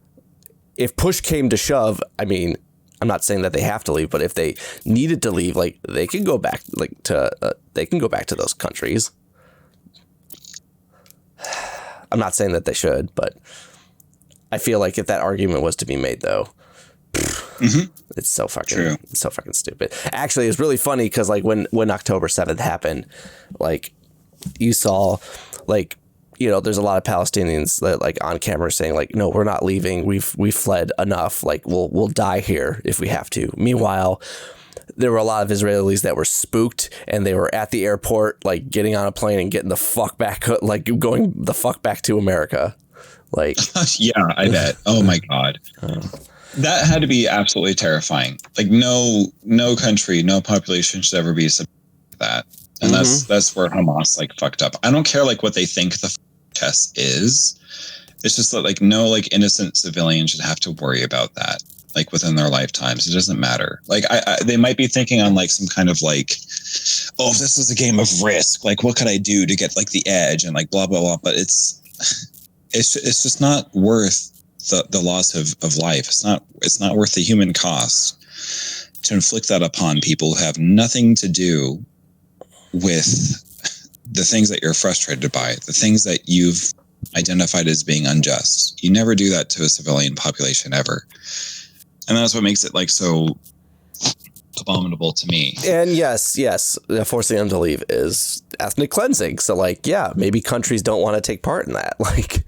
If push came to shove, I mean, I'm not saying that they have to leave, but if they needed to leave, like they can go back to those countries. I'm not saying that they should, but I feel like if that argument was to be made, though, it's so fucking stupid. Actually, it's really funny because like when October 7th happened, like you saw like, there's a lot of Palestinians that like on camera saying like, no, we're not leaving. We've fled enough. Like we'll die here if we have to. Meanwhile, there were a lot of Israelis that were spooked and they were at the airport, like getting on a plane and getting the fuck back, like going the fuck back to America. Like, yeah, I bet. Oh my God. That had to be absolutely terrifying. Like no country, no population should ever be subject to that. And that's where Hamas like fucked up. I don't care like what they think the test is. It's just that like no like innocent civilian should have to worry about that like within their lifetimes. It doesn't matter. Like they might be thinking on like some kind of like, oh, if this is a game of Risk, like what could I do to get like the edge and like blah blah blah. But it's just not worth the loss of life. It's not worth the human cost to inflict that upon people who have nothing to do with the things that you're frustrated by, the things that you've identified as being unjust. You never do that to a civilian population ever. And that's what makes it like so abominable to me. And yes, forcing them to leave is ethnic cleansing. So like, yeah, maybe countries don't want to take part in that. Like,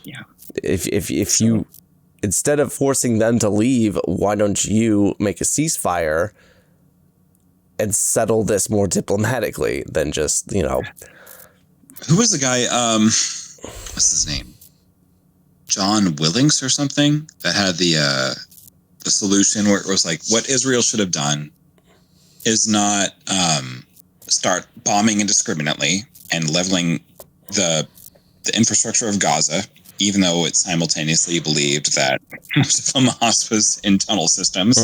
yeah, if you, instead of forcing them to leave, why don't you make a ceasefire and settle this more diplomatically than just, Who was the guy? What's his name? John Willings or something, that had the solution where it was like, what Israel should have done is not start bombing indiscriminately and leveling the infrastructure of Gaza even though it simultaneously believed that most of Hamas was in tunnel systems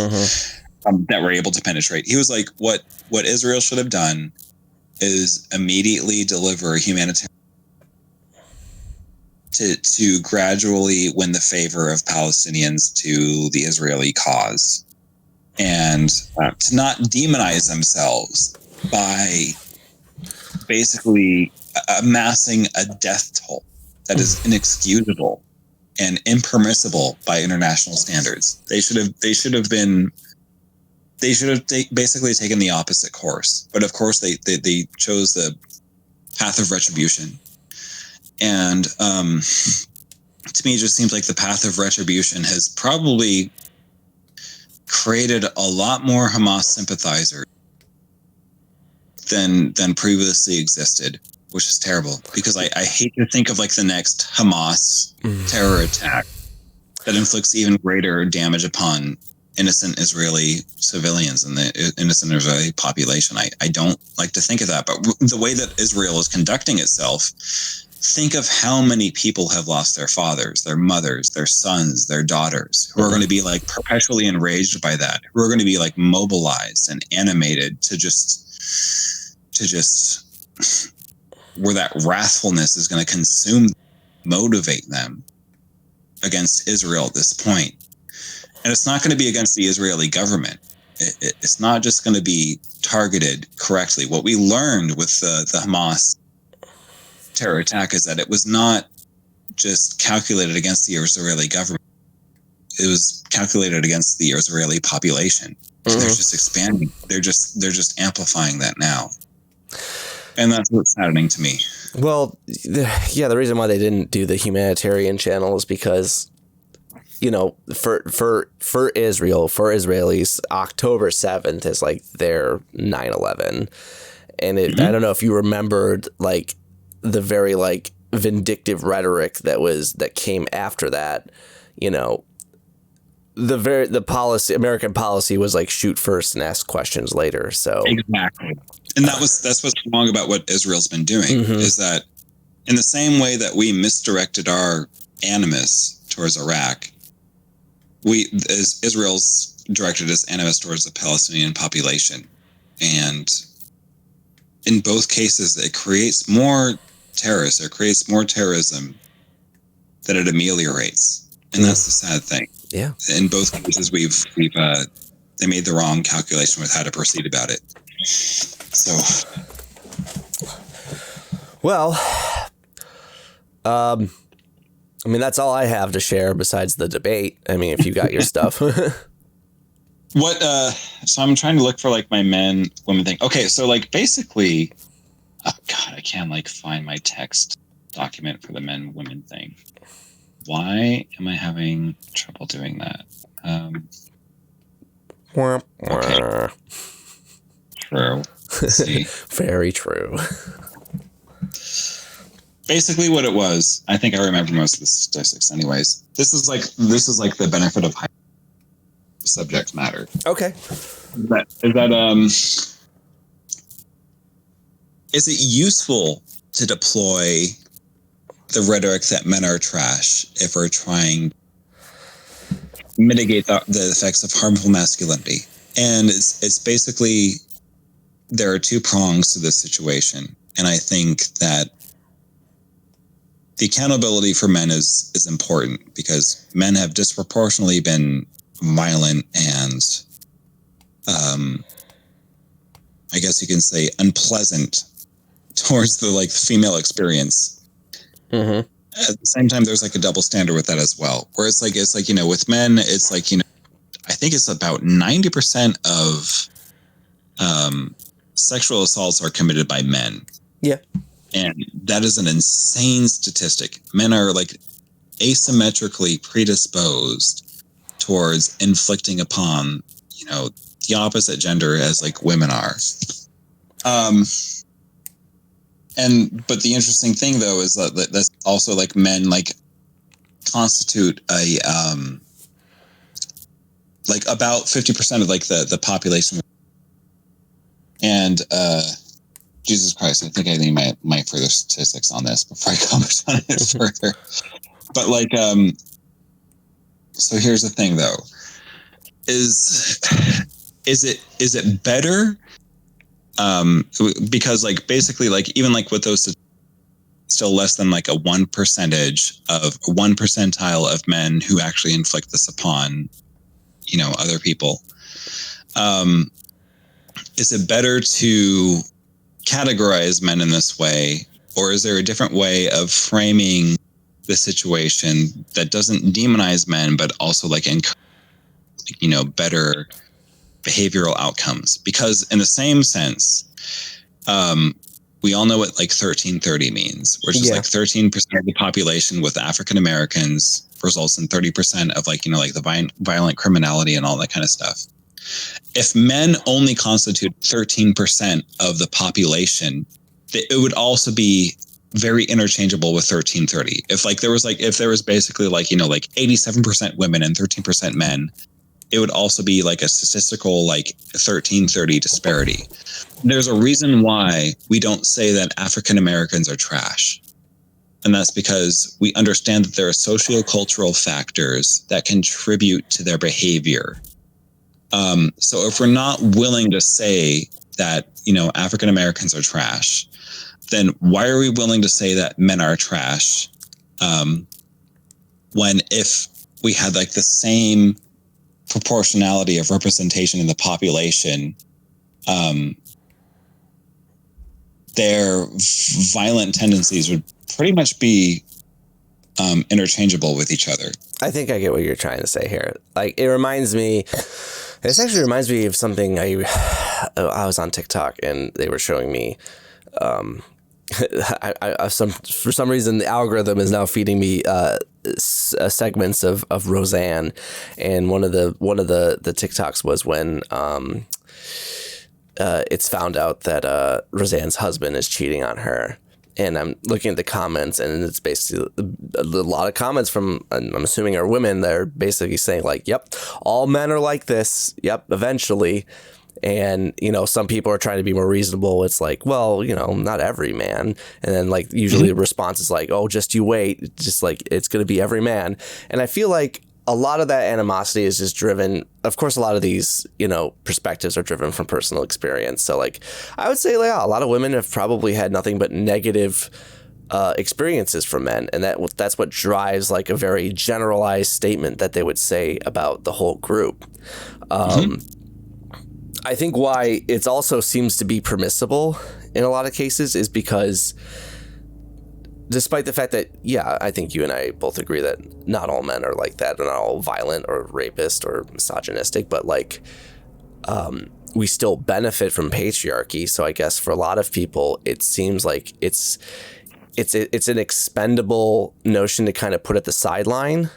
that were able to penetrate. He was like, what Israel should have done is immediately deliver humanitarian to gradually win the favor of Palestinians to the Israeli cause, and to not demonize themselves by basically amassing a death toll that is inexcusable and impermissible by international standards. They should have basically taken the opposite course. But of course, they chose the path of retribution. And to me, it just seems like the path of retribution has probably created a lot more Hamas sympathizers than previously existed, which is terrible, because I hate to think of like the next Hamas terror attack that inflicts even greater damage upon innocent Israeli civilians and the innocent Israeli population. I don't like to think of that, but the way that Israel is conducting itself, think of how many people have lost their fathers, their mothers, their sons, their daughters, who are going to be like perpetually enraged by that, who are going to be like mobilized and animated to just where that wrathfulness is going to consume, motivate them against Israel at this point. And it's not going to be against the Israeli government. It's not just going to be targeted correctly. What we learned with the Hamas terror attack is that it was not just calculated against the Israeli government. It was calculated against the Israeli population. They're just expanding. They're just amplifying that now. And that's what's saddening to me. Well, the reason why they didn't do the humanitarian channel is because, you know, for Israel, for Israelis, October 7th is like their 9/11. And I don't know if you remembered like the very like vindictive rhetoric that came after that. You know, American policy was like shoot first and ask questions later. So exactly. And that's what's wrong about what Israel's been doing, is that in the same way that we misdirected our animus towards Iraq, Israel's directed its animus towards the Palestinian population. And in both cases, it creates more terrorists, it creates more terrorism than it ameliorates. And that's the sad thing. Yeah. In both cases, they made the wrong calculation with how to proceed about it. So, well, I mean, that's all I have to share besides the debate. I mean, if you got your stuff. So I'm trying to look for like my women thing. Okay. So like basically, oh God, I can't like find my text document for the women thing. Why am I having trouble doing that? Okay. True. Let's see. Very true. Basically what it was, I think I remember most of the statistics anyways. This is like the benefit of high subject matter. Okay. Is it useful to deploy the rhetoric that men are trash if we're trying to mitigate the effects of harmful masculinity? And it's basically, there are two prongs to this situation. And I think that the accountability for men is important, because men have disproportionately been violent and, I guess you can say, unpleasant towards the like female experience. At the same time, there's like a double standard with that as well, where it's like, you know, with men, it's like, you know, I think it's about 90% of sexual assaults are committed by men. Yeah. And that is an insane statistic. Men are like asymmetrically predisposed towards inflicting upon, you know, the opposite gender as like women are. But the interesting thing though is that that's also like men like constitute a like about 50% of like the population. And Jesus Christ, I think I need my further statistics on this before I comment on it further. But like, so here's the thing though, is it better? Because like basically like even like with those, still less than like a 1% of men who actually inflict this upon, you know, other people. Is it better to categorize men in this way, or is there a different way of framing the situation that doesn't demonize men, but also like encourage, you know, better behavioral outcomes? Because in the same sense, we all know what like 1330 means, which is like 13% of the population with African Americans results in 30% of like, you know, like the violent criminality and all that kind of stuff. If men only constitute 13% of the population, it would also be very interchangeable with 1330. If there was basically like, you know, like 87% women and 13% men, it would also be like a statistical like 1330 disparity. There's a reason why we don't say that African Americans are trash. And that's because we understand that there are sociocultural factors that contribute to their behavior. So if we're not willing to say that, you know, African Americans are trash, then why are we willing to say that men are trash? When if we had like the same proportionality of representation in the population, their violent tendencies would pretty much be interchangeable with each other. I think I get what you're trying to say here. Like, this actually reminds me of something I was on TikTok and they were showing me, for some reason the algorithm is now feeding me segments of Roseanne, and one of the TikToks was when it's found out that Roseanne's husband is cheating on her. And I'm looking at the comments, and it's basically a lot of comments from, I'm assuming, are women. They're basically saying like, yep, all men are like this. Yep, eventually. And, you know, some people are trying to be more reasonable. It's like, well, you know, not every man. And then like usually the response is like, oh, just you wait. Just like, it's going to be every man. And I feel like a lot of that animosity is just driven, of course, a lot of these, you know, perspectives are driven from personal experience. So like, I would say like, a lot of women have probably had nothing but negative experiences from men. And that's what drives like a very generalized statement that they would say about the whole group. I think why it also seems to be permissible in a lot of cases is because despite the fact that, yeah, I think you and I both agree that not all men are like that. They're not all violent or rapist or misogynistic, but like we still benefit from patriarchy. So I guess for a lot of people, it seems like it's an expendable notion to kind of put at the sideline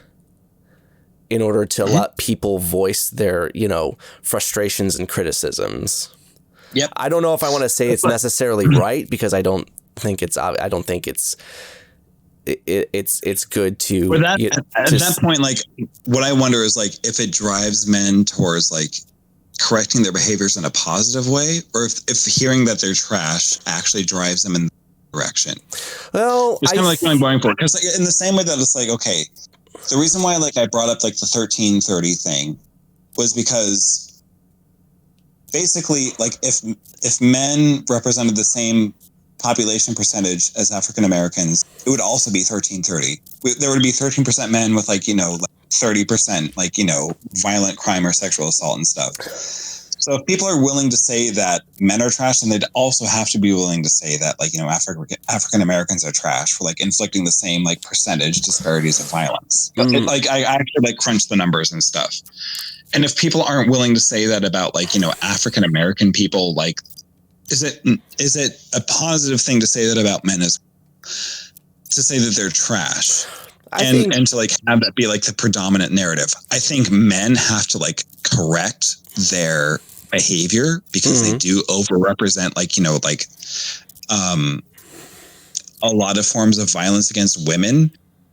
in order to let people voice their, you know, frustrations and criticisms. Yep. I don't know if I want to say it's necessarily right, because I don't think it's good to. At that point, like, what I wonder is like if it drives men towards like correcting their behaviors in a positive way, or if hearing that they're trash actually drives them in the direction. Well, it's kind of like going for it, because like, in the same way that it's like, okay, the reason why like I brought up like the 1330 thing was because basically like if men represented the same population percentage as African Americans, it would also be 1330. There would be 13% men with like, you know, like 30% like, you know, violent crime or sexual assault and stuff. So if people are willing to say that men are trash, then they'd also have to be willing to say that like, you know, African Americans are trash for like inflicting the same like percentage disparities of violence. But like I actually like crunch the numbers and stuff. And if people aren't willing to say that about like, you know, African American people, like, is it a positive thing to say that about men as to say that they're trash? And to like have that be like the predominant narrative. I think men have to like correct their behavior because they do overrepresent like, you know, like a lot of forms of violence against women.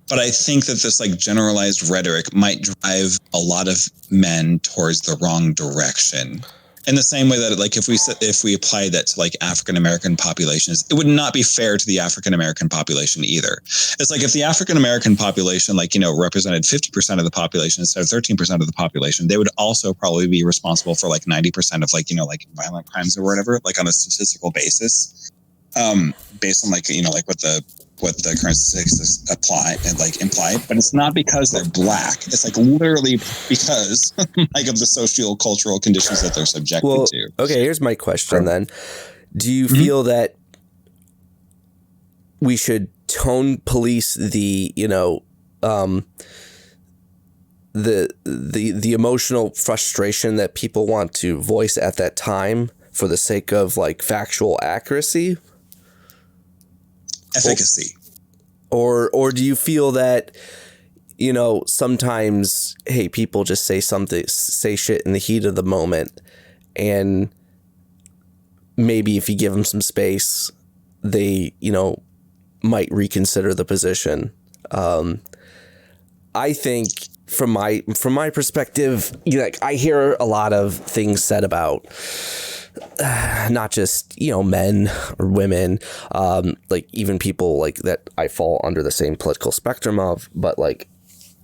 But I think that this like generalized rhetoric might drive a lot of men towards the wrong direction. In the same way that, like, if we applied that to like African American populations, it would not be fair to the African American population either. It's like if the African American population, like, represented 50% of the population instead of 13% of the population, they would also probably be responsible for like 90% of like, like violent crimes or whatever, like on a statistical basis, based on like, like what the current statistics apply and like imply, but it's not because they're black. It's like literally because like of the socio-cultural conditions that they're subjected to. Okay, here's my question then. Do you feel that we should tone police the, the emotional frustration that people want to voice at that time for the sake of like factual accuracy? Efficacy. Or do you feel that, sometimes, hey, people just say shit in the heat of the moment, and maybe if you give them some space, they, might reconsider the position. I think from my perspective, I hear a lot of things said about not just, men or women, like even people like that I fall under the same political spectrum of, but like,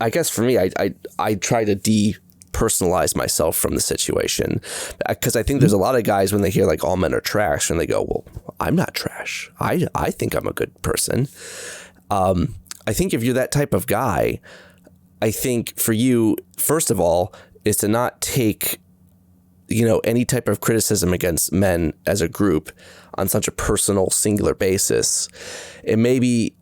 I guess for me, I try to depersonalize myself from the situation, because I think there's a lot of guys when they hear like all men are trash and they go, well, I'm not trash. I think I'm a good person. I think if you're that type of guy, I think for you, first of all, is to not take any type of criticism against men as a group on such a personal, singular basis, and maybe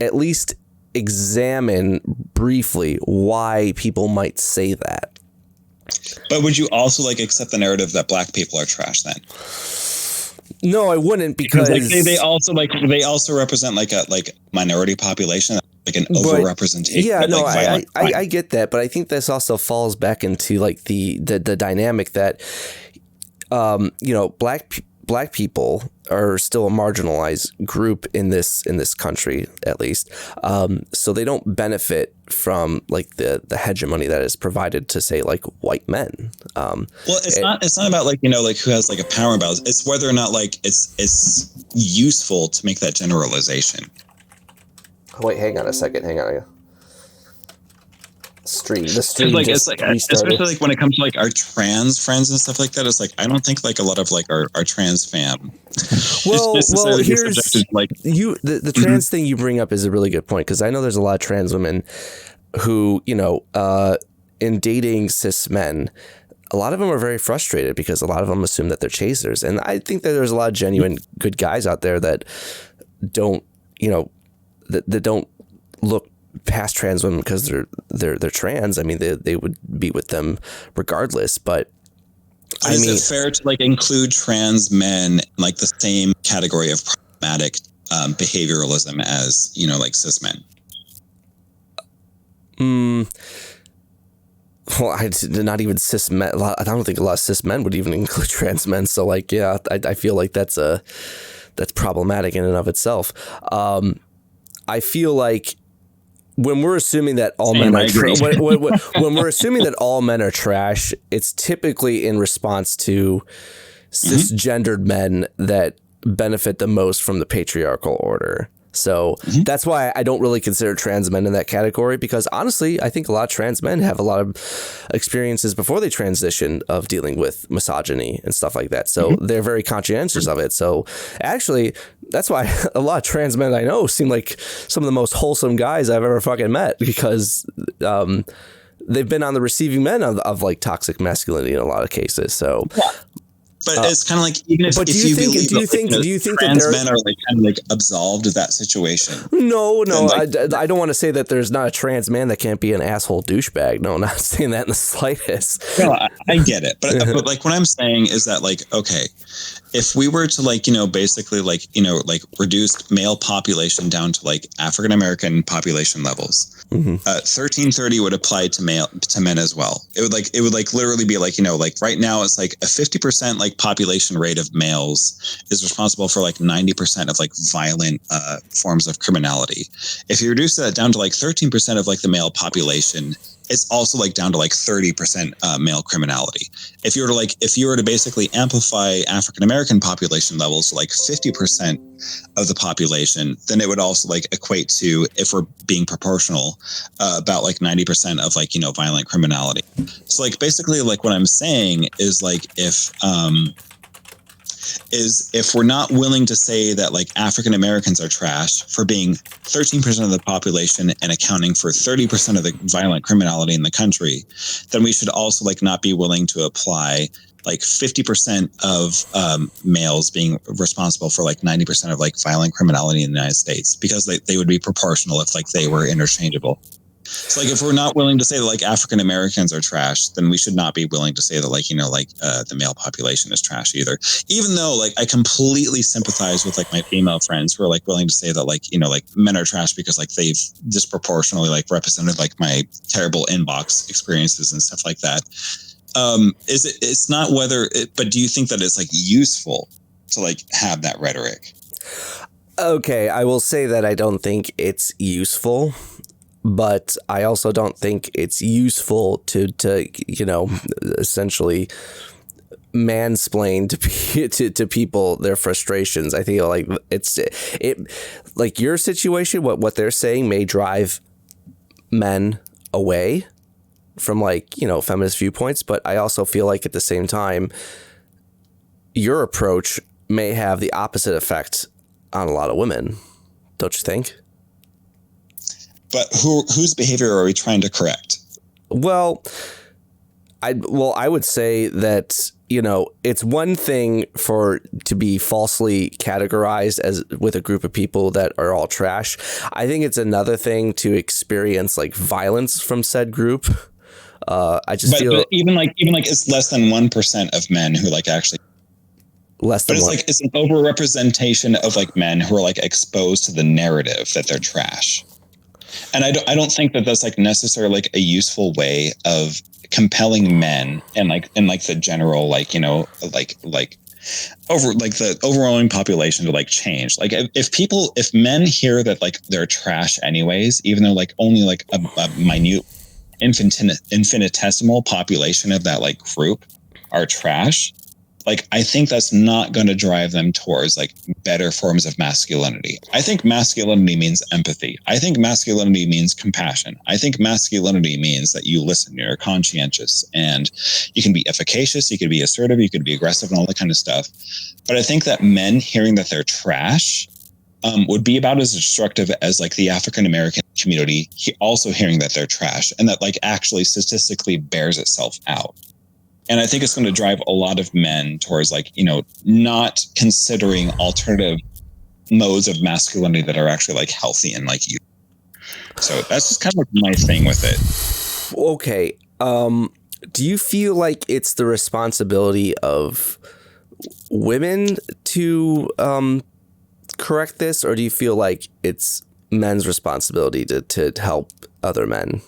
at least examine briefly why people might say that. But would you also like accept the narrative that black people are trash then? No, I wouldn't, because like, they also represent like a minority population, like an overrepresentation. Yeah, of, no, like, I get that, but I think this also falls back into like the dynamic that black people are still a marginalized group in this country, at least. So they don't benefit from like the hegemony that is provided to, say, like white men. Well, it's not about like, like who has like a power imbalance. It's whether or not like it's useful to make that generalization. Wait, hang on a second. The stream like, just it's like, restarted. especially like when it comes to like our trans friends and stuff like that. It's like, I don't think like a lot of like our trans fam. Well, here's like the trans thing you bring up is a really good point, because I know there's a lot of trans women who, in dating cis men, a lot of them are very frustrated because a lot of them assume that they're chasers. And I think that there's a lot of genuine good guys out there that don't, that don't look past trans women because they're trans. I mean, they would be with them regardless. But is it fair to like include trans men in like the same category of problematic behavioralism as, like cis men? Well, not even cis men. I don't think a lot of cis men would even include trans men. So like, yeah, I feel like that's problematic in and of itself. I feel like when we're assuming that all men are when we're assuming that all men are trash, it's typically in response to cisgendered men that benefit the most from the patriarchal order. So that's why I don't really consider trans men in that category, because honestly, I think a lot of trans men have a lot of experiences before they transition of dealing with misogyny and stuff like that. So they're very conscientious of it. So actually, that's why a lot of trans men I know seem like some of the most wholesome guys I've ever fucking met, because they've been on the receiving end of like toxic masculinity in a lot of cases. So. Yeah. But it's kind of like, even if you think trans men are like kind of like absolved of that situation. No, like, I don't want to say that there's not a trans man that can't be an asshole douchebag. No, I'm not saying that in the slightest. No, I get it. But like what I'm saying is that like, okay, if we were to like, basically like, like reduce male population down to like African American population levels, 1330 would apply to men as well. It would literally be like, like right now it's like a 50% like population rate of males is responsible for like 90% of like violent forms of criminality. If you reduce that down to like 13% of like the male population, it's also like down to like 30% male criminality. If you were to basically amplify African American population levels to like 50% of the population, then it would also like equate to, if we're being proportional, about like 90% of like, violent criminality. So like basically like what I'm saying is like if we're not willing to say that like African Americans are trash for being 13% of the population and accounting for 30% of the violent criminality in the country, then we should also like not be willing to apply like 50% of males being responsible for like 90% of like violent criminality in the United States, because they would be proportional if like they were interchangeable. So like if we're not willing to say that like African Americans are trash, then we should not be willing to say that like, the male population is trash either. Even though like I completely sympathize with like my female friends who are like willing to say that like, like men are trash because like they've disproportionately like represented like my terrible inbox experiences and stuff like that. It's not but do you think that it's like useful to like have that rhetoric? Okay, I will say that I don't think it's useful. But I also don't think it's useful to essentially mansplain to people their frustrations. I think like it like your situation, what they're saying may drive men away from like, feminist viewpoints. But I also feel like at the same time, your approach may have the opposite effect on a lot of women. Don't you think? But whose behavior are we trying to correct? Well, I would say that, it's one thing to be falsely categorized as with a group of people that are all trash. I think it's another thing to experience like violence from said group. But even like it's less than 1% of men who like actually less than. But it's like it's an overrepresentation of like men who are like exposed to the narrative that they're trash. And I don't think that that's like necessarily like a useful way of compelling men and like the general like over like the overwhelming population to like change. Like if men hear that like they're trash anyways, even though like only like a minute infinitesimal population of that like group are trash, like I think that's not going to drive them towards like better forms of masculinity. I think masculinity means empathy. I think masculinity means compassion. I think masculinity means that you listen, you're conscientious, and you can be efficacious, you can be assertive, you can be aggressive, and all that kind of stuff. But I think that men hearing that they're trash would be about as destructive as like the African American community also hearing that they're trash, and that like actually statistically bears itself out. And I think it's going to drive a lot of men towards like, not considering alternative modes of masculinity that are actually like healthy and like you. So that's just kind of like my thing with it. Okay. Do you feel like it's the responsibility of women to correct this, or do you feel like it's men's responsibility to help other men?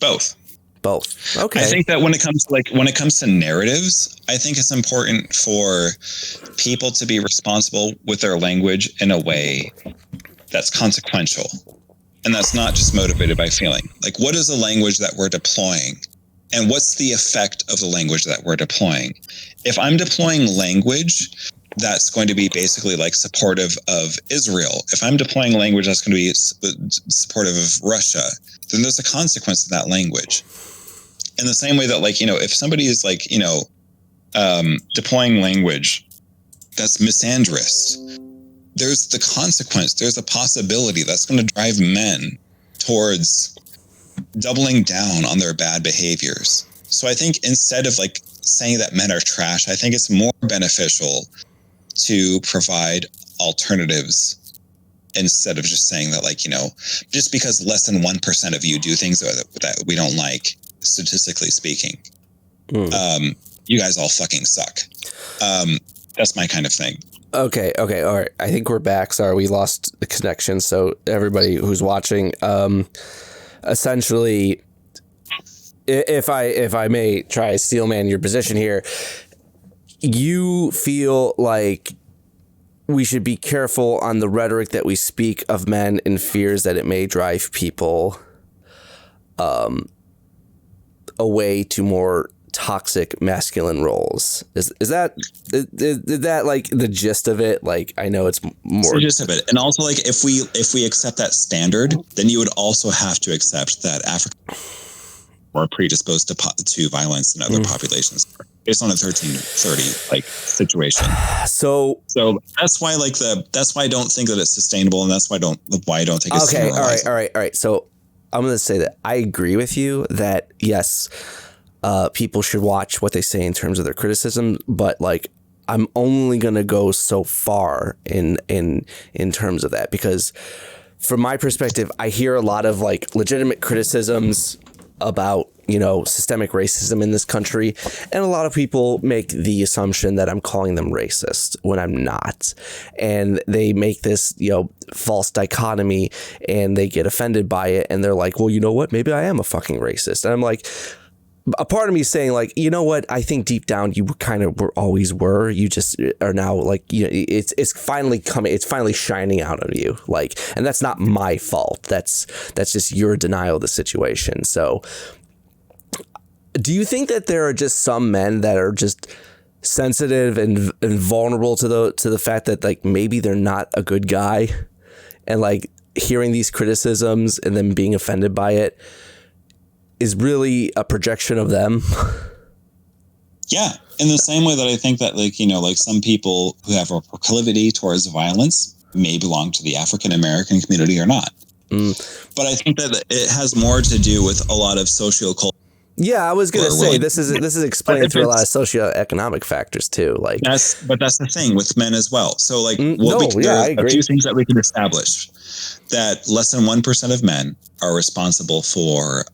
Both. Okay. I think that when it comes to narratives, I think it's important for people to be responsible with their language in a way that's consequential and that's not just motivated by feeling. Like, what is the language that we're deploying? And what's the effect of the language that we're deploying? If I'm deploying language that's going to be basically like supportive of Israel, if I'm deploying language that's going to be supportive of Russia, then there's a consequence to that language. In the same way that like, if somebody is like, deploying language that's misandrous, there's the consequence, there's a possibility that's going to drive men towards doubling down on their bad behaviors. So I think instead of like saying that men are trash, I think it's more beneficial to provide alternatives instead of just saying that like, just because less than 1% of you do things that we don't like, statistically speaking, you guys all fucking suck. That's my kind of thing. Okay. All right. I think we're back. Sorry, we lost the connection. So everybody who's watching, essentially, if I may try to steelman your position here, you feel like we should be careful on the rhetoric that we speak of men and fears that it may drive people away to more toxic masculine roles. Is that like the gist of it? Like, I know it's more the gist of it. And also, like, if we accept that standard, then you would also have to accept that Africa are predisposed to violence in other populations based on a 1330 like situation. So that's why I don't think that it's sustainable, and that's why I don't think it's okay. All right. So I'm going to say that I agree with you that yes, people should watch what they say in terms of their criticism, but like, I'm only going to go so far in terms of that, because from my perspective, I hear a lot of like legitimate criticisms about, you know, systemic racism in this country. And a lot of people make the assumption that I'm calling them racist when I'm not. And they make this, you know, false dichotomy, and they get offended by it. And they're like, well, you know what? Maybe I am a fucking racist. And I'm like, a part of me is saying like, you know what? I think deep down you kind of always were. You just are now like, you know, it's finally coming. It's finally shining out on you. Like, and that's not my fault. That's just your denial of the situation. So do you think that there are just some men that are just sensitive and vulnerable to the fact that like maybe they're not a good guy, and like hearing these criticisms and then being offended by it is really a projection of them? Yeah. In the same way that I think that, like, you know, like some people who have a proclivity towards violence may belong to the African American community or not. But I think that it has more to do with a lot of sociocultural. Yeah, I was going to say this is explained through a lot of socioeconomic factors too. Like that's the thing with men as well. So like I agree. A few things that we can establish: that less than 1% of men are responsible for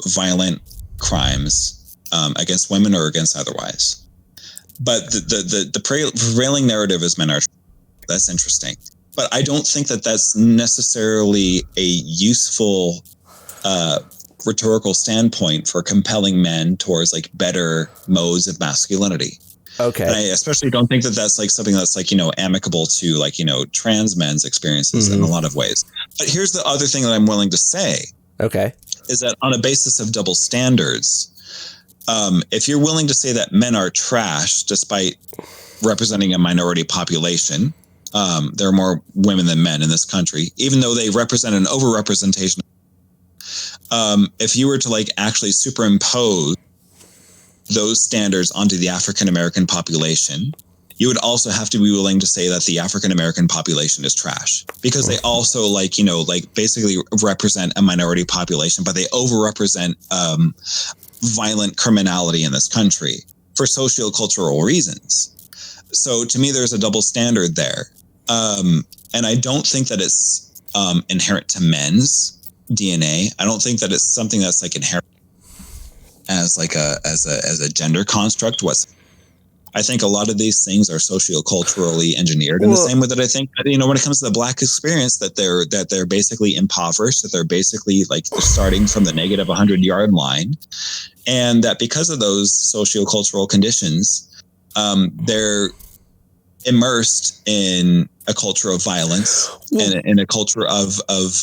violent crimes against women or against otherwise. But the prevailing narrative is men are. That's interesting. But I don't think that that's necessarily a useful rhetorical standpoint for compelling men towards like better modes of masculinity. Okay. And I especially don't think that that's like something that's like, you know, amicable to like, you know, trans men's experiences in a lot of ways. But here's the other thing that I'm willing to say. Okay. Is that on a basis of double standards, if you're willing to say that men are trash despite representing a minority population, there are more women than men in this country, even though they represent an overrepresentation. If you were to like actually superimpose those standards onto the African American population, you would also have to be willing to say that the African American population is trash, because they also like, you know, like basically represent a minority population, but they overrepresent violent criminality in this country for sociocultural reasons. So to me, there's a double standard there. And I don't think that it's inherent to men's DNA. I don't think that it's something that's like inherent as like as a gender construct. I think a lot of these things are socioculturally engineered in the same way that I think, you know, when it comes to the Black experience, that they're basically impoverished, that they're basically like starting from the negative 100-yard line, and that because of those sociocultural conditions, they're immersed in a culture of violence and in a culture of other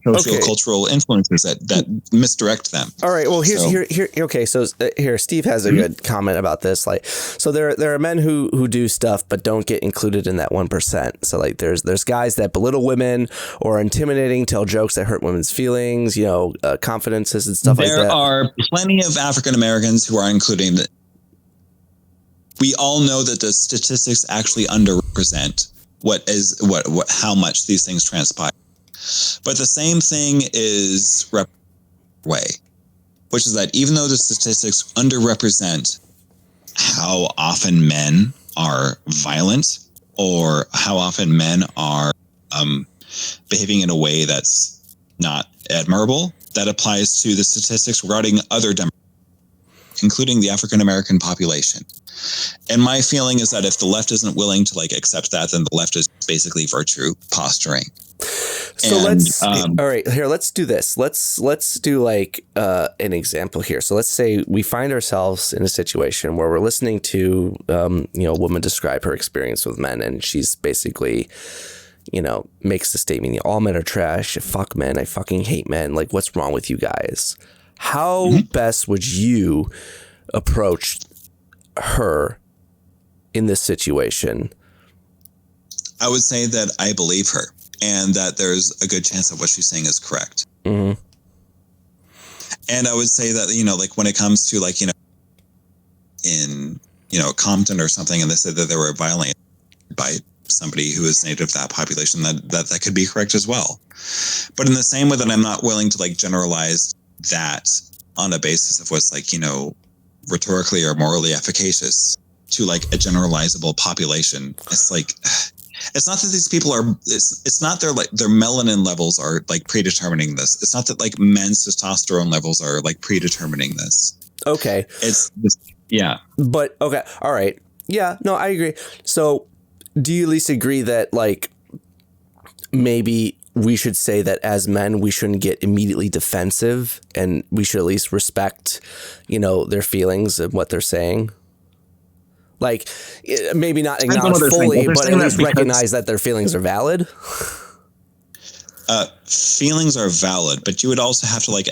sociocultural influences that misdirect them. All right. Well, okay. So here, Steve has a good comment about this. Like, so there are men who do stuff but don't get included in that 1%. So like, there's guys that belittle women or are intimidating, tell jokes that hurt women's feelings, you know, confidences and stuff like that. There are plenty of African Americans who are including that. We all know that the statistics actually underrepresent how much these things transpire. But the same thing is which is that even though the statistics underrepresent how often men are violent or how often men are behaving in a way that's not admirable, that applies to the statistics regarding other demographics, including the African American population. And my feeling is that if the left isn't willing to like accept that, then the left is basically virtue posturing. So let's do this. Let's do like an example here. So let's say we find ourselves in a situation where we're listening to a woman describe her experience with men, and she's basically, makes the statement, all men are trash, fuck men, I fucking hate men, like what's wrong with you guys? How best would you approach her in this situation? I would say that I believe her and that there's a good chance that what she's saying is correct. Mm-hmm. And I would say that, like when it comes to like, in, Compton or something, and they said that they were violated by somebody who is native to that population, that could be correct as well. But in the same way that I'm not willing to like generalize that on a basis of what's like, rhetorically or morally efficacious to like a generalizable population. It's like, it's not that these people are, it's not their melanin levels are like predetermining this. It's not that like men's testosterone levels are like predetermining this. Okay. It's just, yeah. But okay. All right. Yeah, no, I agree. So do you at least agree that like maybe we should say that as men, we shouldn't get immediately defensive and we should at least respect, their feelings and what they're saying? Like maybe not acknowledge fully, but at least recognize that their feelings are valid. Feelings are valid, but you would also have to like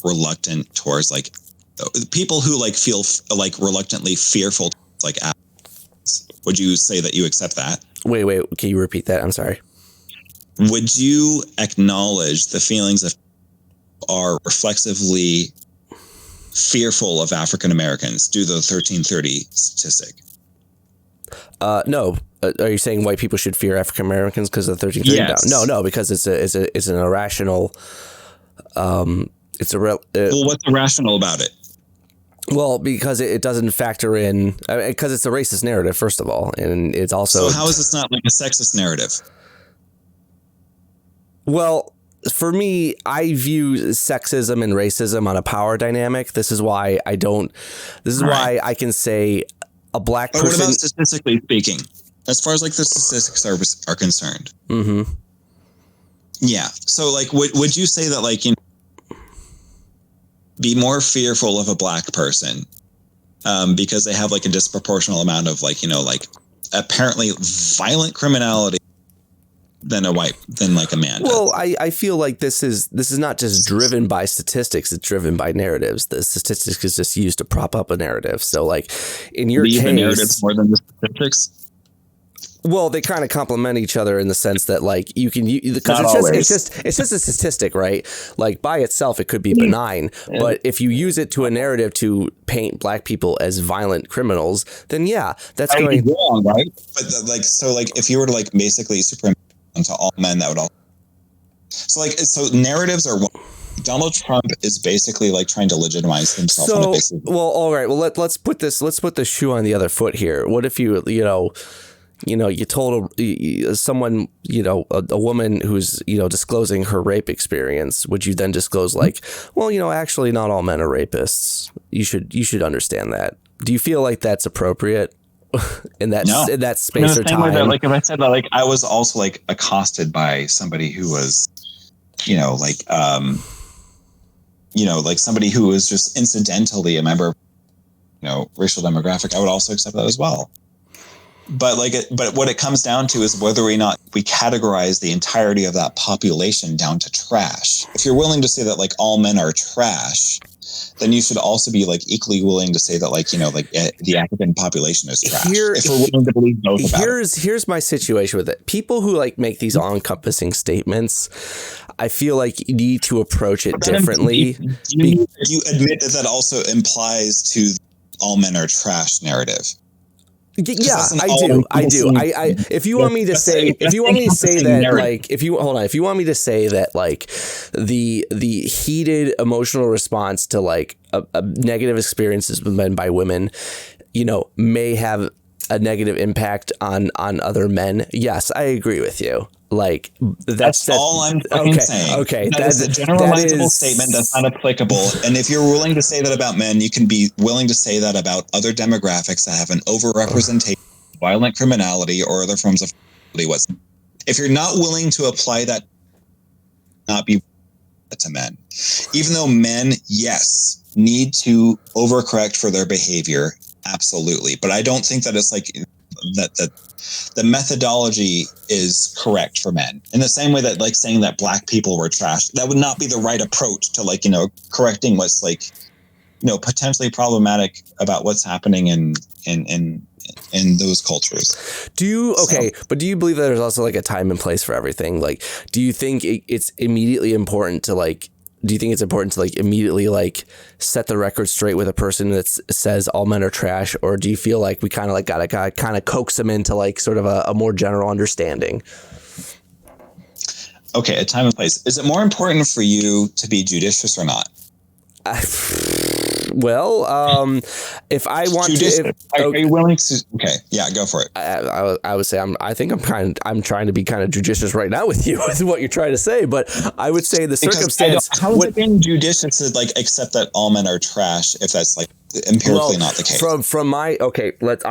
reluctant towards like people who like feel like reluctantly fearful, like would you say that you accept that? Wait, can you repeat that? I'm sorry. Would you acknowledge the feelings of are reflexively fearful of African Americans due to the 1330 statistic? No. Are you saying white people should fear African Americans because of the 1330? Yes. No, because it's an irrational. Well, what's irrational about it? Well, because it doesn't factor in, because it's a racist narrative, first of all, and it's also. So how is this not like a sexist narrative? Well, for me, I view sexism and racism on a power dynamic. This is why I don't. This is why I can say a black person. But what about statistically speaking? As far as like the statistics are concerned. Mm-hmm. Yeah. So like, would you say that like be more fearful of a black person because they have like a disproportional amount of like like apparently violent criminality than like a man does? Well, I feel like this is not just driven by statistics, it's driven by narratives. The statistics is just used to prop up a narrative. So like in your case, the narratives more than the statistics. Well, they kind of complement each other in the sense that like you can because it's just a statistic, right? Like by itself, it could be benign, but if you use it to a narrative to paint black people as violent criminals, then yeah, that's going wrong, right? But so if you were to like basically superimpose onto all men, that would all. So narratives are. Donald Trump is basically like trying to legitimize himself. On a basis. Well, all right. Well, let's put the shoe on the other foot here. What if you told someone, a woman who's, disclosing her rape experience, would you then disclose like, well, actually not all men are rapists. You should understand that. Do you feel like that's appropriate in that space or time? That, like if I said that, like I was also like accosted by somebody who was, like somebody who was just incidentally a member of, racial demographic, I would also accept that as well. But what it comes down to is whether or not we categorize the entirety of that population down to trash. If you're willing to say that like all men are trash, then you should also be like equally willing to say that like the African population is trash. If we're willing to believe both about it. Here's my situation with it. People who like make these all-encompassing statements, I feel like you need to approach it differently. Do you admit that also implies to all men are trash narrative? Yeah, I do. If you want me to say that, like, if you want me to say that, like, the heated emotional response to like a negative experiences with men by women, may have a negative impact on other men. Yes, I agree with you. Like that's all I'm saying. Okay, that's a generalizable statement that's not applicable. And if you're willing to say that about men, you can be willing to say that about other demographics that have an overrepresentation of violent criminality or other forms of criminality. If you're not willing to apply that, not be to men, even though men, yes, need to overcorrect for their behavior, absolutely. But I don't think that it's like the methodology is correct for men. In the same way that like saying that black people were trash, that would not be the right approach to like, correcting what's like, potentially problematic about what's happening in those cultures. But do you believe that there's also like a time and place for everything? Like, do you think it's immediately important to like, do you think it's important to like immediately like set the record straight with a person that says all men are trash, or do you feel like we kind of like gotta kind of coax them into like sort of a more general understanding? Okay, a time and place. Is it more important for you to be judicious or not? If I want to, are you willing to? Okay, yeah, go for it. I would say I'm trying to be kind of judicious right now with you with what you're trying to say, but I would say the circumstance. How is it being judicious to like accept that all men are trash if that's like empirically not the case? From my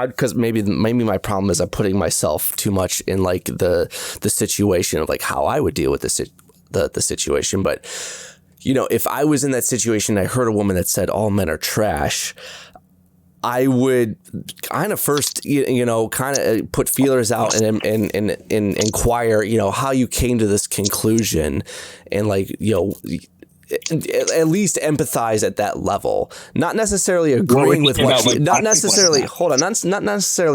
because maybe my problem is I'm putting myself too much in like the situation of like how I would deal with the situation, but. If I was in that situation, I heard a woman that said all men are trash, I would kind of first, kind of put feelers out and inquire, how you came to this conclusion and like, at least empathize at that level, not necessarily agreeing with what she, not necessarily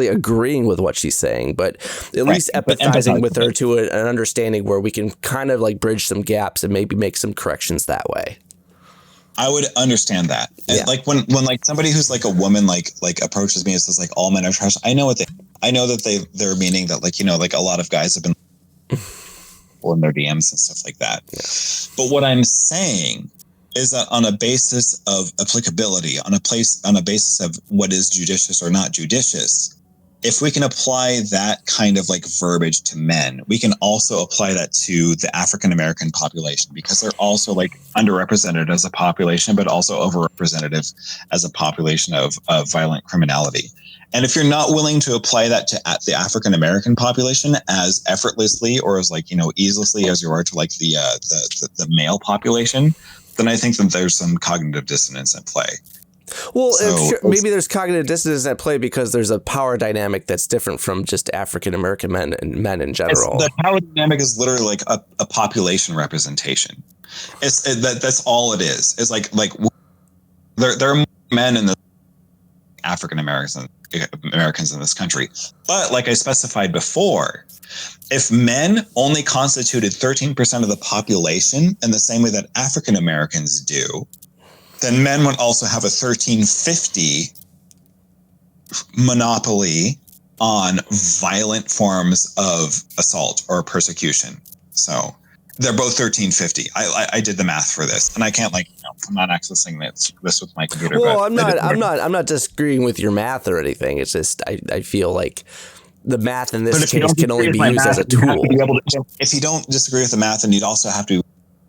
agreeing with what she's saying, but at least empathizing with her to an understanding where we can kind of like bridge some gaps and maybe make some corrections that way. I would understand that. Yeah. Like when like somebody who's like a woman like approaches me and says like all men are trash, I know that they're meaning that like, like a lot of guys have been in their DMs and stuff like that. Yeah. But what I'm saying is that on a basis of applicability, on a basis of what is judicious or not judicious, if we can apply that kind of like verbiage to men, we can also apply that to the African-American population, because they're also like underrepresented as a population, but also overrepresented as a population of violent criminality. And if you're not willing to apply that to the African-American population as effortlessly or as like, easily as you are to like the male population, then I think that there's some cognitive dissonance at play. Well, maybe there's cognitive dissonance at play because there's a power dynamic that's different from just African-American men and men in general. The power dynamic is literally like a population representation. That's all it is. It's like there are more men in the African-Americans in this country. But like I specified before, if men only constituted 13% of the population in the same way that African-Americans do, then men would also have a 1350 monopoly on violent forms of assault or persecution. So they're both 1350. I did the math for this, and I can't I'm not accessing this with my computer. Well, I'm not disagreeing with your math or anything. It's just I feel like the math in this case can only be used as a tool. If you don't disagree with the math, then you'd also have to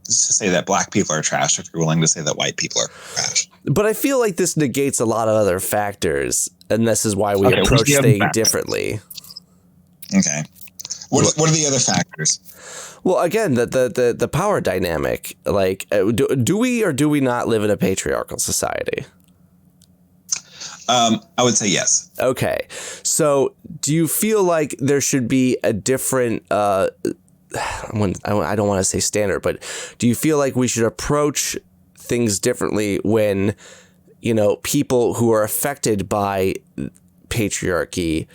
say that black people are trash if you're willing to say that white people are trash. But I feel like this negates a lot of other factors, and this is why we approach things differently. Okay. What are the other factors? Well, again, the power dynamic. Like, do we or do we not live in a patriarchal society? I would say yes. Okay. So do you feel like there should be a different I don't want to say standard, but do you feel like we should approach things differently when, people who are affected by patriarchy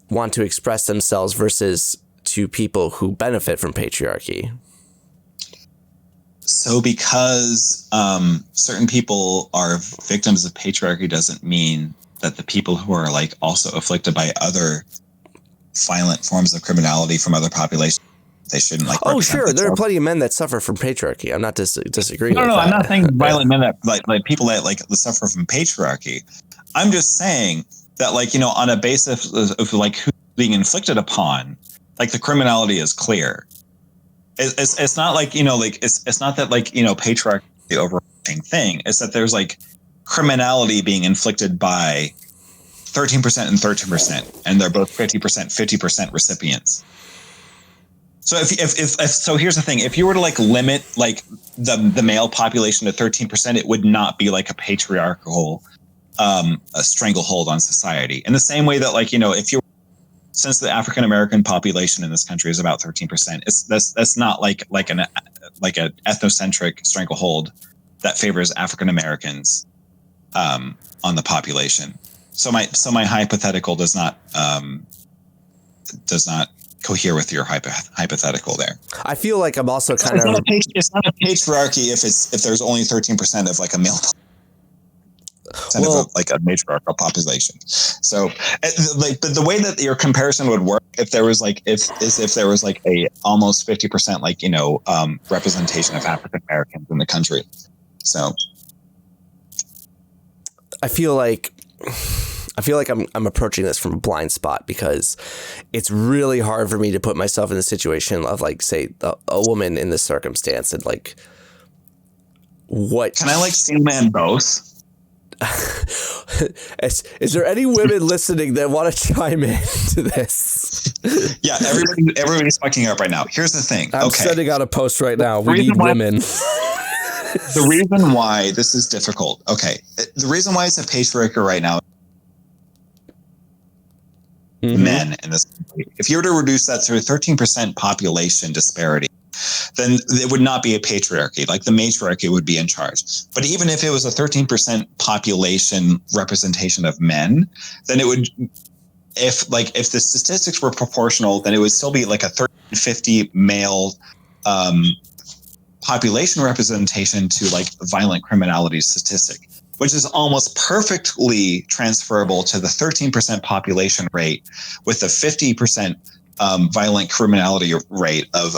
want to express themselves versus to people who benefit from patriarchy? So because certain people are victims of patriarchy doesn't mean that the people who are like also afflicted by other violent forms of criminality from other populations, they shouldn't like. Oh, sure. There are plenty of men that suffer from patriarchy. I'm not disagreeing with that. No, I'm not saying violent men that like people that like suffer from patriarchy. I'm just saying that on a basis of like who's being inflicted upon, like the criminality is clear. It's not like, it's not that patriarchy is the overarching thing. It's that there's like criminality being inflicted by 13% and 13%, and they're both 50% recipients. So so here's the thing: if you were to limit the male population to 13%, it would not be like a patriarchal a stranglehold on society. In the same way that, like, you know, since the African American population in this country is about 13%, that's not like an ethnocentric stranglehold that favors African Americans on the population. So my hypothetical does not cohere with your hypothetical there. I feel like I'm also kind of. It's not a patriarchy if there's only 13% of like a male. Of like a matriarchal population. So, like, the way that your comparison would work, if there was like a almost 50% like, you know, representation of African Americans in the country. So, I feel like I'm approaching this from a blind spot, because it's really hard for me to put myself in the situation of, like, say, a woman in this circumstance, and like, what can I like steel man both? Is there any women listening that want to chime in to this? Yeah, everybody's fucking up right now. Here's the thing. I'm sending out a post right now. We need women. The reason why this is difficult. Okay. The reason why it's a patriarchy right now. Mm-hmm. Men in this country. If you were to reduce that to a 13% population disparity, then it would not be a patriarchy. Like, the matriarchy would be in charge. But even if it was a 13% population representation of men, then it would, if the statistics were proportional, then it would still be like a 30-50 male population representation to like violent criminality statistic, which is almost perfectly transferable to the 13% population rate with the 50% violent criminality rate of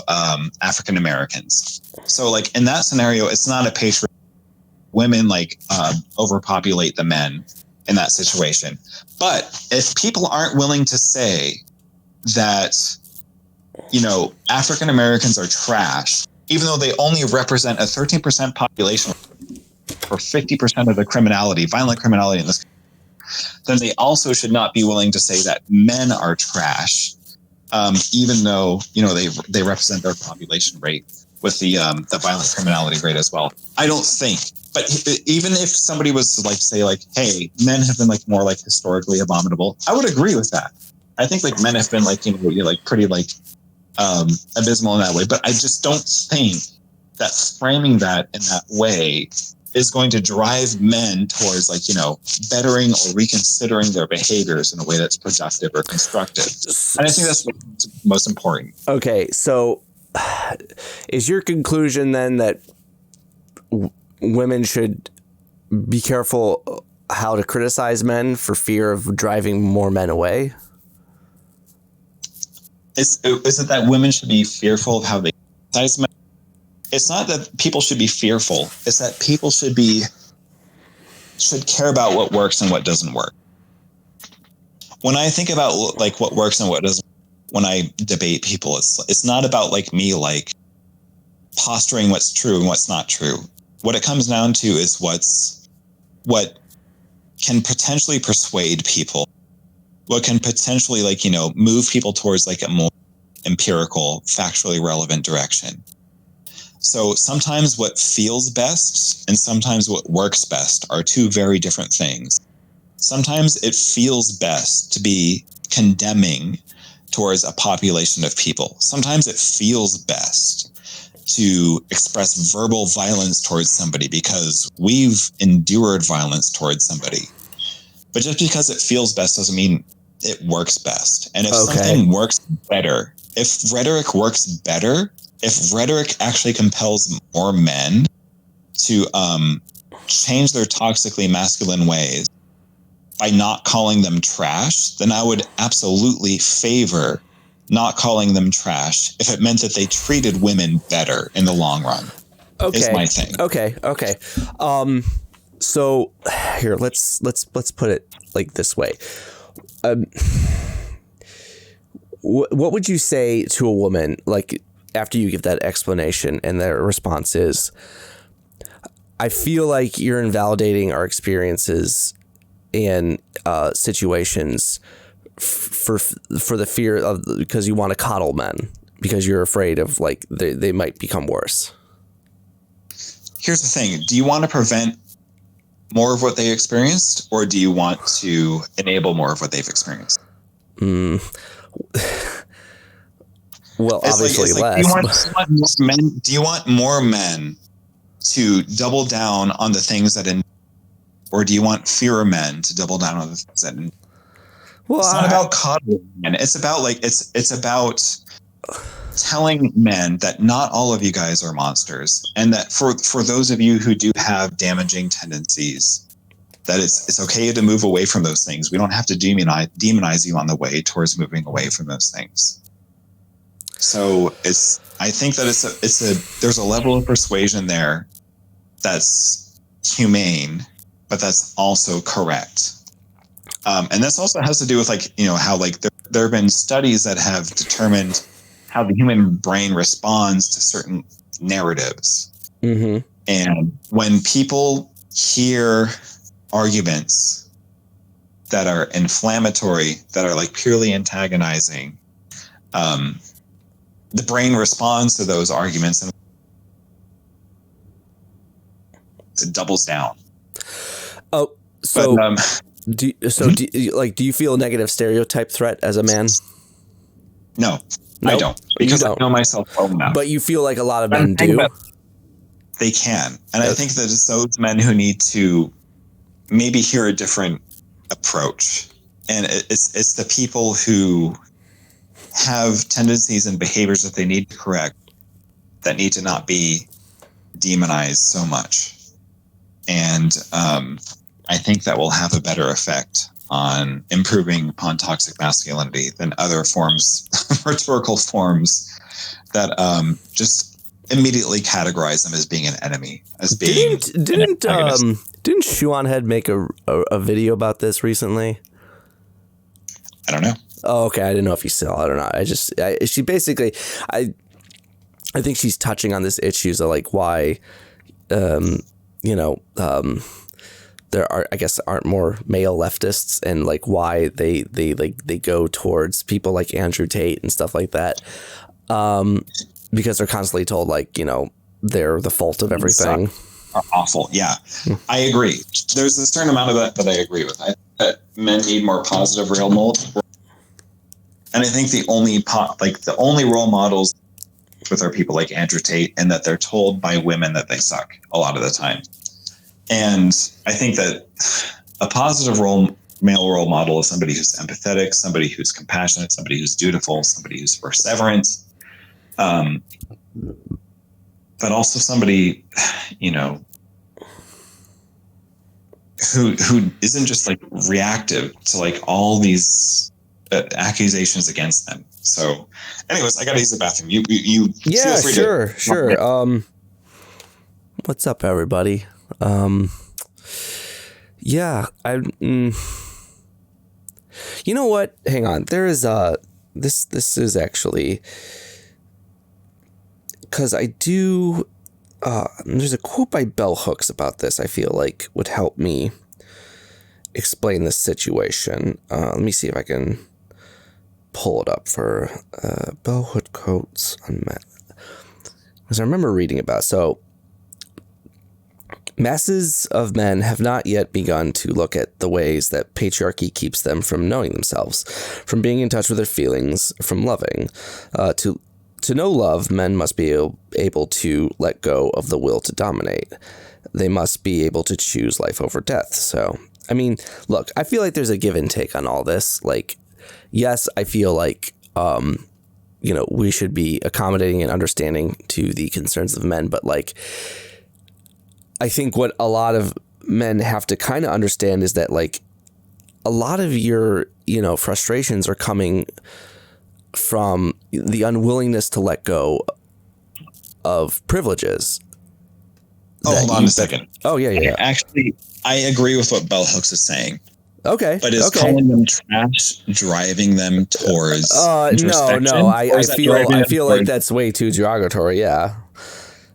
African Americans. So, like, in that scenario, it's not a patriarchy. Women like overpopulate the men in that situation. But if people aren't willing to say that, you know, African Americans are trash, even though they only represent a 13% population for 50% of the violent criminality in this country, then they also should not be willing to say that men are trash. Even though, you know, they represent their population rate with the violent criminality rate as well. I don't think, but even if somebody was to like say like, hey, men have been like more like historically abominable, I would agree with that. I think like men have been like, you know, like pretty like abysmal in that way, but I just don't think that framing that in that way is going to drive men towards like, you know, bettering or reconsidering their behaviors in a way that's productive or constructive. And I think that's what's most important. Okay. So is your conclusion then that women should be careful how to criticize men for fear of driving more men away? Is it that women should be fearful of how they criticize men? It's not that people should be fearful. It's that people should care about what works and what doesn't work. When I think about like what works and what doesn't, when I debate people, it's not about like me like posturing what's true and what's not true. What it comes down to is what can potentially persuade people, what can potentially like, you know, move people towards like a more empirical, factually relevant direction. So sometimes what feels best and sometimes what works best are two very different things. Sometimes it feels best to be condemning towards a population of people. Sometimes it feels best to express verbal violence towards somebody because we've endured violence towards somebody. But just because it feels best doesn't mean it works best. And if something works better, if rhetoric works better, if rhetoric actually compels more men to change their toxically masculine ways by not calling them trash, then I would absolutely favor not calling them trash if it meant that they treated women better in the long run. Okay. Is my thing. Okay. So here, let's put it like this way. What would you say to a woman, like, after you give that explanation and their response is, I feel like you're invalidating our experiences and situations for the fear of, because you want to coddle men, because you're afraid of like they might become worse. Here's the thing. Do you want to prevent more of what they experienced, or do you want to enable more of what they've experienced? Well, It's obviously like, less. do you want more men to double down on the things that, or do you want fewer men to double down on the things that? Well, it's not about coddling men. It's about it's about telling men that not all of you guys are monsters, and that for those of you who do have damaging tendencies, that it's okay to move away from those things. We don't have to demonize you on the way towards moving away from those things. So I think that there's a level of persuasion there that's humane, but that's also correct. And this also has to do with how there have been studies that have determined how the human brain responds to certain narratives. Mm-hmm. And when people hear arguments that are inflammatory, that are purely antagonizing, the brain responds to those arguments and it doubles down. Oh, so but, do you feel a negative stereotype threat as a man? No, nope, I don't, because I know myself well enough. But you feel like a lot of men do. They can, and I think that it's those men who need to maybe hear a different approach, and it's the people who have tendencies and behaviors that they need to correct, that need to not be demonized so much. And I think that will have a better effect on improving upon toxic masculinity than other forms, rhetorical forms that just immediately categorize them as being an enemy, as being didn't Shuanhead make a video about this recently? I don't know. Oh, okay. I didn't know if you saw it or not. She basically, I think she's touching on this issues of why, there aren't more male leftists, and why they go towards people like Andrew Tate and stuff like that. Because they're constantly told they're the fault of everything. Are awful. Yeah, I agree. There's a certain amount of that I agree with. I think that men need more positive role models. And I think the only role models with are people like Andrew Tate, and that they're told by women that they suck a lot of the time. And I think that a positive male role model is somebody who's empathetic, somebody who's compassionate, somebody who's dutiful, somebody who's perseverant, but also somebody, who isn't just reactive to all these accusations against them. So, anyways, I gotta use the bathroom. You yeah, feel free sure. What's up, everybody? Yeah, you know what? Hang on. There is this is actually, because I do. There's a quote by Bell Hooks about this. I feel like would help me explain this situation. Let me see if I can pull it up for Bell Hooks quotes on men, because I remember reading about. So, masses of men have not yet begun to look at the ways that patriarchy keeps them from knowing themselves, from being in touch with their feelings, from loving. To know love, men must be able to let go of the will to dominate. They must be able to choose life over death. So, I mean, look, I feel like there's a give and take on all this. Yes, I feel like, we should be accommodating and understanding to the concerns of men, but I think what a lot of men have to kind of understand is that a lot of your, frustrations are coming from the unwillingness to let go of privileges. Oh, hold on a second. Oh, yeah. Actually, I agree with what Bell Hooks is saying. Okay. But is calling them trash driving them towards introspection? No. I feel like that's way too derogatory. Yeah.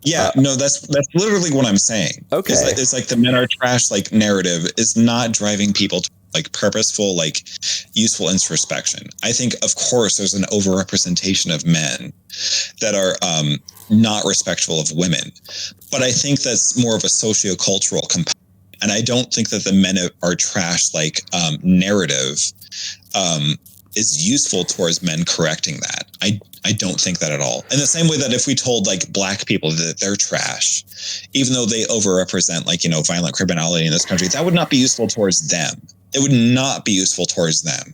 Yeah, no, that's literally what I'm saying. Okay. It's the men are trash narrative is not driving people to purposeful, useful introspection. I think, of course, there's an overrepresentation of men that are not respectful of women. But I think that's more of a sociocultural component. And I don't think that the men are trash narrative is useful towards men correcting that. I don't think that at all. In the same way that if we told black people that they're trash, even though they overrepresent violent criminality in this country, that would not be useful towards them. It would not be useful towards them.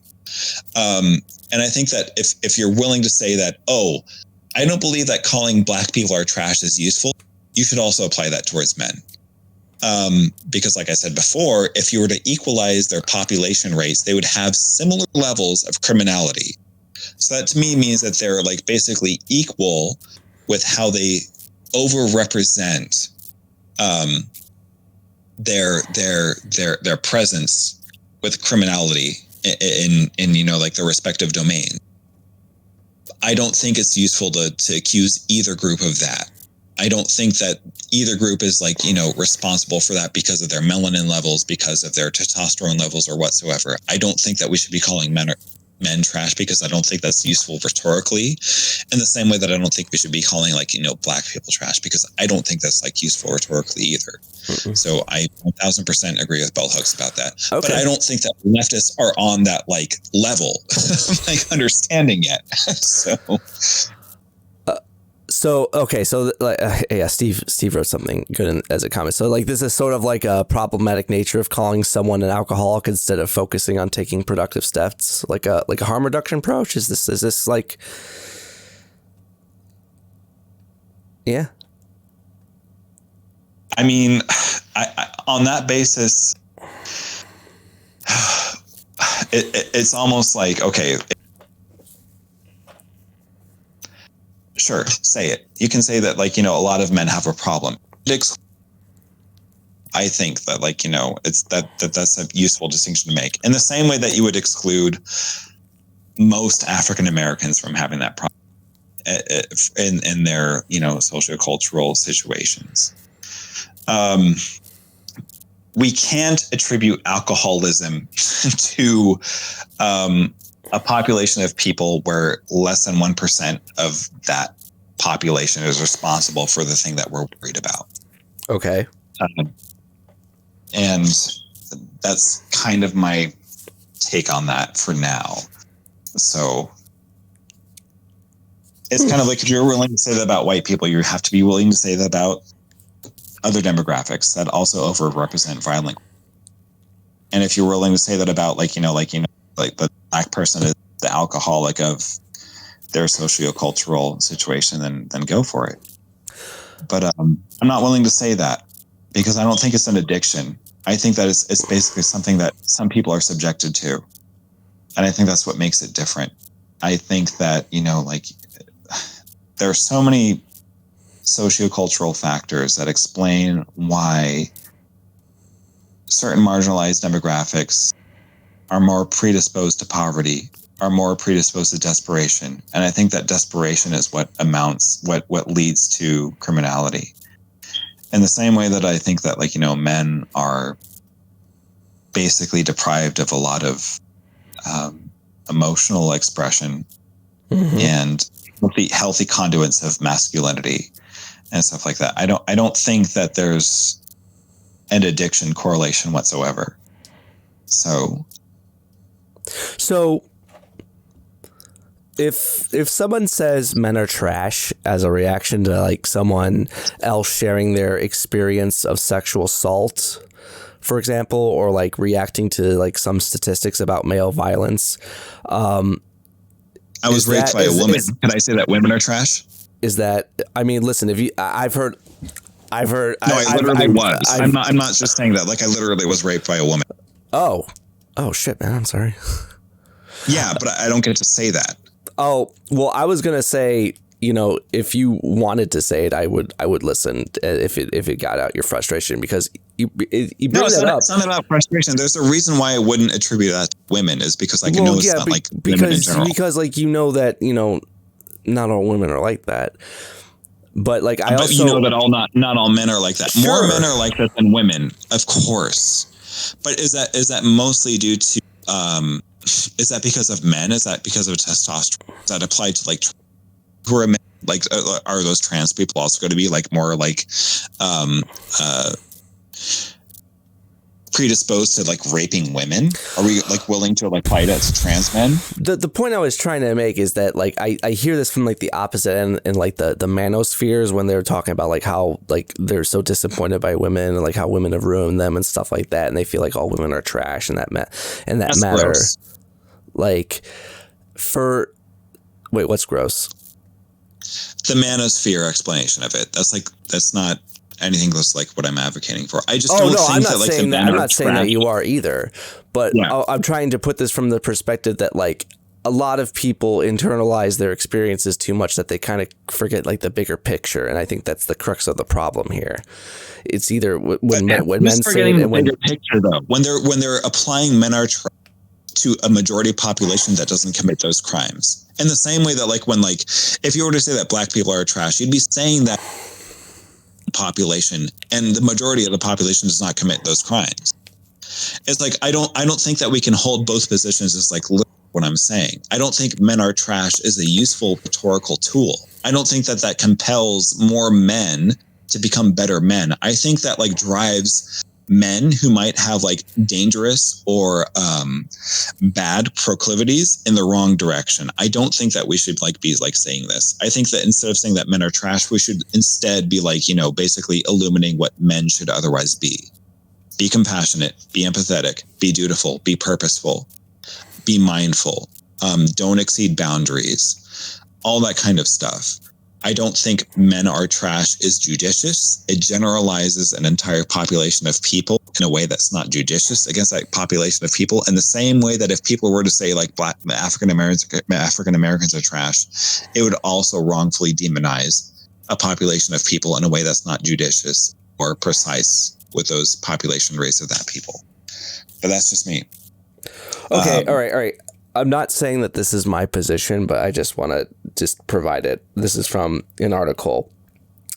And I think that if you're willing to say that, oh, I don't believe that calling black people are trash is useful, you should also apply that towards men. Because like I said before, if you were to equalize their population rates, they would have similar levels of criminality. So that to me means that they're basically equal with how they overrepresent their presence with criminality in their respective domains. I don't think it's useful to accuse either group of that. I don't think that either group is responsible for that because of their melanin levels, because of their testosterone levels or whatsoever. I don't think that we should be calling men trash because I don't think that's useful rhetorically, in the same way that I don't think we should be calling black people trash because I don't think that's useful rhetorically either. Mm-mm. So I 1000% agree with Bell Hooks about that. Okay. But I don't think that leftists are on that level understanding yet. Steve wrote something good as a comment. So this is sort of a problematic nature of calling someone an alcoholic instead of focusing on taking productive steps, like a harm reduction approach. Is this yeah? I mean, I on that basis, it's almost okay. Sure, say it. You can say that, a lot of men have a problem. I think that, it's that's a useful distinction to make. In the same way that you would exclude most African Americans from having that problem in their, sociocultural situations. We can't attribute alcoholism to a population of people where less than 1% of that population is responsible for the thing that we're worried about. Okay. And that's kind of my take on that for now. So it's kind of if you're willing to say that about white people, you have to be willing to say that about other demographics that also overrepresent violent. And if you're willing to say that about the black person is the alcoholic of their sociocultural situation, then go for it. But I'm not willing to say that because I don't think it's an addiction. I think that it's basically something that some people are subjected to. And I think that's what makes it different. I think that, there are so many sociocultural factors that explain why certain marginalized demographics are more predisposed to poverty, are more predisposed to desperation. And I think that desperation is what leads to criminality. In the same way that I think that men are basically deprived of a lot of emotional expression and healthy conduits of masculinity and stuff like that. I don't think that there's an addiction correlation whatsoever. So if someone says men are trash as a reaction to someone else sharing their experience of sexual assault, for example, or reacting to some statistics about male violence, I was raped by a woman. Can I say that women are trash? Is that, listen, I've heard. No, I literally was. I'm not just saying that. I literally was raped by a woman. Oh shit, man. I'm sorry. Yeah, but I don't get to say that. Oh, well, I was going to say, if you wanted to say it, I would listen if it got out your frustration, because you bring that up. It's not about frustration. There's a reason why I wouldn't attribute that to women is because I can know it's not women in general. Because that, not all women are like that. But I but also that not all men are like that. Sure. More men are like that than women, of course. But is that mostly due to is that because of men? Is that because of testosterone? Is that applied to who are men? Are those trans people also going to be more predisposed to like raping women? Are we like willing to like fight as trans men? The point I was trying to make is that like I hear this from like the opposite end and like the manospheres when they're talking about like how like they're so disappointed by women and like how women have ruined them and stuff like that, and they feel like all women are trash and that That's matter. gross. Like wait, what's gross? The manosphere explanation of it. That's not anything that's like what I'm advocating for. I just don't think I'm not that like saying the that. men I'm are not saying that trash. you are either, but Yeah. I'm trying to put this from the perspective that like a lot of people internalize their experiences too much that they kind of forget like the bigger picture, and I think that's the crux of the problem here. It's either when men say it the and when bigger picture though, when they're applying men are trash to a majority population that doesn't commit those crimes. In the same way that like when like if you were to say that black people are trash, you'd be saying that population and the majority of the population does not commit those crimes. It's like I don't think that we can hold both positions as like what I'm saying. I don't think men are trash is a useful rhetorical tool. I don't think that compels more men to become better men. I think that like drives men who might have like dangerous or bad proclivities in the wrong direction. I don't think that we should like be like saying this. I think that instead of saying that men are trash, we should instead be like, you know, basically illuminating what men should otherwise be. Be compassionate, be empathetic, be dutiful, be purposeful, be mindful, don't exceed boundaries, all that kind of stuff. I don't think men are trash is judicious. It generalizes an entire population of people in a way that's not judicious against that population of people. In the same way that if people were to say like black African Americans are trash, it would also wrongfully demonize a population of people in a way that's not judicious or precise with those population rates of that people. But that's just me. Okay, all right. I'm not saying that this is my position, but I just want to just provide it. This is from an article.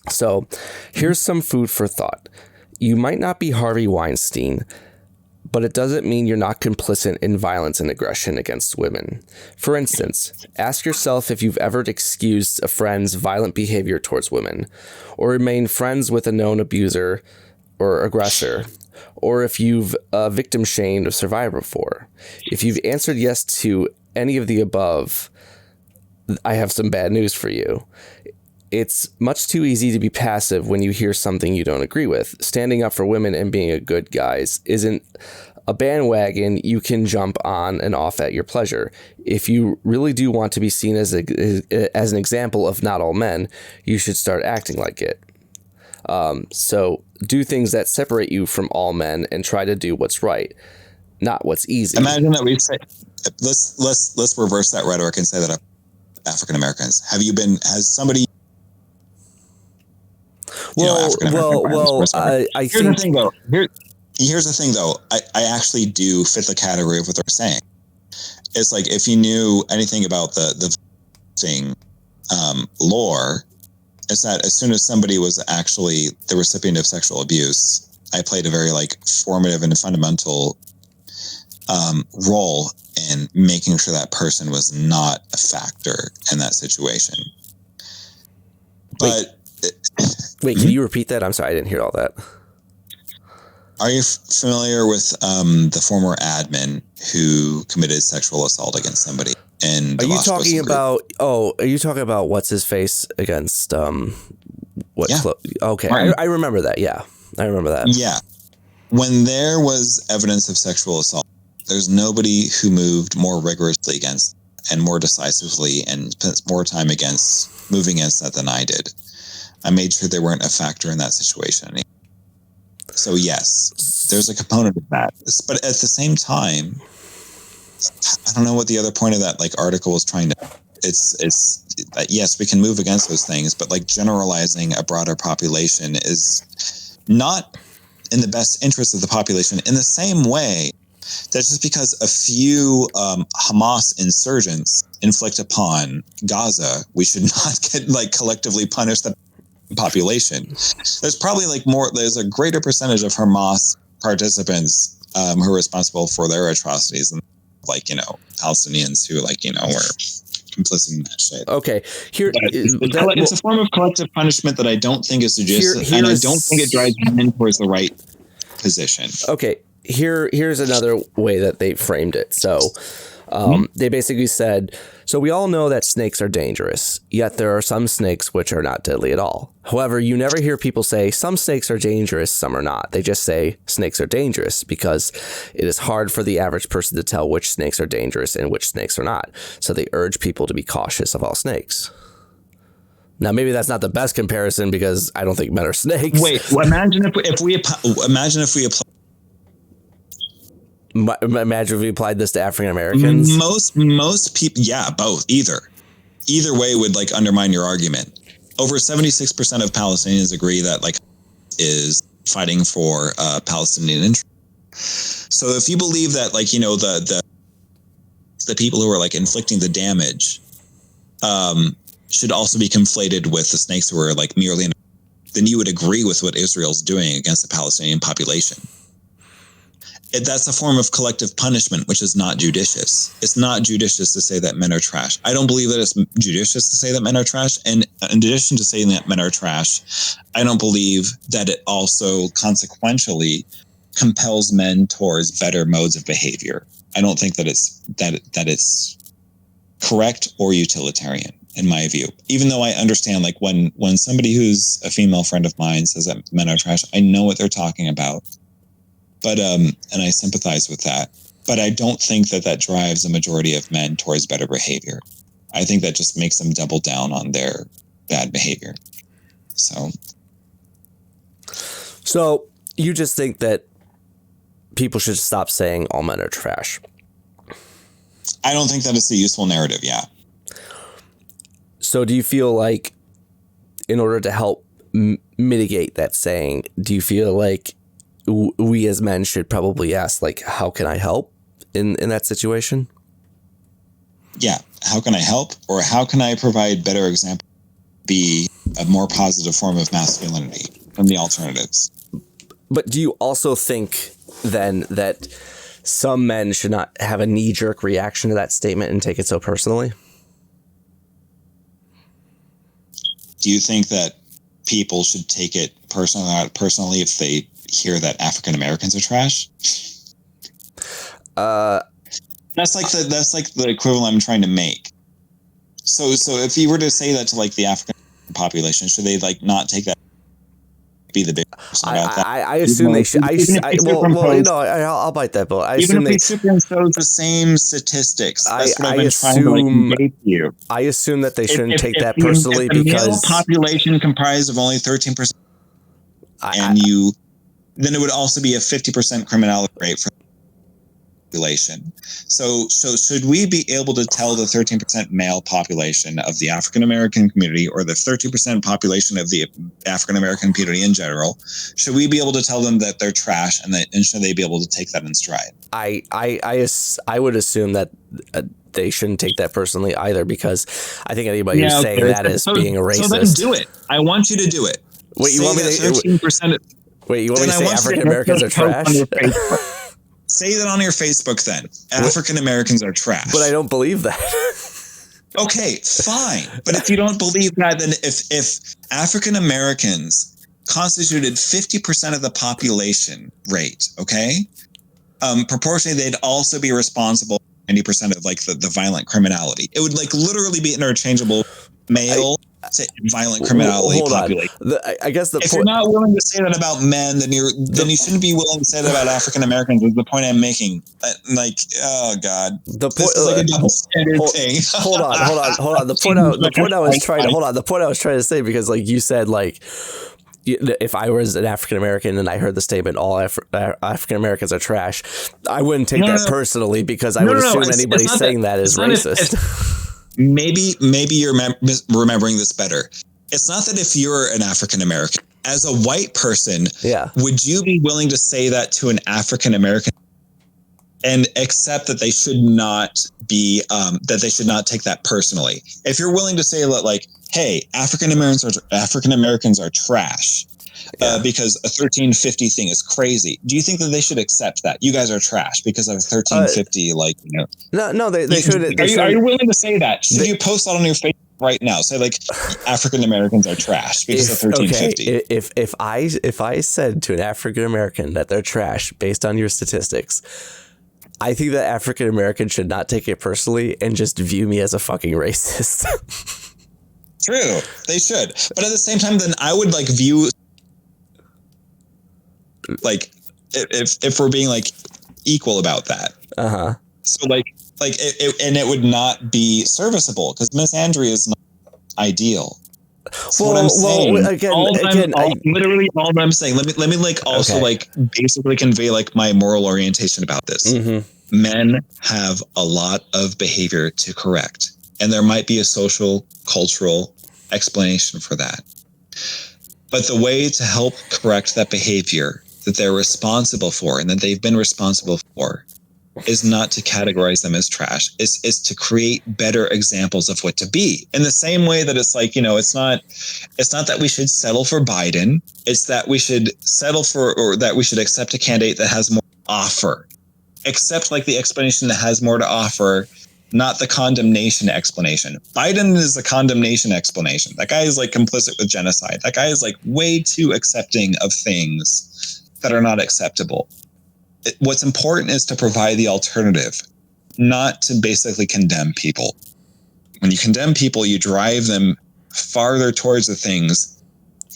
So here's some food for thought. You might not be Harvey Weinstein, but it doesn't mean you're not complicit in violence and aggression against women. For instance, ask yourself if you've ever excused a friend's violent behavior towards women, or remained friends with a known abuser or aggressor, or if you've victim shamed a survivor before. If you've answered yes to any of the above, I have some bad news for you. It's much too easy to be passive when you hear something you don't agree with. Standing up for women and being a good guy isn't a bandwagon you can jump on and off at your pleasure. If you really do want to be seen as an example of not all men, you should start acting like it. So do things that separate you from all men and try to do what's right, not what's easy. Imagine that we say, let's reverse that rhetoric and say that African Americans. Has somebody? Well, I here's think the thing though. Here's the thing though. I actually do fit the category of what they're saying. It's like if you knew anything about the thing lore. It's that as soon as somebody was actually the recipient of sexual abuse, I played a very like formative and fundamental role in making sure that person was not a factor in that situation. But wait, can you repeat that? I'm sorry, I didn't hear all that. Are you familiar with the former admin who committed sexual assault against somebody? And are you talking about? Are you talking about what's his face against what? Yeah. Okay, I remember that. Yeah, I remember that. Yeah, when there was evidence of sexual assault, there's nobody who moved more rigorously against and more decisively and spent more time moving against that than I did. I made sure they weren't a factor in that situation. So yes, there's a component of that, but at the same time, I don't know what the other point of that like article was trying to. It's that yes, we can move against those things, but like generalizing a broader population is not in the best interest of the population. In the same way that just because a few Hamas insurgents inflict upon Gaza, we should not get like collectively punish the population. There's probably there's a greater percentage of Hamas participants who are responsible for their atrocities than Palestinians who were complicit in that shit. Okay, it's a form of collective punishment that I don't think is suggested, and I don't think it drives men towards the right position. Okay, here's another way that they framed it. So they basically said, so we all know that snakes are dangerous, yet there are some snakes which are not deadly at all. However, you never hear people say some snakes are dangerous, some are not. They just say snakes are dangerous because it is hard for the average person to tell which snakes are dangerous and which snakes are not. So they urge people to be cautious of all snakes. Now, maybe that's not the best comparison because I don't think men are snakes. Wait, well, imagine if we applied this to African Americans. Most people, yeah, both, either way would like undermine your argument. Over 76% of Palestinians agree that like is fighting for Palestinian interests. So if you believe that, like, you know, the people who are like inflicting the damage should also be conflated with the snakes who are like merely, then you would agree with what Israel's doing against the Palestinian population. That's a form of collective punishment, which is not judicious. It's not judicious to say that men are trash. I don't believe that it's judicious to say that men are trash. And in addition to saying that men are trash, I don't believe that it also consequentially compels men towards better modes of behavior. I don't think that it's correct or utilitarian, in my view. Even though I understand, like, when somebody who's a female friend of mine says that men are trash, I know what they're talking about. But and I sympathize with that. But I don't think that drives a majority of men towards better behavior. I think that just makes them double down on their bad behavior. So you just think that people should stop saying all men are trash? I don't think that it's a useful narrative, yeah. So do you feel like in order to help mitigate that saying, do you feel like we as men should probably ask, like, how can I help in that situation? Yeah. How can I help? Or how can I provide better example, be a more positive form of masculinity than the alternatives? But do you also think then that some men should not have a knee-jerk reaction to that statement and take it so personally? Do you think that people should take it personally if they hear that African Americans are trash? That's like the equivalent I'm trying to make. So if you were to say that to like the African population, should they like not take that? Be the big person about that? I assume they should. I'll bite that bullet. I Even assume if they superimpose the same statistics, that's what I've been trying to like convey to you. I assume that they shouldn't take that personally because the because male population comprised of only 13%, then it would also be a 50% criminality rate for the population. So should we be able to tell the 13% male population of the African American community, or the 13% population of the African American community in general, should we be able to tell them that they're trash, and should they be able to take that in stride? I would assume that they shouldn't take that personally either, because I think anybody who's saying that is being a racist. So then do it. I want you to do it. Wait, you want me to 13%? Wait, you want me to say African Americans are trash? Say that on your Facebook then. African Americans are trash. But I don't believe that. Okay, fine. But if you don't believe that, then if African Americans constituted 50% of the population rate, okay, proportionally, they'd also be responsible for 90% of like the violent criminality. It would like literally be interchangeable male to violent criminality population. I guess if you're not willing to say that about men, then you shouldn't be willing to say that about African Americans. Is the point I'm making? Like, oh god, the point is like a double standard thing. Hold on. The point I was trying to say, because like you said, like, if I was an African American and I heard the statement all African Americans are trash, I wouldn't take that personally, because I would assume anybody saying that is racist. Maybe you're remembering this better. It's not that if you're an African American, as a white person, would you be willing to say that to an African American and accept that they should not be that they should not take that personally? If you're willing to say that, like, hey, African Americans are trash because a 1350 thing is crazy, do you think that they should accept that you guys are trash because of 1350? No, they should. Are you willing to say that? Should you post that on your Facebook right now. Say like African Americans are trash because of 1350. Okay, if I said to an African American that they're trash based on your statistics, I think that African Americans should not take it personally and just view me as a fucking racist. True, they should. But at the same time, then I would like view like if we're being like equal about that. So like and it would not be serviceable because misandry is not ideal. So what I'm saying, literally all that I'm saying. Let me like also like basically convey like my moral orientation about this. Men have a lot of behavior to correct, and there might be a social, cultural explanation for that. But the way to help correct that behavior that they're responsible for and that they've been responsible for is not to categorize them as trash. It's to create better examples of what to be. In the same way that it's like, you know, it's not that we should settle for Biden. It's that we should settle for, or that we should accept a candidate that has more to offer. Accept like the explanation that has more to offer, not the condemnation explanation. Biden is the condemnation explanation. That guy is like complicit with genocide. That guy is like way too accepting of things that are not acceptable. What's important is to provide the alternative, not to basically condemn people. When you condemn people, you drive them farther towards the things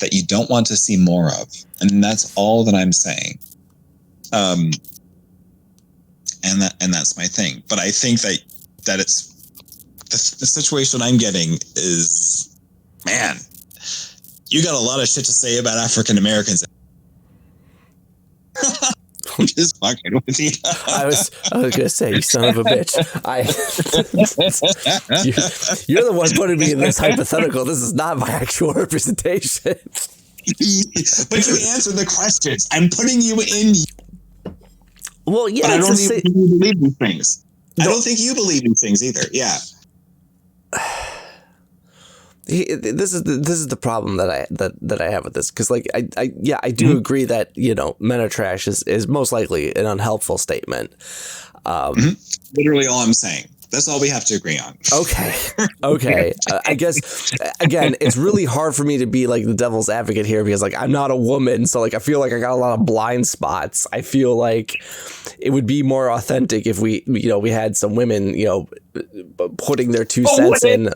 that you don't want to see more of. And that's all that I'm saying. And that's my thing. But I think that it's the situation I'm getting is, man, you got a lot of shit to say about African Americans. I'm just fucking with you. I was gonna say, you son of a bitch. You're the one putting me in this hypothetical. This is not my actual representation. But you answered the questions. I'm putting you in. Well, yeah, but I don't think you believe these things. I don't think you believe in things either. Yeah. This is the problem that I have with this, because like I do agree that, you know, men are trash is most likely an unhelpful statement. Literally all I'm saying. That's all we have to agree on. Okay. I guess again, it's really hard for me to be like the devil's advocate here because like I'm not a woman, so like I feel like I got a lot of blind spots. I feel like it would be more authentic if we had some women, you know, putting their 2 cents in.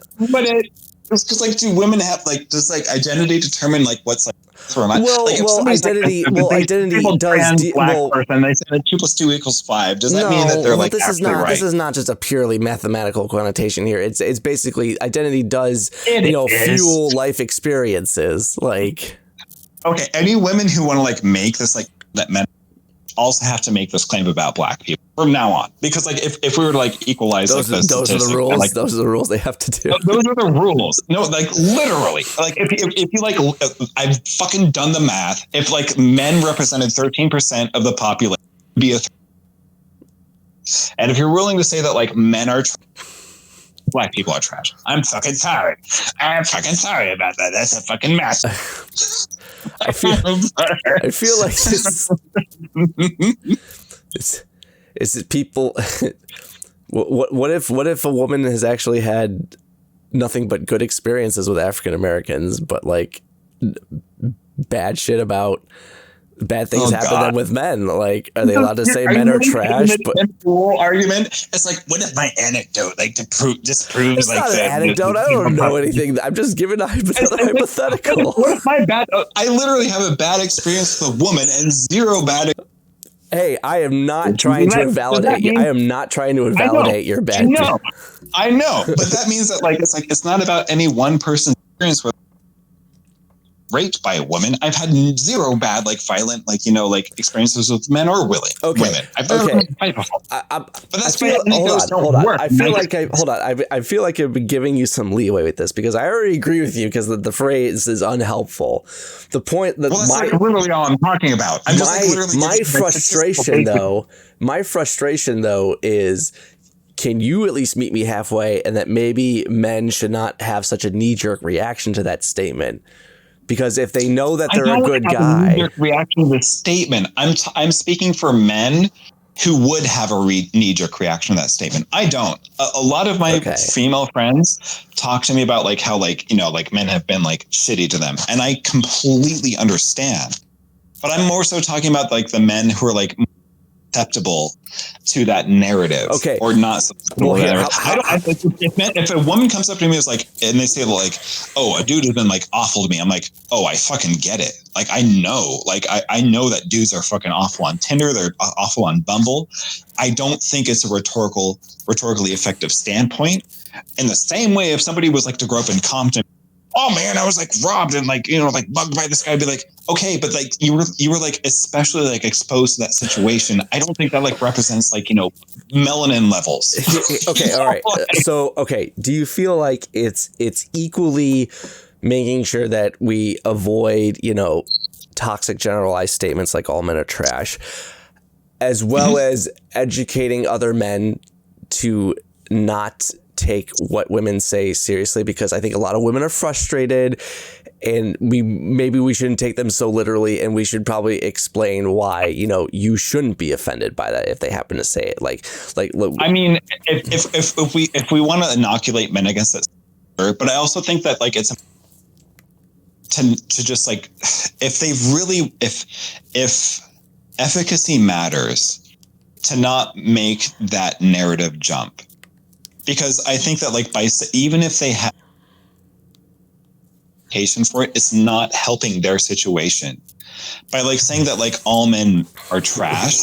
Because like, do women have like, does like identity determine like what's like? Identity does. Black person, they say that 2 + 2 = 5. Does that mean that they're like this is not right? This is not just a purely mathematical connotation here. It's basically identity does fuel life experiences. Like, okay, any women who want to like make this like that men also have to make this claim about black people from now on, because like if we were to like equalize those are the rules. Like, those are the rules they have to do. Those are the rules. No, like literally, like if you like, I've fucking done the math. If like men represented 13% of the population, it'd be and if you're willing to say that like men are black people are trash, I'm fucking sorry. I'm fucking sorry about that. That's a fucking mess. I feel like it's people. What if a woman has actually had nothing but good experiences with African Americans, but like bad shit about bad things happen to them with men? Like, are they allowed to say men are trash? But whole argument, it's like, what if my anecdote like disproves it's like not an anecdote? I don't know anything. I'm just giving a hypothetical. What if my bad? I literally have a bad experience with a woman and zero bad. Hey, I am not trying to invalidate you. I am not trying to invalidate your bad. I know, but that means that like it's not about any one person's experience with raped by a woman. I've had zero bad, like violent, like, you know, like experiences with men or women. I've never been fight before. But that's hold on. I feel like I've been giving you some leeway with this because I already agree with you because the phrase is unhelpful. The point that that's like literally all I'm talking about. I'm just like literally my frustration though is, can you at least meet me halfway, and that maybe men should not have such a knee-jerk reaction to that statement? Because if they know that they're a good guy, reaction to the statement, I'm speaking for men who would have a knee-jerk reaction to that statement. I don't. A lot of my female friends talk to me about like how like, you know, like men have been like shitty to them. And I completely understand. But I'm more so talking about like the men who are like susceptible to that narrative, or not susceptible to that narrative. If a woman comes up to me and is like, and they say like, oh, a dude has been like awful to me, I'm like, oh, I fucking get it. Like I know that dudes are fucking awful on Tinder, they're awful on Bumble. I don't think it's a rhetorically effective standpoint. In the same way, if somebody was like to grow up in Compton, oh man, I was like robbed and like, you know, like bugged by this guy, I'd be like, okay, but like you were like especially like exposed to that situation. I don't think that like represents like, you know, melanin levels. Okay, all right. So, okay, do you feel like it's equally making sure that we avoid, you know, toxic generalized statements like all men are trash, as well as educating other men to not take what women say seriously? Because I think a lot of women are frustrated, and maybe we shouldn't take them so literally, and we should probably explain why, you know, you shouldn't be offended by that if they happen to say it. Like I mean, if we want to inoculate men against it, but I also think that like it's to just like, if efficacy matters, to not make that narrative jump. Because I think that like even if they have patient for it, it's not helping their situation. By like saying that like all men are trash,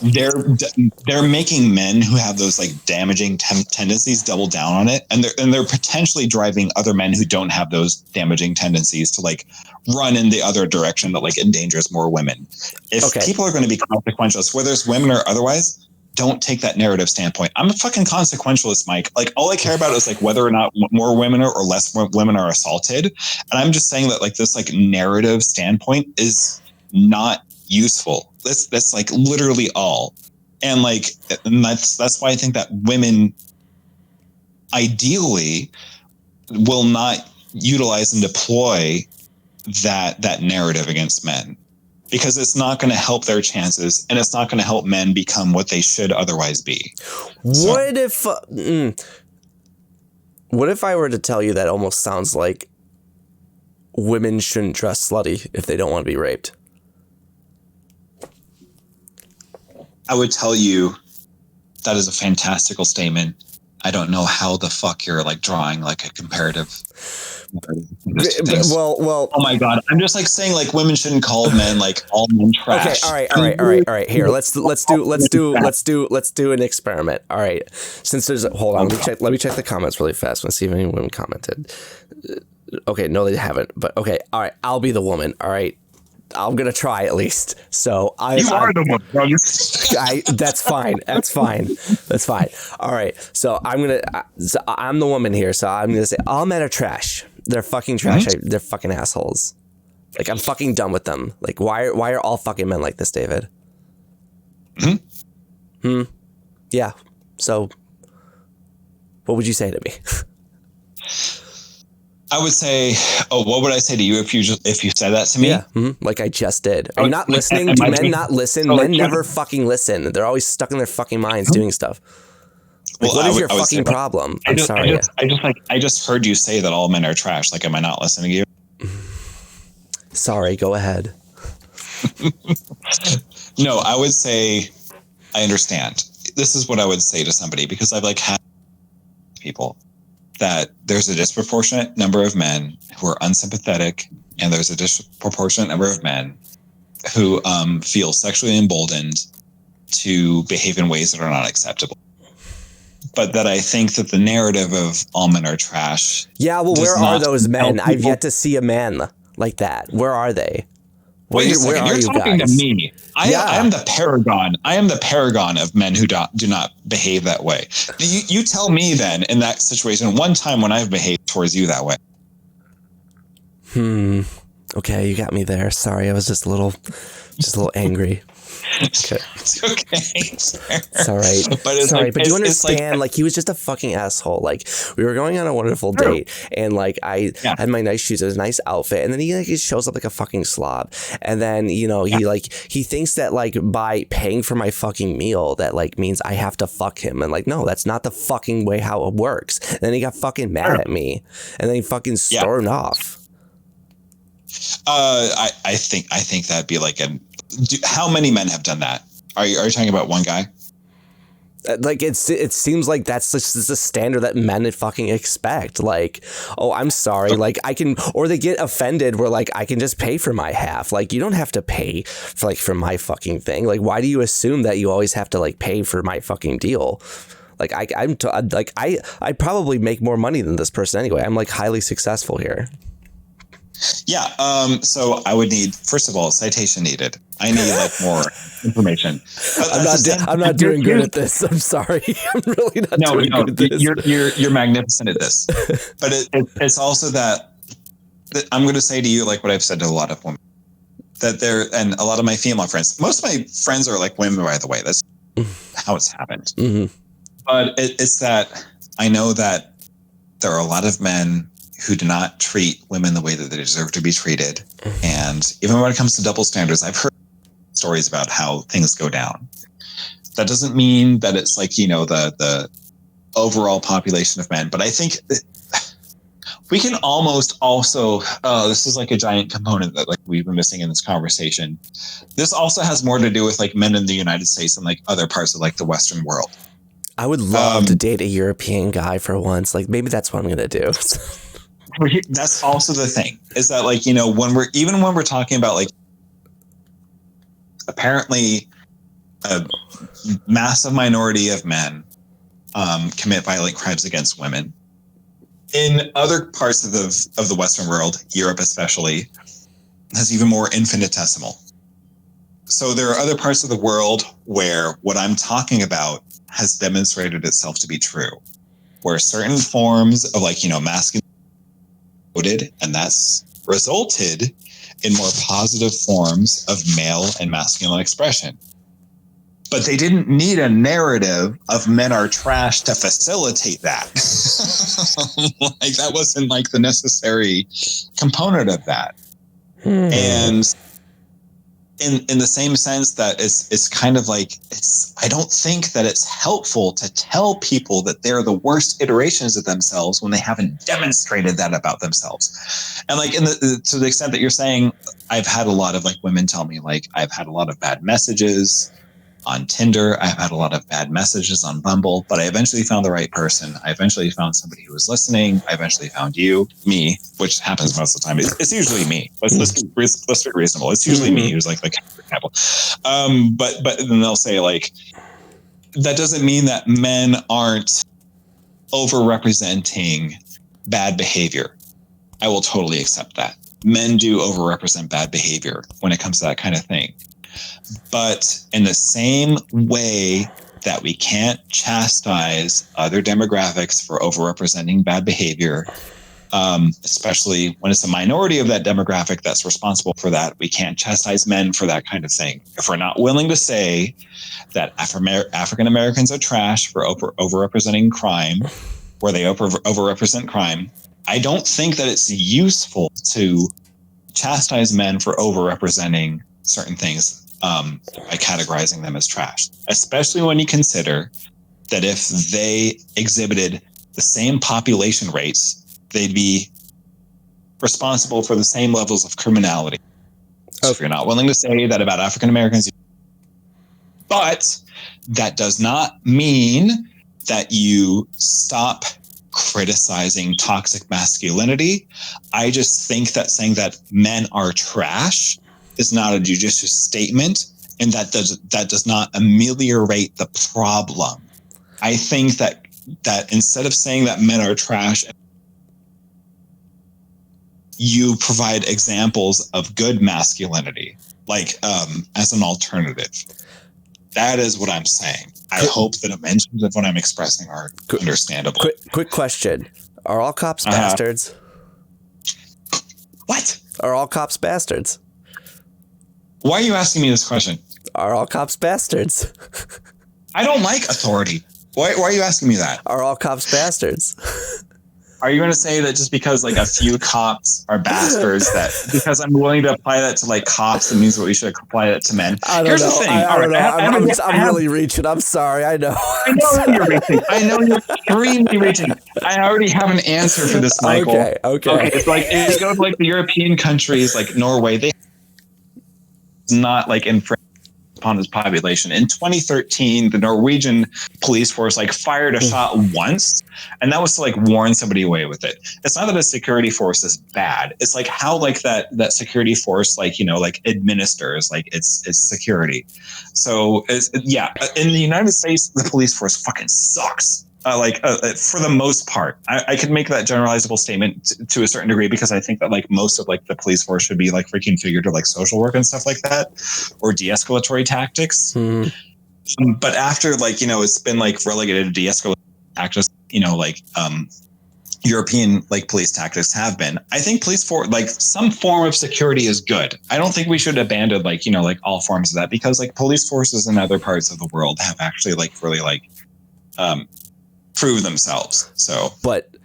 they're making men who have those like damaging tendencies double down on it, and they're potentially driving other men who don't have those damaging tendencies to like run in the other direction that like endangers more women. If people are going to be consequentialists, whether it's women or otherwise, don't take that narrative standpoint. I'm a fucking consequentialist, Mike. Like all I care about is like whether or not more women or less women are assaulted. And I'm just saying that like this like narrative standpoint is not useful. That's like literally all. And like, and that's why I think that women ideally will not utilize and deploy that narrative against men. Because it's not going to help their chances, and it's not going to help men become what they should otherwise be. What if I were to tell you that almost sounds like women shouldn't dress slutty if they don't want to be raped? I would tell you that is a fantastical statement. I don't know how the fuck you're like drawing like a comparative. Well. Oh my god! I'm just like saying like women shouldn't call men like all men trash. Okay. All right. Here, let's do an experiment. All right. Since there's hold on, let me check the comments really fast. Let's see if any women commented. Okay, no, they haven't. But okay, all right. I'll be the woman. All right. I'm gonna try at least. So you are the one, bro. That's fine. That's fine. All right. So I'm the woman here. So I'm gonna say all men are trash. They're fucking trash. Mm-hmm. They're fucking assholes. Like I'm fucking done with them. Like why are all fucking men like this, David? Yeah. So what would you say to me? I would say, what would I say to you if you said that to me? Yeah, like I just did. Are you not listening? Do men not listen? Men never fucking listen. They're always stuck in their fucking minds doing stuff. Like, what is your fucking problem? I'm sorry. I just heard you say that all men are trash. Like, am I not listening to you? Sorry. Go ahead. No, I would say I understand. This is what I would say to somebody because I've like had people. That there's a disproportionate number of men who are unsympathetic, and there's a disproportionate number of men who feel sexually emboldened to behave in ways that are not acceptable. But that I think that the narrative of all men are trash. Yeah, well, where are those men? I've yet to see a man like that. Where are they? Wait a second. You're talking to me. I am the paragon. I am the paragon of men who do not behave that way. You tell me then in that situation one time when I've behaved towards you that way. Okay, you got me there. Sorry, I was just a little angry. Okay. It's okay. It's all right. But it's Sorry, like, but you it's understand, like, he was just a fucking asshole. Like, we were going on a wonderful date, and like I had my nice shoes, a nice outfit, and then he like he shows up like a fucking slob. And then, you know, he thinks that like by paying for my fucking meal that like means I have to fuck him. And like, no, that's not the fucking way how it works. And then he got fucking mad at me, and then he fucking stormed off. I think that'd be like how many men have done that? Are you talking about one guy? Like it seems like that's just the standard that men fucking expect. Like, oh, I'm sorry. Like I can, or they get offended where like I can just pay for my half. Like you don't have to pay for my fucking thing. Like why do you assume that you always have to like pay for my fucking deal? Like I probably make more money than this person anyway. I'm like highly successful here. Yeah. So I would need, first of all, citation needed. I need like more information. I'm not doing good at this. I'm sorry. I'm really not doing good at this. You're magnificent at this. But it's also that I'm going to say to you, like what I've said to a lot of women, that and a lot of my female friends, most of my friends are like women, by the way. That's how it's happened. Mm-hmm. But it's that I know that there are a lot of men who do not treat women the way that they deserve to be treated. And even when it comes to double standards, I've heard stories about how things go down. That doesn't mean that it's like, you know, the overall population of men. But I think we can almost also, this is like a giant component that like we've been missing in this conversation. This also has more to do with like men in the United States and like other parts of like the Western world. I would love to date a European guy for once. Like maybe that's what I'm going to do. That's also the thing, is that like, you know, when we're talking about like apparently a massive minority of men commit violent crimes against women in other parts of the Western world, Europe especially, has even more infinitesimal. So there are other parts of the world where what I'm talking about has demonstrated itself to be true, where certain forms of like, you know, masculine, and that's resulted in more positive forms of male and masculine expression. But they didn't need a narrative of men are trash to facilitate that. Like that wasn't like the necessary component of that. And in the same sense that it's kind of like I don't think that it's helpful to tell people that they're the worst iterations of themselves when they haven't demonstrated that about themselves. And like to the extent that you're saying, I've had a lot of like women tell me like I've had a lot of bad messages on Tinder. I've had a lot of bad messages on Bumble, but I eventually found the right person. I eventually found somebody who was listening. I eventually found me, which happens most of the time. It's usually me. Let's be reasonable. It's usually me who's like the example. But then they'll say like, that doesn't mean that men aren't overrepresenting bad behavior. I will totally accept that. Men do overrepresent bad behavior when it comes to that kind of thing. But in the same way that we can't chastise other demographics for overrepresenting bad behavior, especially when it's a minority of that demographic that's responsible for that, we can't chastise men for that kind of thing. If we're not willing to say that African Americans are trash for overrepresenting crime, where they overrepresent crime, I don't think that it's useful to chastise men for overrepresenting certain things by categorizing them as trash, especially when you consider that if they exhibited the same population rates, they'd be responsible for the same levels of criminality. So if you're not willing to say that about African Americans, but that does not mean that you stop criticizing toxic masculinity. I just think that saying that men are trash is not a judicious statement, and that does not ameliorate the problem. I think that instead of saying that men are trash, you provide examples of good masculinity, like as an alternative. That is what I'm saying. I hope the dimensions of what I'm expressing are understandable. Quick question. Are all cops bastards? What? Are all cops bastards? Why are you asking me this question? Are all cops bastards? I don't like authority. Why are you asking me that? Are all cops bastards? Are you going to say that just because like a few cops are bastards, that because I'm willing to apply that to like cops, it means that we should apply that to men? I don't Here's know. the thing. I don't know. I'm really reaching. I'm sorry. I know. I know you're reaching. I know you're extremely reaching. I already have an answer for this, Michael. Okay. It's like if you go to like the European countries like Norway, they not like infringe upon its population. In 2013, the Norwegian police force like fired a shot once, and that was to like warn somebody away with it. It's not that a security force is bad. It's like how like that security force like like administers like its security. So yeah, in the United States, the police force fucking sucks. For the most part, I could make that generalizable statement to a certain degree because I think that like most of like the police force should be like reconfigured to like social work and stuff like that, or de-escalatory tactics. But after like it's been like relegated to de-escalatory tactics, European like police tactics have been. I think police for like some form of security is good. I don't think we should abandon like like all forms of that, because like police forces in other parts of the world have actually like really like prove themselves. So but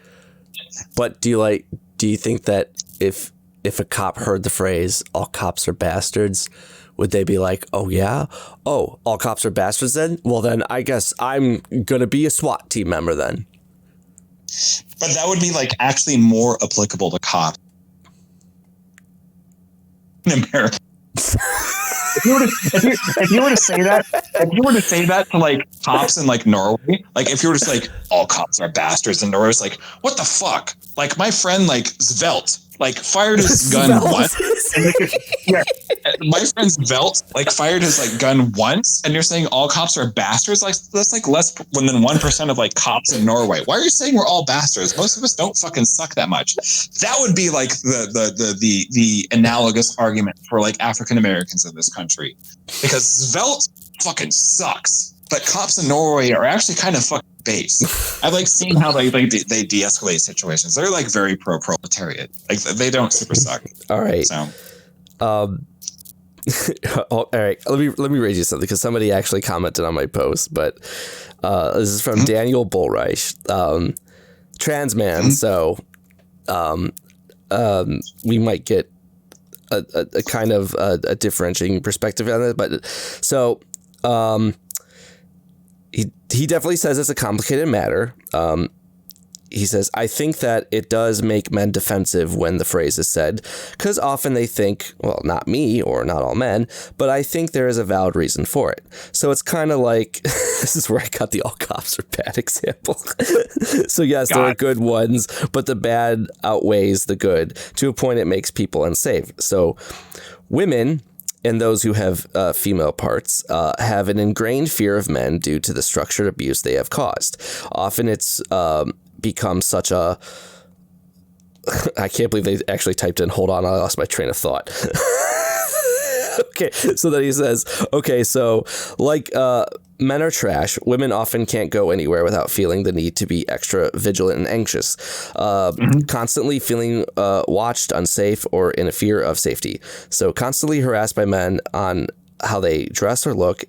do you think that if a cop heard the phrase all cops are bastards, would they be like, oh yeah, all cops are bastards then? Well then I guess I'm gonna be a SWAT team member then. But that would be like actually more applicable to cops in America. If you were to say that to like cops in like Norway, like if you were to say like all cops are bastards in Norway, it's like, what the fuck? Like my friend like Svelte like fired his gun once. Yeah, my friend Svelte like fired his like gun once, and you're saying all cops are bastards? Like that's like less than 1% of like cops in Norway. Why are you saying we're all bastards? Most of us don't fucking suck that much. That would be like the analogous argument for like African Americans in this country, because Svelte fucking sucks, but cops in Norway are actually kind of fucking base. I like seeing how they de-escalate situations. They're like very pro-proletariat. Like they don't super suck. All right. So, all right. Let me raise you something, because somebody actually commented on my post. But this is from Daniel Bullreich, trans man. So, we might get a kind of a differentiating perspective on it. But so, he definitely says it's a complicated matter. He says, I think that it does make men defensive when the phrase is said, because often they think, well, not me or not all men, but I think there is a valid reason for it. So it's kind of like, this is where I got the all cops are bad example. So yes, there are good ones, but the bad outweighs the good. To a point, it makes people unsafe. So women and those who have female parts have an ingrained fear of men due to the structured abuse they have caused. Often it's become such a... I can't believe they actually typed in, hold on, I lost my train of thought. Okay, so then he says, okay, so like men are trash. Women often can't go anywhere without feeling the need to be extra vigilant and anxious, constantly feeling watched, unsafe, or in a fear of safety. So constantly harassed by men on how they dress or look.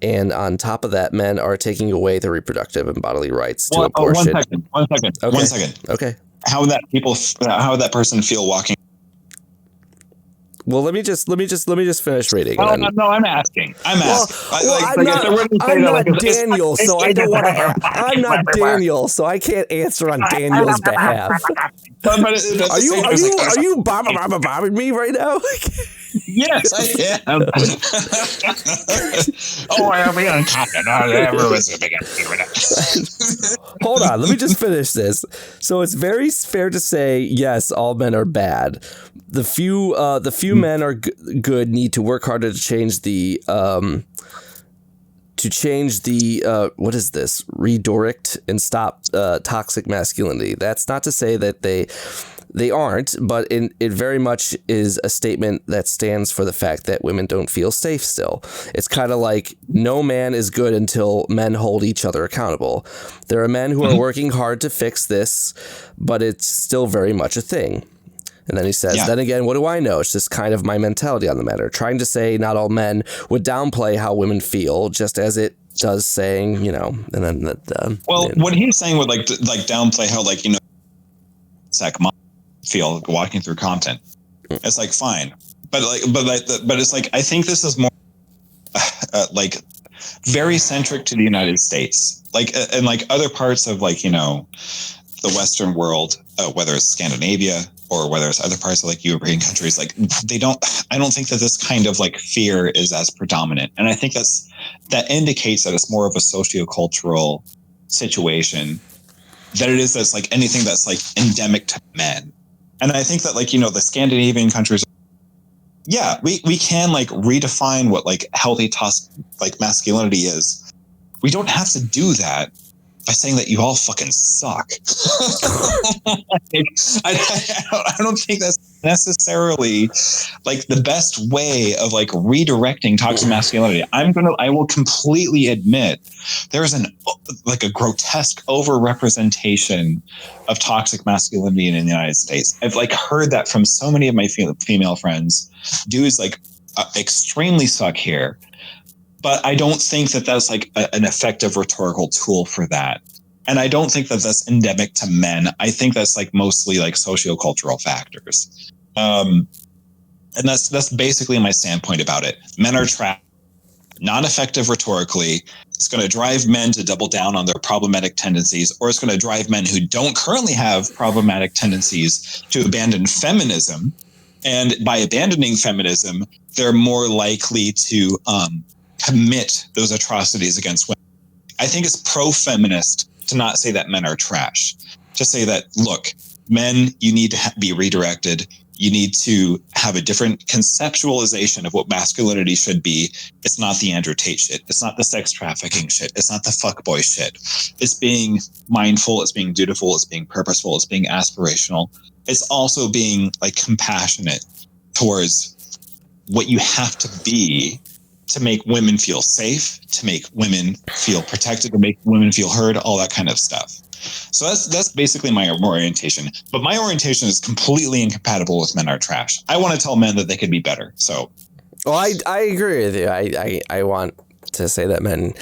And on top of that, men are taking away their reproductive and bodily rights to abortion. 1 second. Okay. 1 second. Okay. How would that person feel walking? Well, let me just finish reading. No, I'm asking. I'm not Daniel, so I don't want to. I'm not Daniel, so I can't answer on Daniel's behalf. Are you bombing me right now? Yes, I am. I'll be on top of Hold on, let me just finish this. So it's very fair to say, yes, all men are bad. The few men are good need to work harder to change the what is this? Redirect and stop toxic masculinity. That's not to say that they aren't, but it very much is a statement that stands for the fact that women don't feel safe still. It's kind of like no man is good until men hold each other accountable. There are men who are working hard to fix this, but it's still very much a thing. And then he says, then again, what do I know? It's just kind of my mentality on the matter. Trying to say not all men would downplay how women feel, just as it does saying, you know, and then that. What he's saying would like downplay how, like, you know, feel walking through content. It's like, fine. But it's like, I think this is more like very centric to the United States, like, and like other parts of, like, you know, the Western world, whether it's Scandinavia or whether it's other parts of like European countries, like I don't think that this kind of like fear is as predominant. And I think that indicates that it's more of a sociocultural situation than it is that's like anything that's like endemic to men. And I think that, like, you know, the Scandinavian countries, we can like redefine what like healthy like masculinity is. We don't have to do that by saying that you all fucking suck. I don't think that's necessarily like the best way of like redirecting toxic masculinity. I will completely admit there's a grotesque overrepresentation of toxic masculinity in the United States. I've like heard that from so many of my female friends. Dudes like extremely suck here. But I don't think that that's like an effective rhetorical tool for that. And I don't think that that's endemic to men. I think that's like mostly like sociocultural factors. And that's basically my standpoint about it. Men are trapped, not effective rhetorically. It's going to drive men to double down on their problematic tendencies, or it's going to drive men who don't currently have problematic tendencies to abandon feminism. And by abandoning feminism, they're more likely to commit those atrocities against women. I think it's pro-feminist to not say that men are trash, to say that, look, men, you need to be redirected. You need to have a different conceptualization of what masculinity should be. It's not the Andrew Tate shit. It's not the sex trafficking shit. It's not the fuckboy shit. It's being mindful. It's being dutiful. It's being purposeful. It's being aspirational. It's also being like compassionate towards what you have to be to make women feel safe, to make women feel protected, to make women feel heard, all that kind of stuff. So that's basically my orientation. But my orientation is completely incompatible with men are trash. I want to tell men that they could be better. So, well, I agree with you. I want to say that men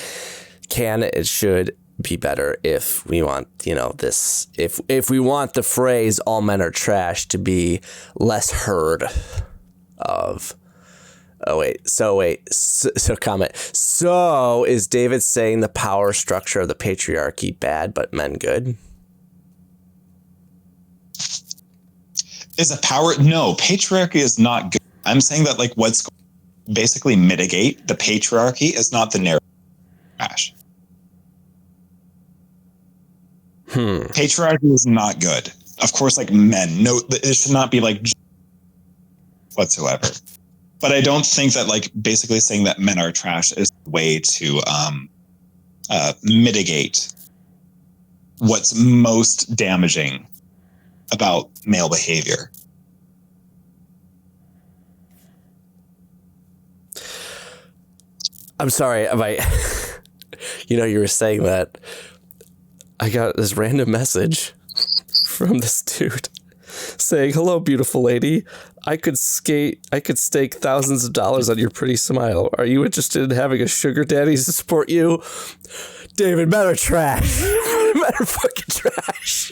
it should be better if we want, you know, this, if we want the phrase all men are trash to be less heard of. So comment. So is David saying the power structure of the patriarchy bad, but men good? Is a power? No, patriarchy is not good. I'm saying that like what's basically mitigate the patriarchy is not the narrative. Trash. Patriarchy is not good. Of course, like men, no, it should not be like whatsoever. But I don't think that like basically saying that men are trash is a way to mitigate what's most damaging about male behavior. I'm sorry, you know, you were saying that. I got this random message from this dude saying, "Hello, beautiful lady. I could stake thousands of dollars on your pretty smile. Are you interested in having a sugar daddy to support you?" David, men are trash. Men are fucking trash.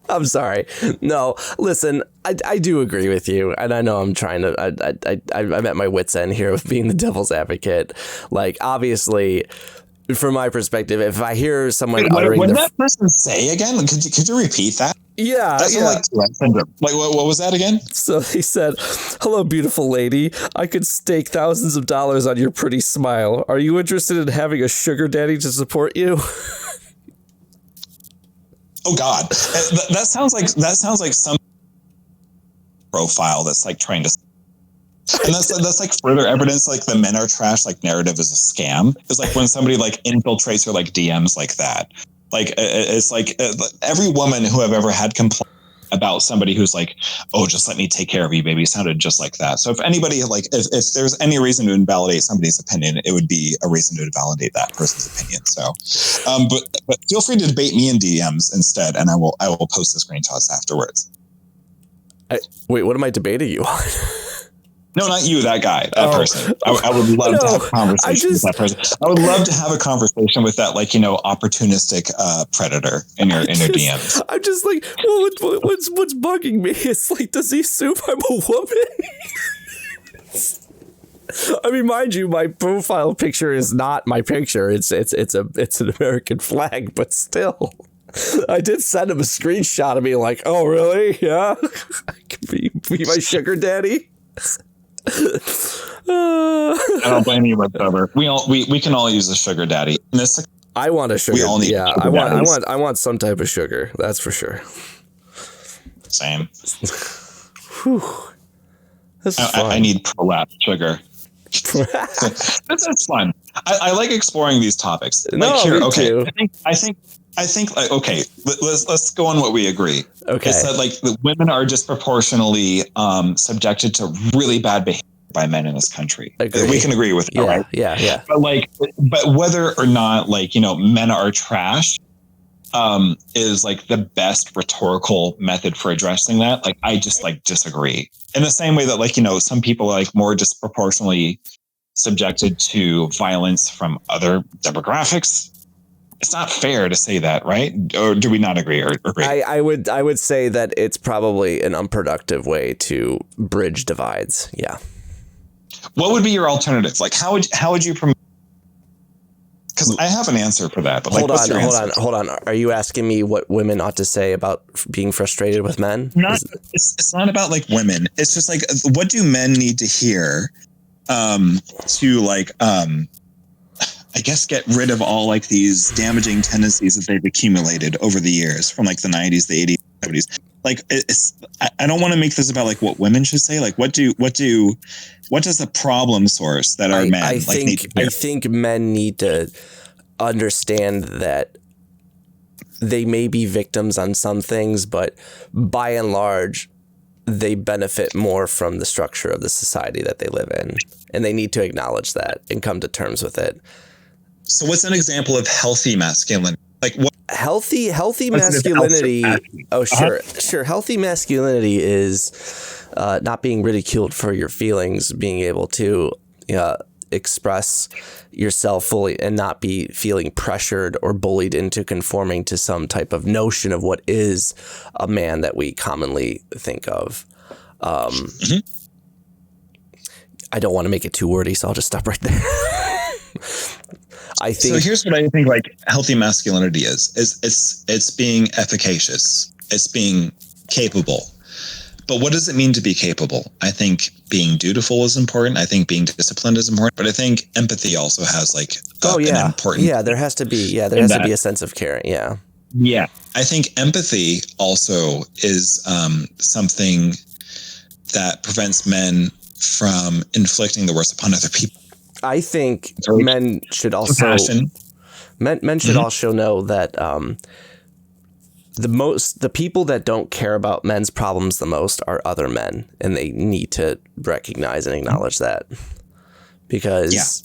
I'm sorry. No, listen, I do agree with you, and I know I'm trying to. I'm at my wit's end here with being the devil's advocate. Like, obviously, from my perspective, if I hear someone uttering, what did that person say again? Could you repeat that? Yeah, that's like what was that again? So he said, "Hello, beautiful lady. I could stake thousands of dollars on your pretty smile. Are you interested in having a sugar daddy to support you?" Oh God, that sounds like some profile that's like trying to, and that's like further evidence like the men are trash like narrative is a scam. It's like when somebody like infiltrates her like DMs like that. Like it's like every woman who I've ever had complain about somebody who's like, oh, just let me take care of you, baby, sounded just like that. So if anybody if there's any reason to invalidate somebody's opinion, it would be a reason to invalidate that person's opinion. So, but feel free to debate me in DMs instead, and I will post the screenshots afterwards. Wait, what am I debating you on? No, not you, that guy, that person. I would love to have a conversation with that person. I would love to have a conversation with that, opportunistic predator in your DMs. I'm just like, well, what's bugging me? It's like, does he assume I'm a woman? I mean, mind you, my profile picture is not my picture. It's an American flag, but still. I did send him a screenshot of me like, oh, really? Yeah? I could be my sugar daddy? I don't blame you whatsoever. We can all use a sugar daddy. I want a sugar. We all need yeah, sugar I want some type of sugar. That's for sure. Same. Whew. This is fun. I need prolapse sugar. That's fun. I like exploring these topics. Too. I think okay, let's go on what we agree. Okay. It's that the women are disproportionately subjected to really bad behavior by men in this country. Agree. We can agree with that, right? Yeah. But whether or not men are trash is the best rhetorical method for addressing that. I just disagree. In the same way that some people are more disproportionately subjected to violence from other demographics. It's not fair to say that, right? Or do we not agree? Or agree? I would say that it's probably an unproductive way to bridge divides. Yeah. What would be your alternative? How would you promote? Because I have an answer for that. But hold on. Are you asking me what women ought to say about being frustrated with men? It's not about women. It's just what do men need to hear to I guess get rid of all these damaging tendencies that they've accumulated over the years from the 90s, the 80s, 70s. I don't want to make this about what women should say. What does the problem source that are men need to hear? I think men need to understand that they may be victims on some things, but by and large, they benefit more from the structure of the society that they live in, and they need to acknowledge that and come to terms with it. So what's an example of healthy masculinity? What healthy masculinity? Oh, sure. Healthy masculinity is not being ridiculed for your feelings, being able to express yourself fully and not be feeling pressured or bullied into conforming to some type of notion of what is a man that we commonly think of. I don't want to make it too wordy, so I'll just stop right there. I think. So here's what I think healthy masculinity is it's being efficacious. It's being capable. But what does it mean to be capable? I think being dutiful is important. I think being disciplined is important. But I think empathy also has an important. Yeah, there has to be. Yeah, there has to be a sense of caring. Yeah. Yeah. I think empathy also is something that prevents men from inflicting the worst upon other people. I think men should also also know that the people that don't care about men's problems the most are other men, and they need to recognize and acknowledge that, because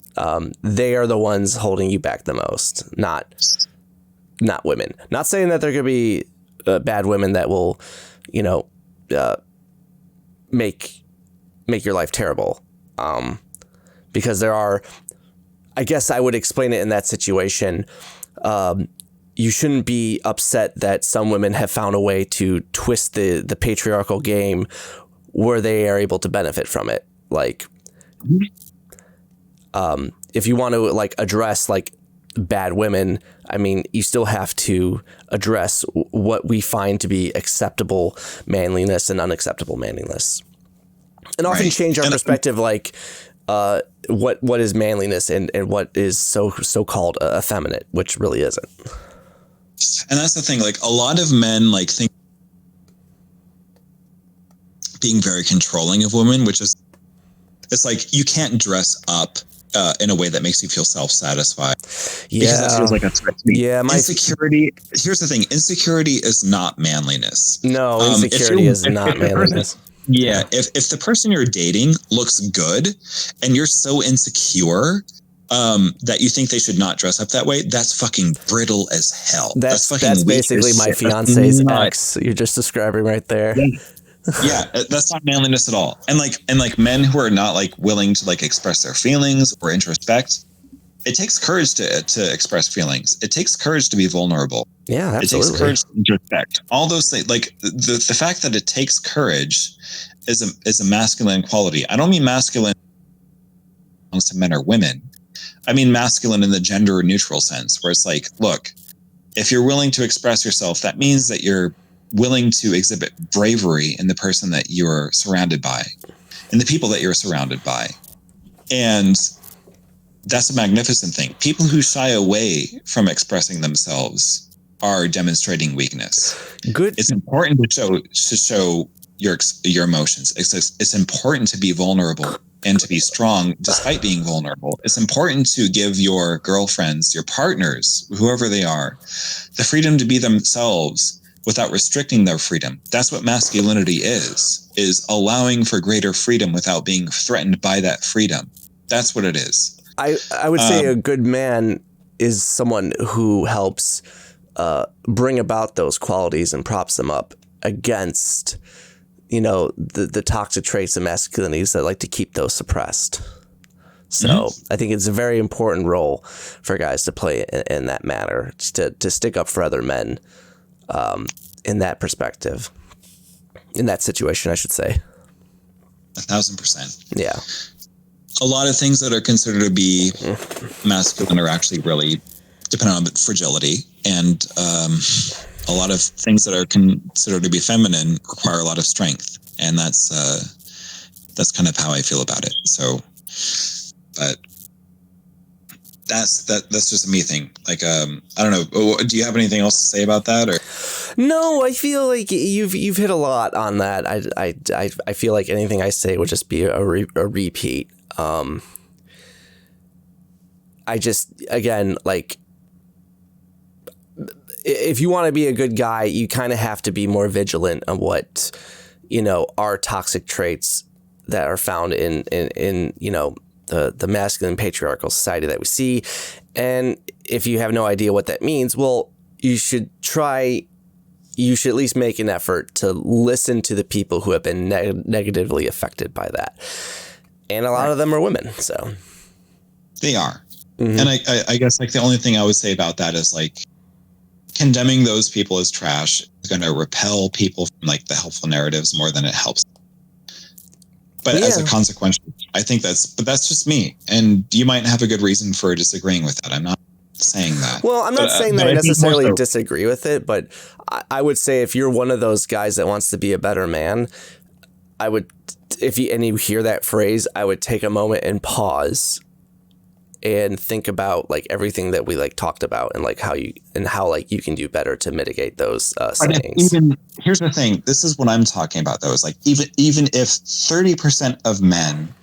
they are the ones holding you back the most, not women. Not saying that there could be bad women that will, make your life terrible. Because there are, I guess I would explain it in that situation. You shouldn't be upset that some women have found a way to twist the patriarchal game where they are able to benefit from it. If you want to address bad women, I mean, you still have to address what we find to be acceptable manliness and unacceptable manliness, and often change our perspective. What is manliness and what is so-called effeminate, which really isn't. And that's the thing. A lot of men think being very controlling of women, which is, it's you can't dress up in a way that makes you feel self-satisfied. Yeah. Because that feels like a threat to me. Yeah, insecurity. Here's the thing: insecurity is not manliness. No, insecurity is not manliness. If the person you're dating looks good and you're so insecure that you think they should not dress up that way, that's fucking brittle as hell. That's basically my fiance's ex. You're just describing right there. Yeah, that's not manliness at all. And like men who are not like willing to like express their feelings or introspect, it takes courage to express feelings. It takes courage to be vulnerable. Yeah, absolutely. It takes courage to introspect. All those things, like the fact that it takes courage is a masculine quality. I don't mean masculine belongs to men or women. I mean masculine in the gender neutral sense, where it's like, look, if you're willing to express yourself, that means that you're willing to exhibit bravery in the person that you're surrounded by, in the people that you're surrounded by. And that's a magnificent thing. People who shy away from expressing themselves are demonstrating weakness. Good. It's important to show your emotions. It's important to be vulnerable and to be strong despite being vulnerable. It's important to give your girlfriends, your partners, whoever they are, the freedom to be themselves without restricting their freedom. That's what masculinity is allowing for greater freedom without being threatened by that freedom. That's what it is. I would say a good man is someone who helps bring about those qualities and props them up against, the toxic traits of masculinities that like to keep those suppressed. So I think it's a very important role for guys to play in that manner, to stick up for other men. In that perspective, in that situation, I should say. 1,000%. Yeah. A lot of things that are considered to be masculine are actually really dependent on fragility. And a lot of things that are considered to be feminine require a lot of strength. And that's kind of how I feel about it. So, but that's just a me thing. Like, I don't know. Do you have anything else to say about that? Or no, I feel like you've hit a lot on that. I feel like anything I say would just be a repeat. I just, again, like, if you want to be a good guy, you kind of have to be more vigilant on what, are toxic traits that are found in the masculine patriarchal society that we see. And if you have no idea what that means, well, you should at least make an effort to listen to the people who have been negatively affected by that. And a lot of them are women, so. They are. Mm-hmm. And I guess like the only thing I would say about that is like condemning those people as trash is going to repel people from like the helpful narratives more than it helps. But as a consequence, I think that's just me. And you might have a good reason for disagreeing with that. I'm not saying that. Well, I'm not saying that I necessarily disagree with it, but I would say if you're one of those guys that wants to be a better man, if you hear that phrase, I would take a moment and pause and think about like everything that we like talked about and like how you can do better to mitigate those sayings. Here's the thing. This is what I'm talking about though. Is like even if 30% of men,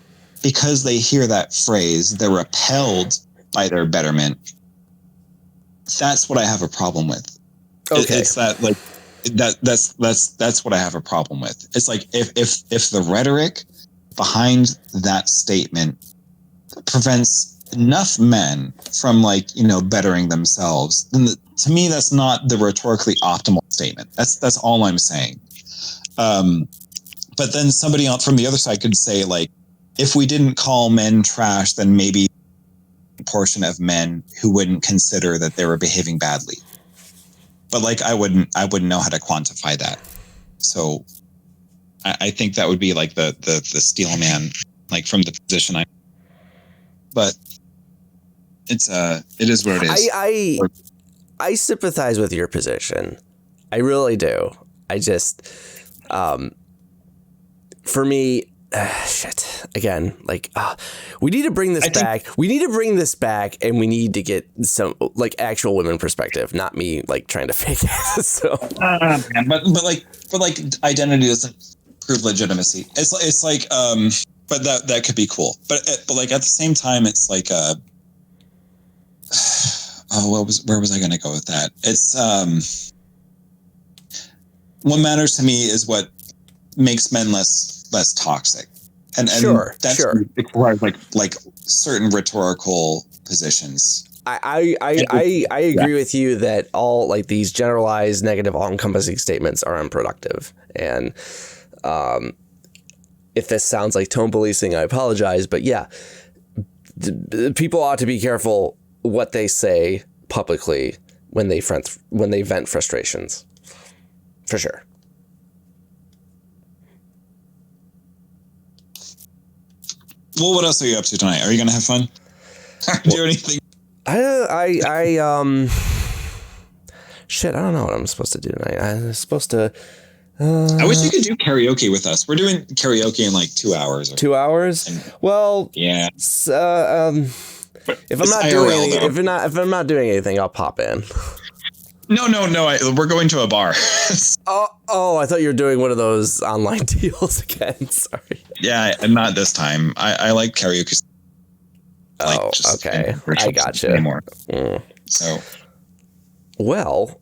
because they hear that phrase, they're repelled by their betterment. That's what I have a problem with. Okay. It's that like that's what I have a problem with. It's like if the rhetoric behind that statement prevents enough men from bettering themselves, then to me that's not the rhetorically optimal statement. That's all I'm saying. But then somebody from the other side could say like, if we didn't call men trash, then maybe a portion of men who wouldn't consider that they were behaving badly. But like I wouldn't know how to quantify that. So I think that would be like the steel man, like from the position I'm. But it is what it is. I sympathize with your position. I really do. I just, for me, shit. Again, like, we need to bring this back. We need to bring this back, and we need to get some like actual women perspective, not me like trying to fake it. So, but identity doesn't prove legitimacy. It's like but that could be cool. But like at the same time, it's like where was I going to go with that? It's what matters to me is what makes men less toxic, and that's requires like certain rhetorical positions. I agree with you that all like these generalized negative all-encompassing statements are unproductive. And if this sounds like tone policing, I apologize. But yeah, people ought to be careful what they say publicly when they vent frustrations, for sure. Well, what else are you up to tonight? Are you going to have fun? Do anything? Shit, I don't know what I'm supposed to do tonight. I'm supposed to. I wish you could do karaoke with us. We're doing karaoke in like 2 hours. 2 hours? Well, yeah. If I'm not doing anything, I'll pop in. No. We're going to a bar. Oh, I thought you were doing one of those online deals again. Sorry. Yeah, and not this time. I like karaoke. Okay. I gotcha. Anymore. So, well,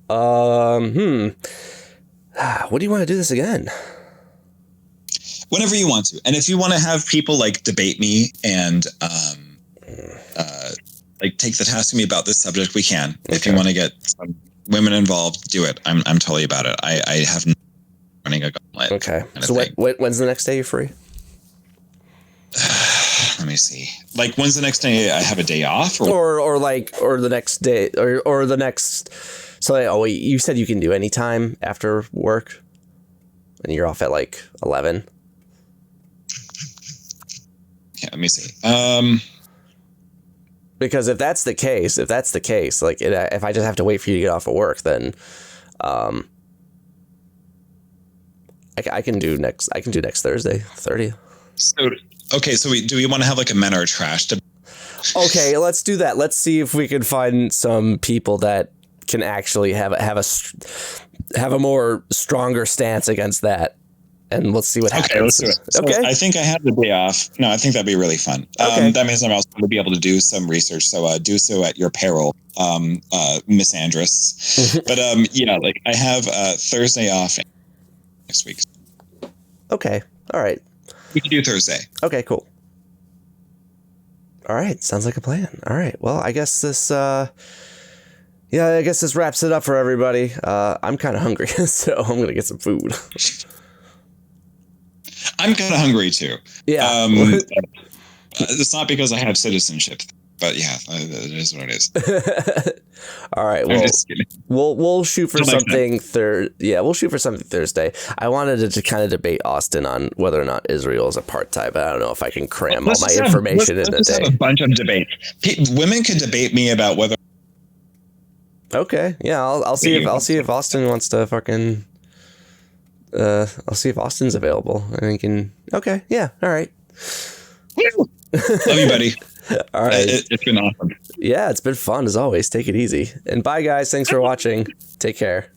what do you want to do this again? Whenever you want to, and if you want to have people like debate me and like take the task of me about this subject, we can. Okay. If you want to get some women involved, do it. I'm totally about it. I have running a gauntlet. Okay. So when's the next day you're free? Let me see. Like, when's the next day I have a day off? Or the next day or the next. So you said you can do any time after work, and you're off at like 11. Yeah, let me see. Because if that's the case, like if I just have to wait for you to get off of work, then I can do next Thursday, 30th. So do we want to have like a men are trash debate? Okay, let's do that. Let's see if we can find some people that can actually have a more stronger stance against that, and let's see what happens. Okay, let's do it. So I think I have the day off. No, I think that'd be really fun. Okay. That means I'm also going to be able to do some research. So do so at your peril, Miss Andress. But yeah, like I have Thursday off next week. Okay. All right. We can do Thursday. Okay, cool. All right. Sounds like a plan. All right. Well, I guess this wraps it up for everybody. I'm kind of hungry, so I'm going to get some food. I'm kind of hungry too. Yeah. It's not because I have citizenship, but yeah, it is what it is. All right. Well, we'll shoot for something. We'll shoot for something Thursday. I wanted to kind of debate Austin on whether or not Israel is apartheid, but I don't know if I can cram all my information in a day. Have a bunch of debates. Women could debate me about whether. Okay. Yeah. I'll see if Austin wants to fucking. I'll see if Austin's available, and we can. Okay. Yeah. All right. Love you, buddy. All right. It's been awesome. Yeah, it's been fun as always. Take it easy. And bye, guys. Thanks for watching. Take care.